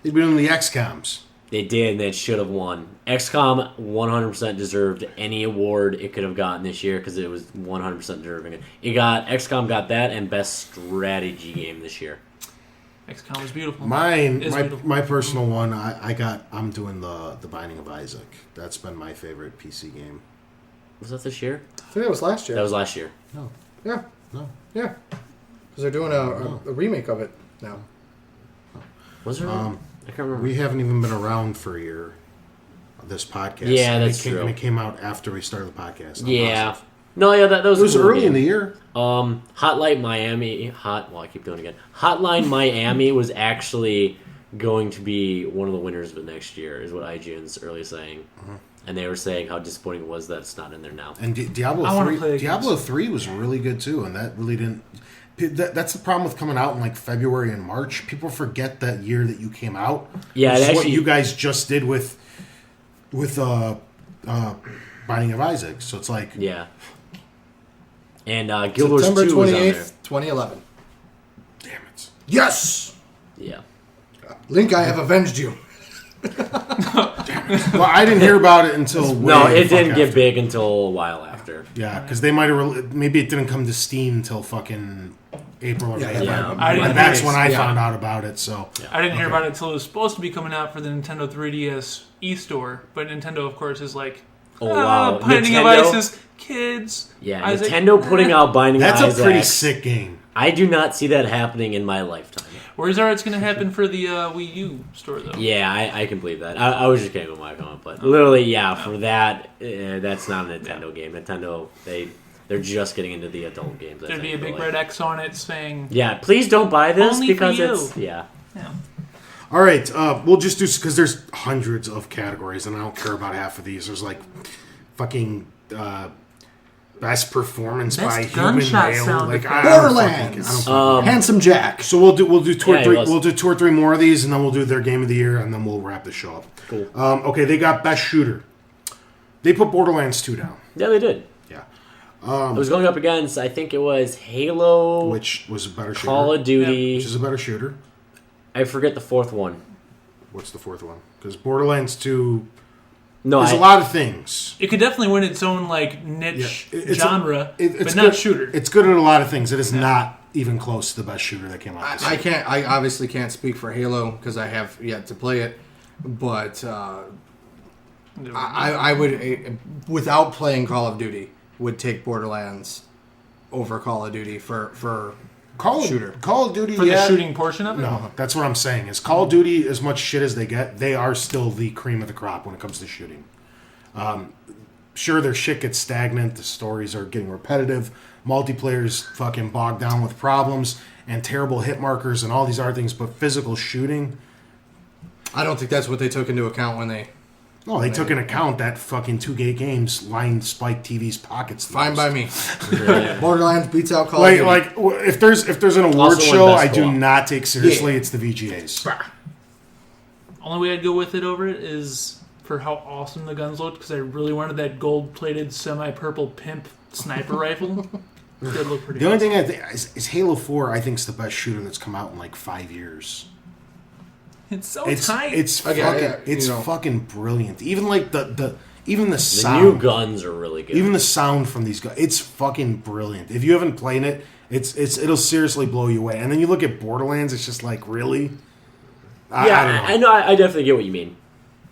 They've been doing the XComs. They did, and they should have won. XCOM 100% deserved any award it could have gotten this year because it was 100% deserving it. XCOM got that and best strategy game this year. XCOM is beautiful. My personal one. I'm doing the Binding of Isaac. That's been my favorite PC game. Was that this year? I think that was last year. That was last year. No. Yeah. No. Yeah. Because they're doing a remake of it now. Was there? I can't remember. We haven't even been around for a year. This podcast. Yeah, and that's true. true. And it came out after we started the podcast. I'm Yeah. positive. No, yeah, that was It was a cool early game. in the year. Hotline Miami. I keep doing it again. Hotline Miami was actually going to be one of the winners of it next year, is what IGN's early saying. And they were saying how disappointing it was that it's not in there now. And Diablo I wanna 3. play Diablo 3 was really good too, and that really didn't. That's the problem with coming out in like February and March. People forget that year that you came out. Yeah, which it is what actually- you guys just did with Binding of Isaac. So it's like, Yeah. And Guild Wars 2 September was on there. 28th, 2011. damn it. Yes! Yeah. Link, I have avenged you. Well, I didn't hear about it until No, way it the fuck didn't get after. big until a while after. Yeah, because they might have. Maybe it didn't come to Steam until fucking April or May. yeah. I didn't And that's hear- when I yeah. found out about it. So I didn't hear about it until it was supposed to be coming out for the Nintendo 3DS eStore, but Nintendo, of course, is like, Oh, wow. Binding of Nintendo? Isaac, kids. Yeah, Isaac, Nintendo putting out Binding that's of a Isaac. pretty sick game. I do not see that happening in my lifetime. Where's it's going to happen for the Wii U store, though? Yeah, I can believe that. I was just kidding with my comment, but literally, yeah, for that, that's not a Nintendo game. Nintendo, they're just getting into the adult games. There'd be a big red X on it saying, Yeah, please don't buy this Only for because you. it's yeah. All right, we'll just do because there's hundreds of categories, and I don't care about half of these. There's like fucking best performance Best by human gunshot male. sound Like effect. I don't Borderlands. fucking- Handsome Jack. So we'll do two or Yeah, it three. was. We'll do two or three more of these, and then we'll do their game of the year, and then we'll wrap the show up. Cool. Okay, they got best shooter. They put Borderlands 2 down. Yeah, they did. Yeah, I was going up against, I think it was Halo, which was a better shooter. Call of Duty. Which is a better shooter. I forget the fourth one. What's the fourth one? Because Borderlands 2 No, is a lot of things. It could definitely win its own like niche Yeah, it's genre, it's but good, not shooter. It's good at a lot of things. It is not even close to the best shooter that came out this year. I obviously can't speak for Halo because I have yet to play it, but I would, without playing Call of Duty, would take Borderlands over Call of Duty for shooter. Call of Duty For the shooting portion of it? No, that's what I'm saying. Is Call of Duty, as much shit as they get, they are still the cream of the crop when it comes to shooting. Sure, their shit gets stagnant. The stories are getting repetitive. Multiplayer's fucking bogged down with problems and terrible hit markers and all these other things. But physical shooting, I don't think that's what they took into account when they. no, they took into account that fucking 2K games lined Spike TV's pockets. the Fine most. by me. Yeah. Borderlands beats out Call of Duty. Like if there's an award Also won show, Best I do Co-op. not take seriously. Yeah. It's the VGAs. Only way I'd go with it over it is for how awesome the guns looked, because I really wanted that gold-plated semi-purple pimp sniper rifle. It did look pretty The only awesome. thing I think is Halo 4. I think is the best shooter that's come out in like 5 years. It's so It's tight. it's Okay, fucking yeah, it's you know. fucking brilliant. Even like the The sound, new guns are really good. even the sound from these guys, it's fucking brilliant. If you haven't played it, it'll seriously blow you away. And then you look at Borderlands, it's just like really. I don't know. I know. I definitely get what you mean.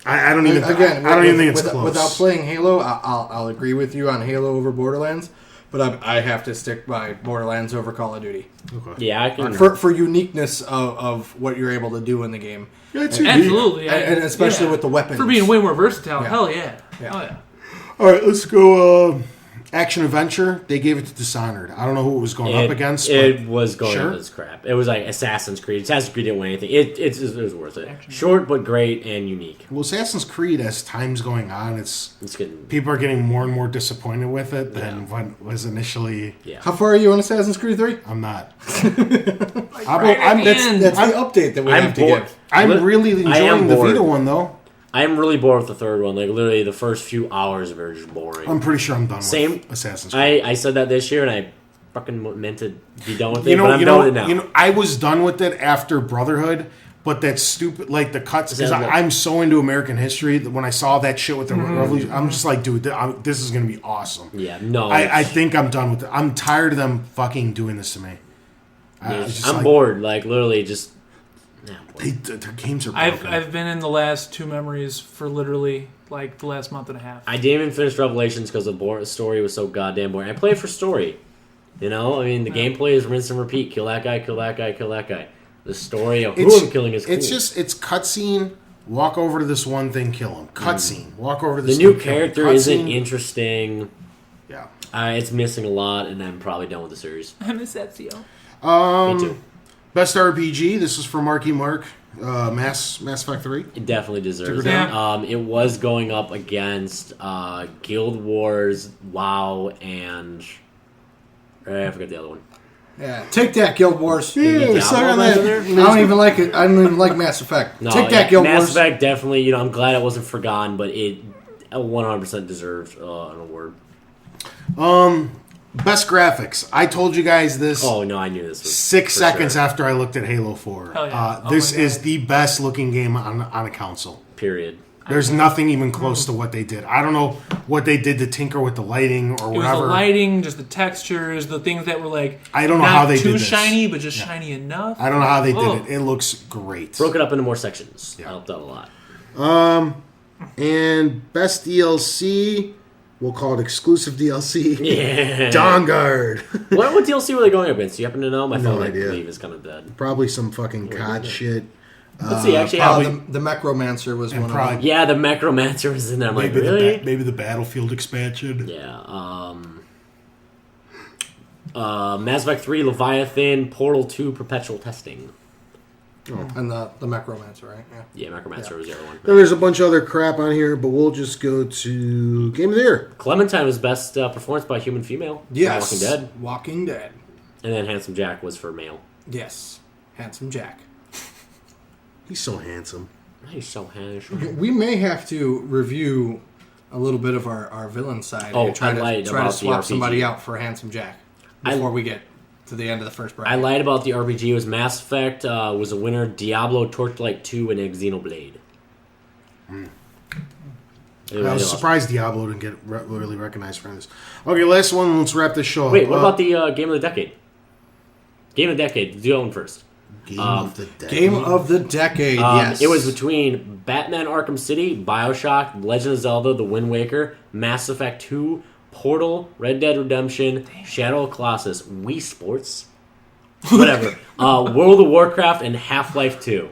I don't even. Again, I don't even think it's close. Without playing Halo, I'll agree with you on Halo over Borderlands, but I have to stick by Borderlands over Call of Duty Okay. Yeah, I can. for uniqueness of what you're able to do in the game, Yeah, it's unique. Absolutely. and especially yeah. with the weapons. For being way more versatile. Yeah. Hell yeah. Yeah. Oh yeah. All right, let's go. action adventure, they gave it to Dishonored. I don't know who it was going up against. It was going sure. up as crap. It was like Assassin's Creed. Assassin's Creed didn't win anything. It was worth it. Short but great and unique. Well, Assassin's Creed, as time's going on, It's getting people are getting more and more disappointed with it than what was initially. yeah. How far are you on Assassin's Creed 3? I'm not. That's That's the update that we I'm have to bored. give. I'm really I am enjoying the bored. Vita one though. I am really bored with the third one. Like literally, the first few hours of it are just boring. I'm pretty sure I'm done Same. with Assassin's Creed. I said that this year, and I fucking meant to be done with it, You know, but I'm done with it now. You know, I was done with it after Brotherhood, but that stupid, like the cuts, because I'm so into American history that when I saw that shit with the revolution, I'm just like, dude, this is going to be awesome. Yeah, no. I think I'm done with it. I'm tired of them fucking doing this to me. I'm bored. Like literally, just. Yeah, I'm bored. Their games are broken. I've been in the last two memories for literally like the last month and a half. I didn't even finish Revelations because the story was so goddamn boring. I played for story. You know, I mean, the gameplay is rinse and repeat. Kill that guy, kill that guy, kill that guy. The story of who I'm killing is cool. It's cutscene. Walk over to this one thing, kill him. Cutscene. Walk over to this. The new thing, kill him. character isn't interesting. Yeah. It's missing a lot, and I'm probably done with the series. I miss Ezio. Me too. Best RPG. This is for Marky Mark. Mass Effect 3. It definitely deserves it. Yeah. It was going up against Guild Wars, WoW, and I forgot the other one. Yeah, take that, Guild Wars. Yeah, suck on that. I don't even like it. I don't even like Mass Effect. No, take that, Guild Mass Wars. Effect definitely. You know, I'm glad it wasn't forgotten, but it 100% deserved an award. Best graphics. I told you guys this. Oh no, I knew this was 6 for seconds sure. after I looked at Halo 4. Hell yeah. Oh This my God. is the best looking game on a console. Period. There's nothing even close to what they did. I don't know what they did to tinker with the lighting or It was the whatever. lighting, just the textures, the things that were like I don't know not how they too did this. shiny, but just shiny enough. I don't know how they Oh. did it. It looks great. Broke it up into more sections. Yeah. Helped out a lot. And best DLC, we'll call it exclusive DLC. Yeah. Dawn Guard. What DLC were they going up against? Do you happen to know? My No phone, I idea. believe, is kind of dead. Probably some fucking COD shit. Let's see. Actually, The Macromancer was one of probably- them. yeah, the Macromancer was in there. I'm like, Maybe really? maybe the Battlefield expansion. Yeah. Mass Effect 3, Leviathan, Portal 2, Perpetual Testing. And the Macromancer, right? Yeah. Yeah, Macromancer was the other one. Then there's a bunch of other crap on here, but we'll just go to Game of the Year. Clementine was best performance by human female. Yes. Walking Dead. Walking Dead. And then Handsome Jack was for male. Yes. Handsome Jack. He's so handsome. He's so handsome. We may have to review a little bit of our villain side Oh, and try I to lied try to about the swap RPG. somebody out for Handsome Jack before we get to the end of the first bracket. I lied about the RPG. It was Mass Effect was a winner. Diablo, Torchlight 2, and Xenoblade. I was surprised Diablo didn't get really recognized for this. Okay, last one. Let's wrap this show up. Wait, what about the Game of the Decade? Game of the Decade. Do that one first. Game of the Decade? Game of the Decade, yes. It was between Batman Arkham City, Bioshock, Legend of Zelda, The Wind Waker, Mass Effect 2, Portal, Red Dead Redemption, Shadow of Colossus, Wii Sports, whatever, World of Warcraft, and Half-Life 2.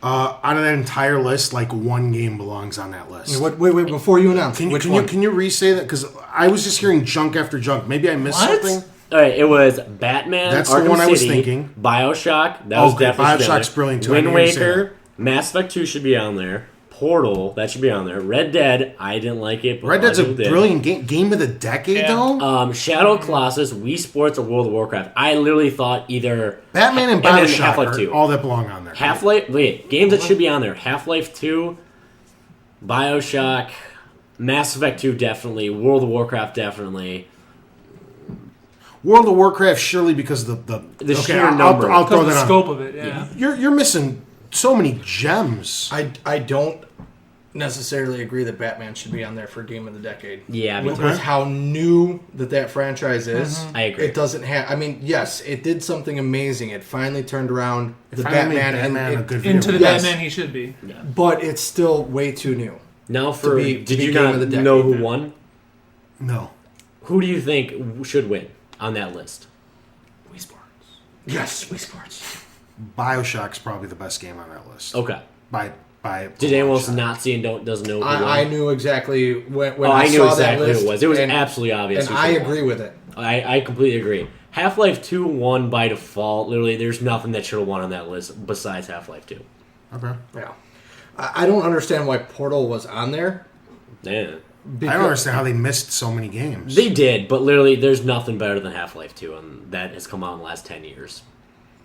Out of that entire list, like one game belongs on that list. Wait, before you announce, which one? Can you re-say that? Because I was just hearing junk after junk. Maybe I missed What? something. All right, it was Batman, That's Arkham the one City, I was thinking. Bioshock, that was Okay, definitely Bioshock's there. brilliant too. I Wind knew you were saying Waker, Mass Effect 2 should be on there. Portal, that should be on there. Red Dead, I didn't like it. But Red Dead's a people did. brilliant game. Game of the Decade, Yeah. though? Shadow of Colossus, Wii Sports, or World of Warcraft. I literally thought either Batman and then Bioshock Half-Life are 2. all that belong on there. Half-Life. Wait, games that should be on there: Half-Life 2, Bioshock, Mass Effect 2, definitely. World of Warcraft, definitely. World of Warcraft, surely because of the sheer number. I'll Because throw of the that on. scope of it, yeah. You're missing so many gems. I don't necessarily agree that Batman should be on there for Game of the Decade. Yeah, me With, too. with how new that franchise is, I agree. It doesn't have. I mean, yes, it did something amazing. It finally turned around the Finally made Batman, Batman a and good video Into the game. Yes. Batman he should be. but it's still way too new. Now for be did you Game not of the Decade know who now. won? No. Who do you think should win on that list? Wii Sports. Yes, Wii Sports. Bioshock's probably the best game on that list. Okay. By by. Did anyone else not see and doesn't know? I knew exactly when I knew saw exactly that list. who it was. It was absolutely obvious. And I agree with it. I completely agree. Half-Life 2 won by default. Literally, there's nothing that should have won on that list besides Half-Life 2. Okay. Yeah. I don't understand why Portal was on there. Yeah. I don't understand how they missed so many games. They did, but literally, there's nothing better than Half-Life 2, and that has come out in the last 10 years.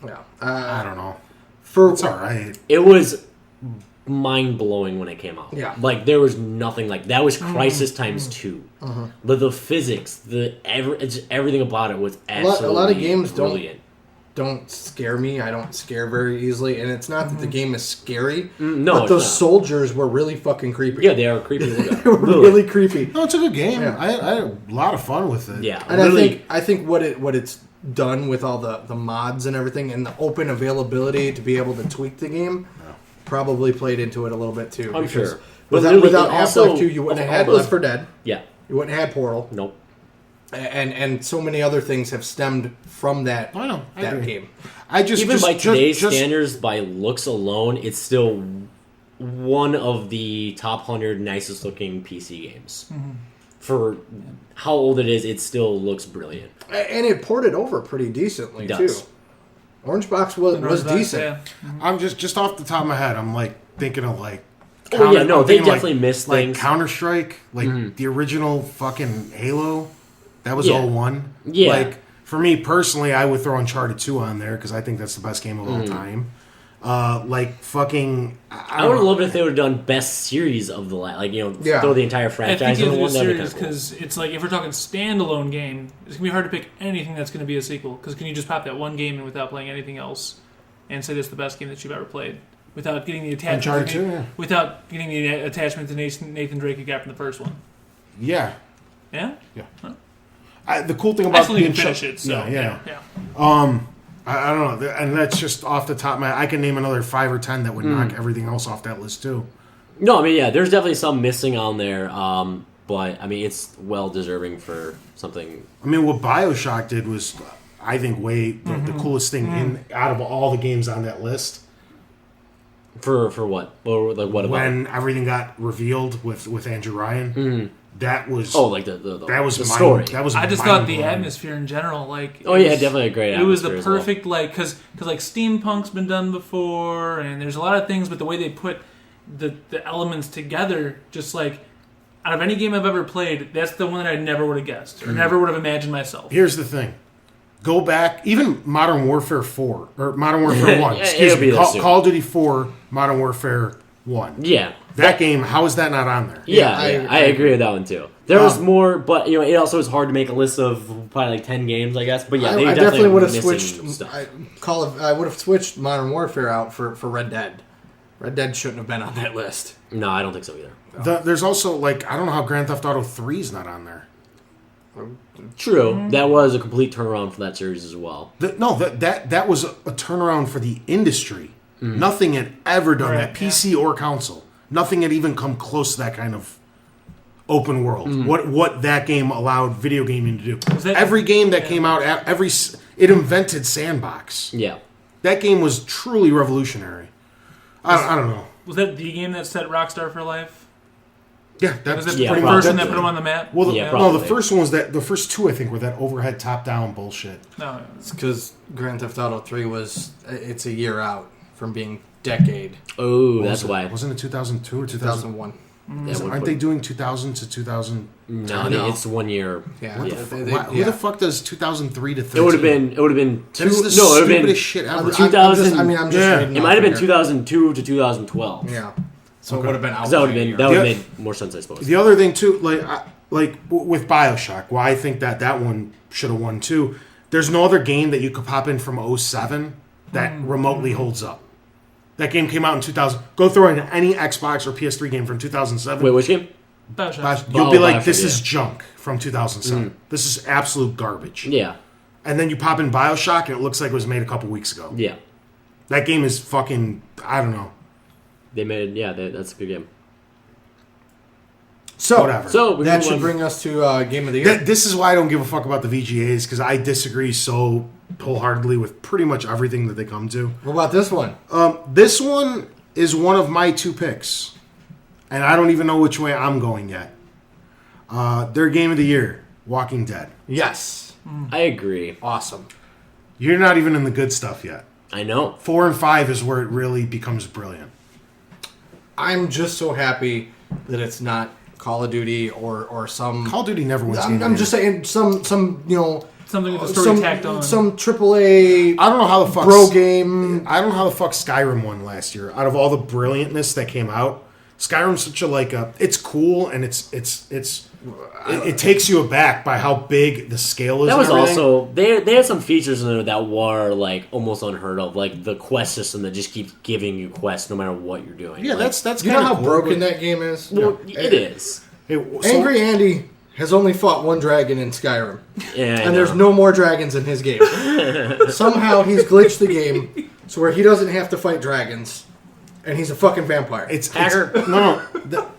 Yeah. I don't know. It's all right. It was mind-blowing when it came out. Yeah. Like, there was nothing like... That was Crisis times 2. But the physics, everything about it was absolutely a lot of games brilliant. don't scare me. I don't scare very easily, and it's not that the game is scary. No, but it's those not. soldiers were really fucking creepy. Yeah, they are creepy. They were really creepy. No, it's a good game. Yeah. I had a lot of fun with it. Yeah, And really, I think what it's done with all the mods and everything and the open availability to be able to tweak the game probably played into it a little bit too. I'm sure. But literally, without it also- Half-Life 2, you wouldn't of have had all those- Left 4 Dead. Yeah. You wouldn't have had Portal. Nope. And so many other things have stemmed from that I know. I that agree. game. I just Even by today's just- standards, by looks alone, it's still one of the top 100 nicest looking PC games. For how old it is, it still looks brilliant. And it ported over pretty decently It does. too. Orange Box was decent. Yeah. I'm just off the top of my head. I'm like thinking of like. Oh, yeah, no, I'm they thinking, definitely missed like things. Counter Strike, like the original fucking Halo. That was Yeah. 01. Yeah. Like for me personally, I would throw Uncharted 2 on there because I think that's the best game of all time. Like fucking. I would have loved it if they would have done best series of the like Yeah. throw the entire I franchise think in it's one. a That'd be series kinda cool. because it's like if we're talking standalone game, it's gonna be hard to pick anything that's gonna be a sequel. Because can you just pop that one game in without playing anything else, and say that's the best game that you've ever played, without getting the attachment? Uncharted 2, yeah. Without getting the attachment to Nathan Drake you got from the first one. Yeah. Yeah. The cool thing I about still the need to finish it. So yeah. yeah. I don't know, and that's just off the top of my. I can name another 5 or 10 that would knock everything else off that list too. No, I mean, yeah, there's definitely some missing on there, but I mean, it's well deserving for something. I mean, what BioShock did was, I think, the coolest thing out of all the games on that list. For what? Or like what about? When everything got revealed with Andrew Ryan, that was that was the mind- story. That was I just thought the mind-blowing. atmosphere in general, like Oh, yeah, definitely a great It was the atmosphere as well. perfect like because like steampunk's been done before, and there's a lot of things, but the way they put the elements together, just like out of any game I've ever played, that's the one that I never would have guessed or never would have imagined myself. Here's the thing. Go back, even Modern Warfare 4, or Modern Warfare 1, Yeah, excuse it'll be me, there soon. Call of Duty 4, Modern Warfare 1. Yeah. That game, how is that not on there? Yeah, I I agree with that one too. There was more, but it also was hard to make a list of probably like 10 games, I guess. But yeah, they I definitely definitely would have missing switched. stuff. I would have switched Modern Warfare out for Red Dead. Red Dead shouldn't have been on that list. No, I don't think so either. There's also, like, I don't know how Grand Theft Auto 3 is not on there. True, that was a complete turnaround for that series as well. That was a turnaround for the industry. Nothing had ever done that, PC or console. Nothing had even come close to that kind of open world. What that game allowed video gaming to do. Every game that came out, it invented sandbox. Yeah. That game was truly revolutionary. I don't know. Was that the game that set Rockstar for life? Yeah, that's Was that Yeah, the pretty much first one it. that put them on the map? Well, Yeah, no, probably. the first one was the first two I think were that overhead top-down bullshit. No, It's because Grand Theft Auto 3 it's a year out from being decade. Oh, that's why. Wasn't it 2002 or 2000? 2001. That would Aren't put- they doing 2000 to 2000? No, No. it's 1 year. Yeah. What Yeah. the fuck? They- Who the fuck does 2003 to 13? It would have been two. That is the No, it would have stupidest been. shit ever. I'm 2000 just Yeah. reading It off might have been here. 2002 to 2012. Yeah. So it would have been out. Because that would have by a been year. that would have Yeah. made more sense, I suppose. The other thing too, with BioShock, why I think that one should have won too. There's no other game that you could pop in from 07 that remotely holds up. That game came out in 2000. Go throw in any Xbox or PS3 game from 2007. Wait, which game? Bioshock. You'll be like, BioShock, this yeah. is junk from 2007. This is absolute garbage. Yeah, And then you pop in BioShock and it looks like it was made a couple weeks ago. yeah. That game is fucking, I don't know. They made that's a good game. So, Whatever. So we that move should on. bring us to Game of the Year. This is why I don't give a fuck about the VGAs, because I disagree so wholeheartedly with pretty much everything that they come to. What about this one? This one, is one of my two picks, and I don't even know which way I'm going yet. Their game of the year, Walking Dead. Yes. I agree. Awesome. You're not even in the good stuff yet. I know. 4 and 5 is where it really becomes brilliant. I'm just so happy that it's not Call of Duty or some. Call of Duty never wins. I'm just saying some Something with the story tacked on. some AAA. I don't know how the fuck bro game. I don't know how the fuck Skyrim won last year. Out of all the brilliantness that came out, Skyrim's such a it's cool and it takes you aback by how big the scale is. That was and everything. also they had some features in there that were like almost unheard of, like the quest system that just keeps giving you quests no matter what you're doing. Yeah, like, that's You kind know of how broken that game is. well, it is. Hey, Angry Andy has only fought one dragon in Skyrim, Yeah, and there's no more dragons in his game. Somehow he's glitched the game so where he doesn't have to fight dragons, and he's a fucking vampire. Hacker. No.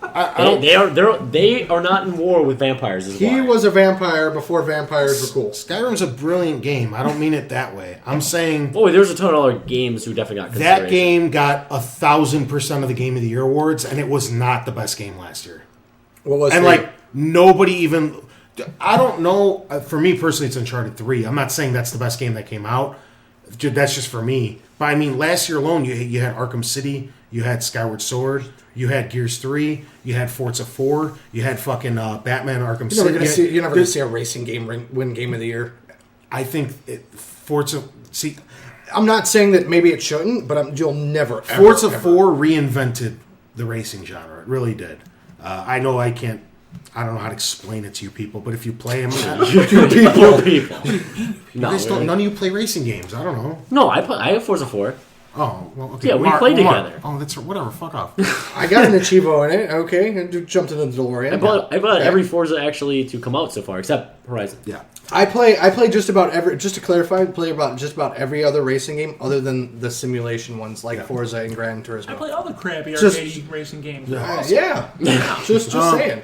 I don't. They are not in war with vampires. He was a vampire before vampires were cool. Skyrim's a brilliant game. I don't mean it that way. I'm saying Oh, there's a ton of other games who definitely got consideration. that game got 1,000% of the Game of the Year awards, and it was not the best game last year. What was And the- like nobody even. I don't know. For me personally, it's Uncharted 3. I'm not saying that's the best game that came out. That's just for me. But I mean, last year alone, you had Arkham City, you had Skyward Sword, you had Gears 3, you had Forza 4, you had fucking Batman Arkham City. You're never going to see a racing game win Game of the Year. I think Forza. See, I'm not saying that maybe it shouldn't, but you'll never. Forza ever. 4 reinvented the racing genre. It really did. I know I can't. I don't know how to explain it to you people, but if you play them, people. No, none of you play racing games. I don't know. no, I have Forza 4. Oh, well, okay. Yeah, we played together. Oh, that's whatever. Fuck off. I got an Achievo in it. Okay, and jumped in the DeLorean. I bought every Forza actually to come out so far, except Horizon. Yeah. I play just about every. Just to clarify, I play about just about every other racing game other than the simulation ones like Forza and Gran Turismo. I play all the crappy Just- arcade racing games. Yeah, just saying.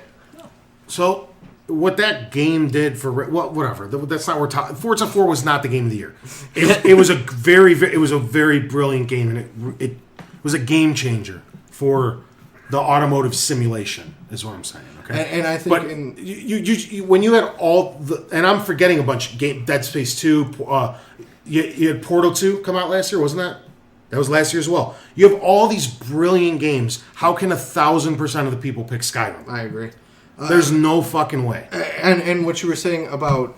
So, what that game did for whatever. That's not what we're talking. Forza 4 was not the game of the year. It was a very brilliant game, and it was a game changer for the automotive simulation. Is what I'm saying. Okay, And I think but you when you had all the, and I'm forgetting a bunch of game, Dead Space 2, you had Portal 2 come out last year, wasn't that? That was last year as well. You have all these brilliant games. How can 1,000% of the people pick Skyrim? I agree. There's no fucking way. And what you were saying about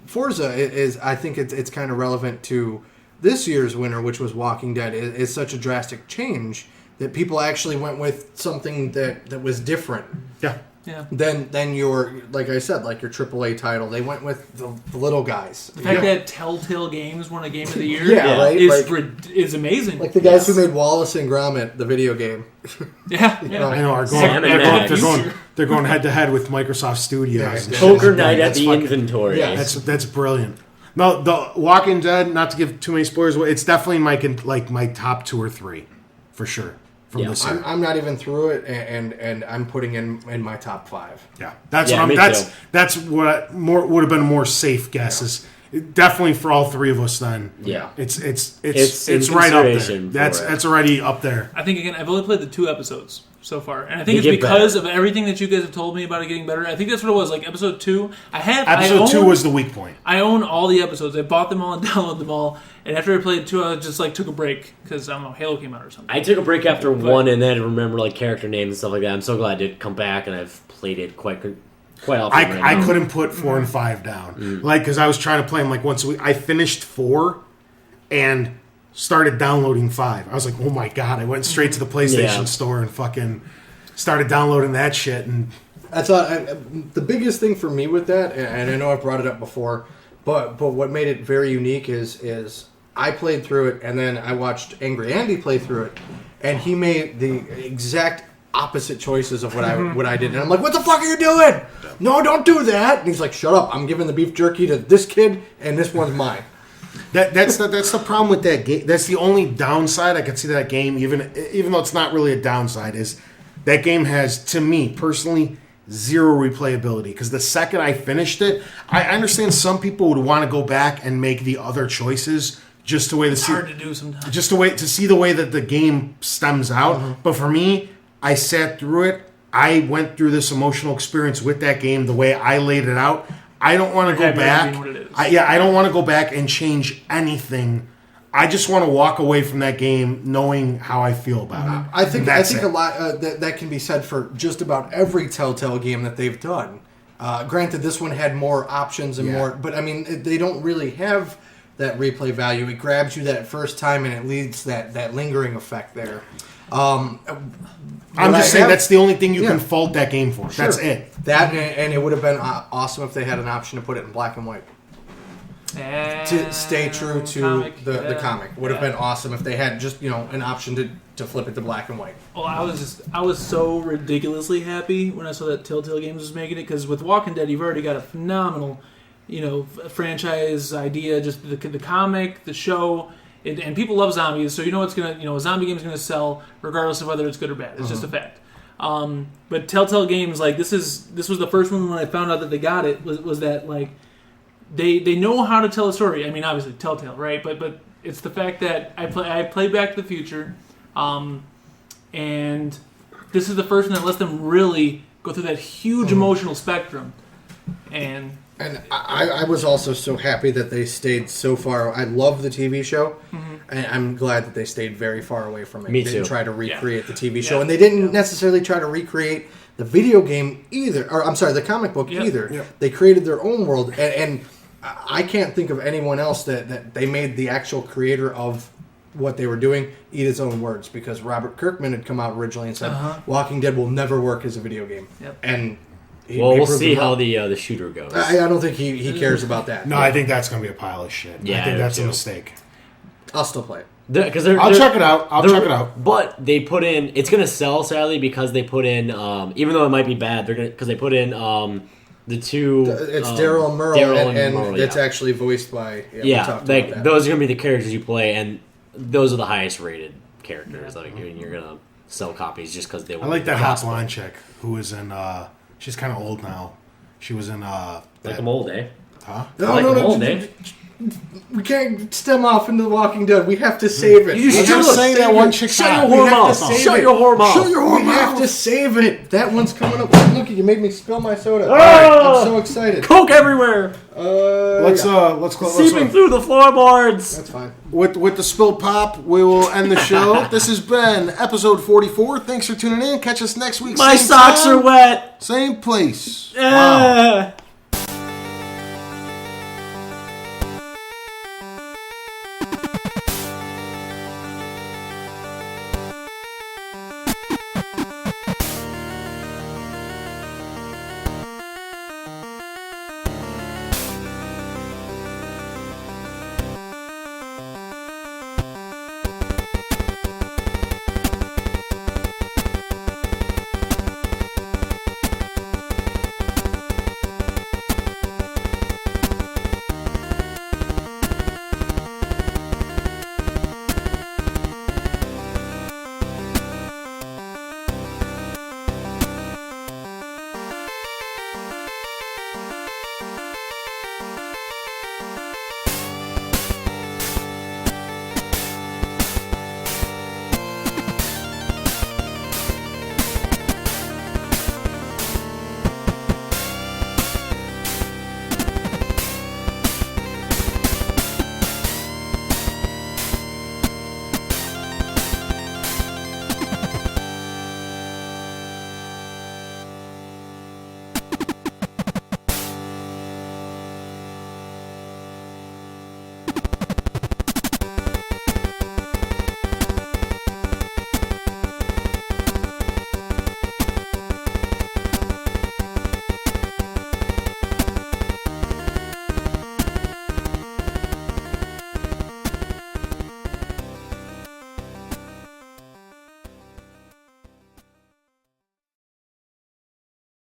Forza is I think it's kind of relevant to this year's winner, which was Walking Dead. Is such a drastic change that people actually went with something that was different. Yeah. Yeah. Then your, like I said, like your AAA title. They went with the little guys. The fact that Telltale Games won a Game of the Year Yeah, right? is amazing. Like the guys who made Wallace and Gromit, the video game. yeah. I know. Are Sam going, and Max. they're going head to head with Microsoft Studios. Yeah, and shit. Poker night at That's the fucking- inventory. Yeah. That's brilliant. No, the Walking Dead. Not to give too many spoilers away, it's definitely my top 2 or 3 for sure from this year. I'm not even through it, and I'm putting in my top 5. Yeah, that's Yeah, what me I'm. too. That's what more would have been a more safe guess. Is definitely for all 3 of us. Then Yeah. it's in right up there. consideration for That's already up there. I think again, I've only played the 2 episodes so far, and I think They it's get because of everything that you guys have told me about it getting better. I think that's what it was. Like episode 2, Episode 2 was the weak point. I own all the episodes. I bought them all and downloaded them all. And after I played 2, I just took a break because I don't know, Halo came out or something. I took a break after 1 and then remember character names and stuff like that. I'm so glad I did come back and I've played it quite often. I couldn't put 4 and 5 down, because I was trying to play them once a week. I finished 4 and started downloading 5. I was like, oh my god! I went straight to the PlayStation store and fucking started downloading that shit. And I thought the biggest thing for me with that, and I know I've brought it up before, but what made it very unique is I played through it, and then I watched Angry Andy play through it, and he made the exact opposite choices of what I did, and I'm like, what the fuck are you doing? No, don't do that. And he's like, shut up! I'm giving the beef jerky to this kid, and this one's mine. that's the problem with that game. That's the only downside I could see to that game, even though it's not really a downside, is that game has, to me personally, zero replayability. Because the second I finished it, I understand some people would want to go back and make the other choices just the way It's hard to do sometimes. just to see the way that the game stems out. But for me, I sat through it. I went through this emotional experience with that game the way I laid it out. I don't want to go back. I don't want to go back and change anything. I just want to walk away from that game knowing how I feel about it. I think a lot that can be said for just about every Telltale game that they've done. Granted, this one had more options and more, but I mean, they don't really have that replay value. It grabs you that first time, and it leaves that lingering effect there. I'm just saying that's the only thing you can fault that game for. Sure. That's it. That and it would have been awesome if they had an option to put it in black and white. To stay true to the comic would have been awesome if they had just an option to flip it to black and white. Well, I was so ridiculously happy when I saw that Telltale Games was making it, because with Walking Dead you've already got a phenomenal franchise idea, just the comic, the show, and people love zombies, so it's gonna a zombie game is gonna sell regardless of whether it's good or bad. It's just a fact. But Telltale Games, like this was the first one when I found out that they got it was that like. They know how to tell a story. I mean, obviously, Telltale, right? But it's the fact that I play Back to the Future, and this is the first one that lets them really go through that huge emotional spectrum. And I was also so happy that they stayed so far. I love the TV show, and I'm glad that they stayed very far away from it. Me They too. didn't try to recreate the TV show, and they didn't necessarily try to recreate the video game either. Or I'm sorry, the comic book either. Yep. They created their own world, and I can't think of anyone else that they made the actual creator of what they were doing eat his own words, because Robert Kirkman had come out originally and said Walking Dead will never work as a video game. Yep. And we'll see how the shooter goes. I don't think he cares about that. No, I think that's going to be a pile of shit. Yeah, I think that's a mistake. I'll still play it. I'll check it out. I'll check it out. But they put in, it's going to sell, sadly, because they put in, even though it might be bad, because they put in the two. It's Daryl and Merle, and Merle, it's actually voiced by. Like those are going to be the characters you play, and those are the highest rated characters. Like, you're going to sell copies just because they want. I like that hot blonde chick who was in. She's kind of old now. She was in. Like I'm old, eh? Huh? No. We can't stem off into The Walking Dead. We have to save it. You should say that one chick. Shut your whore mouth. Shut your whore mouth. Shut your whore mouth. We have to save it. That one's coming up. Look, you made me spill my soda. All right, I'm so excited. Coke everywhere. Let's close. Seeping through the floorboards. That's fine. With the spill pop, we will end the show. This has been episode 44. Thanks for tuning in. Catch us next week. My socks are wet. Same place. Wow.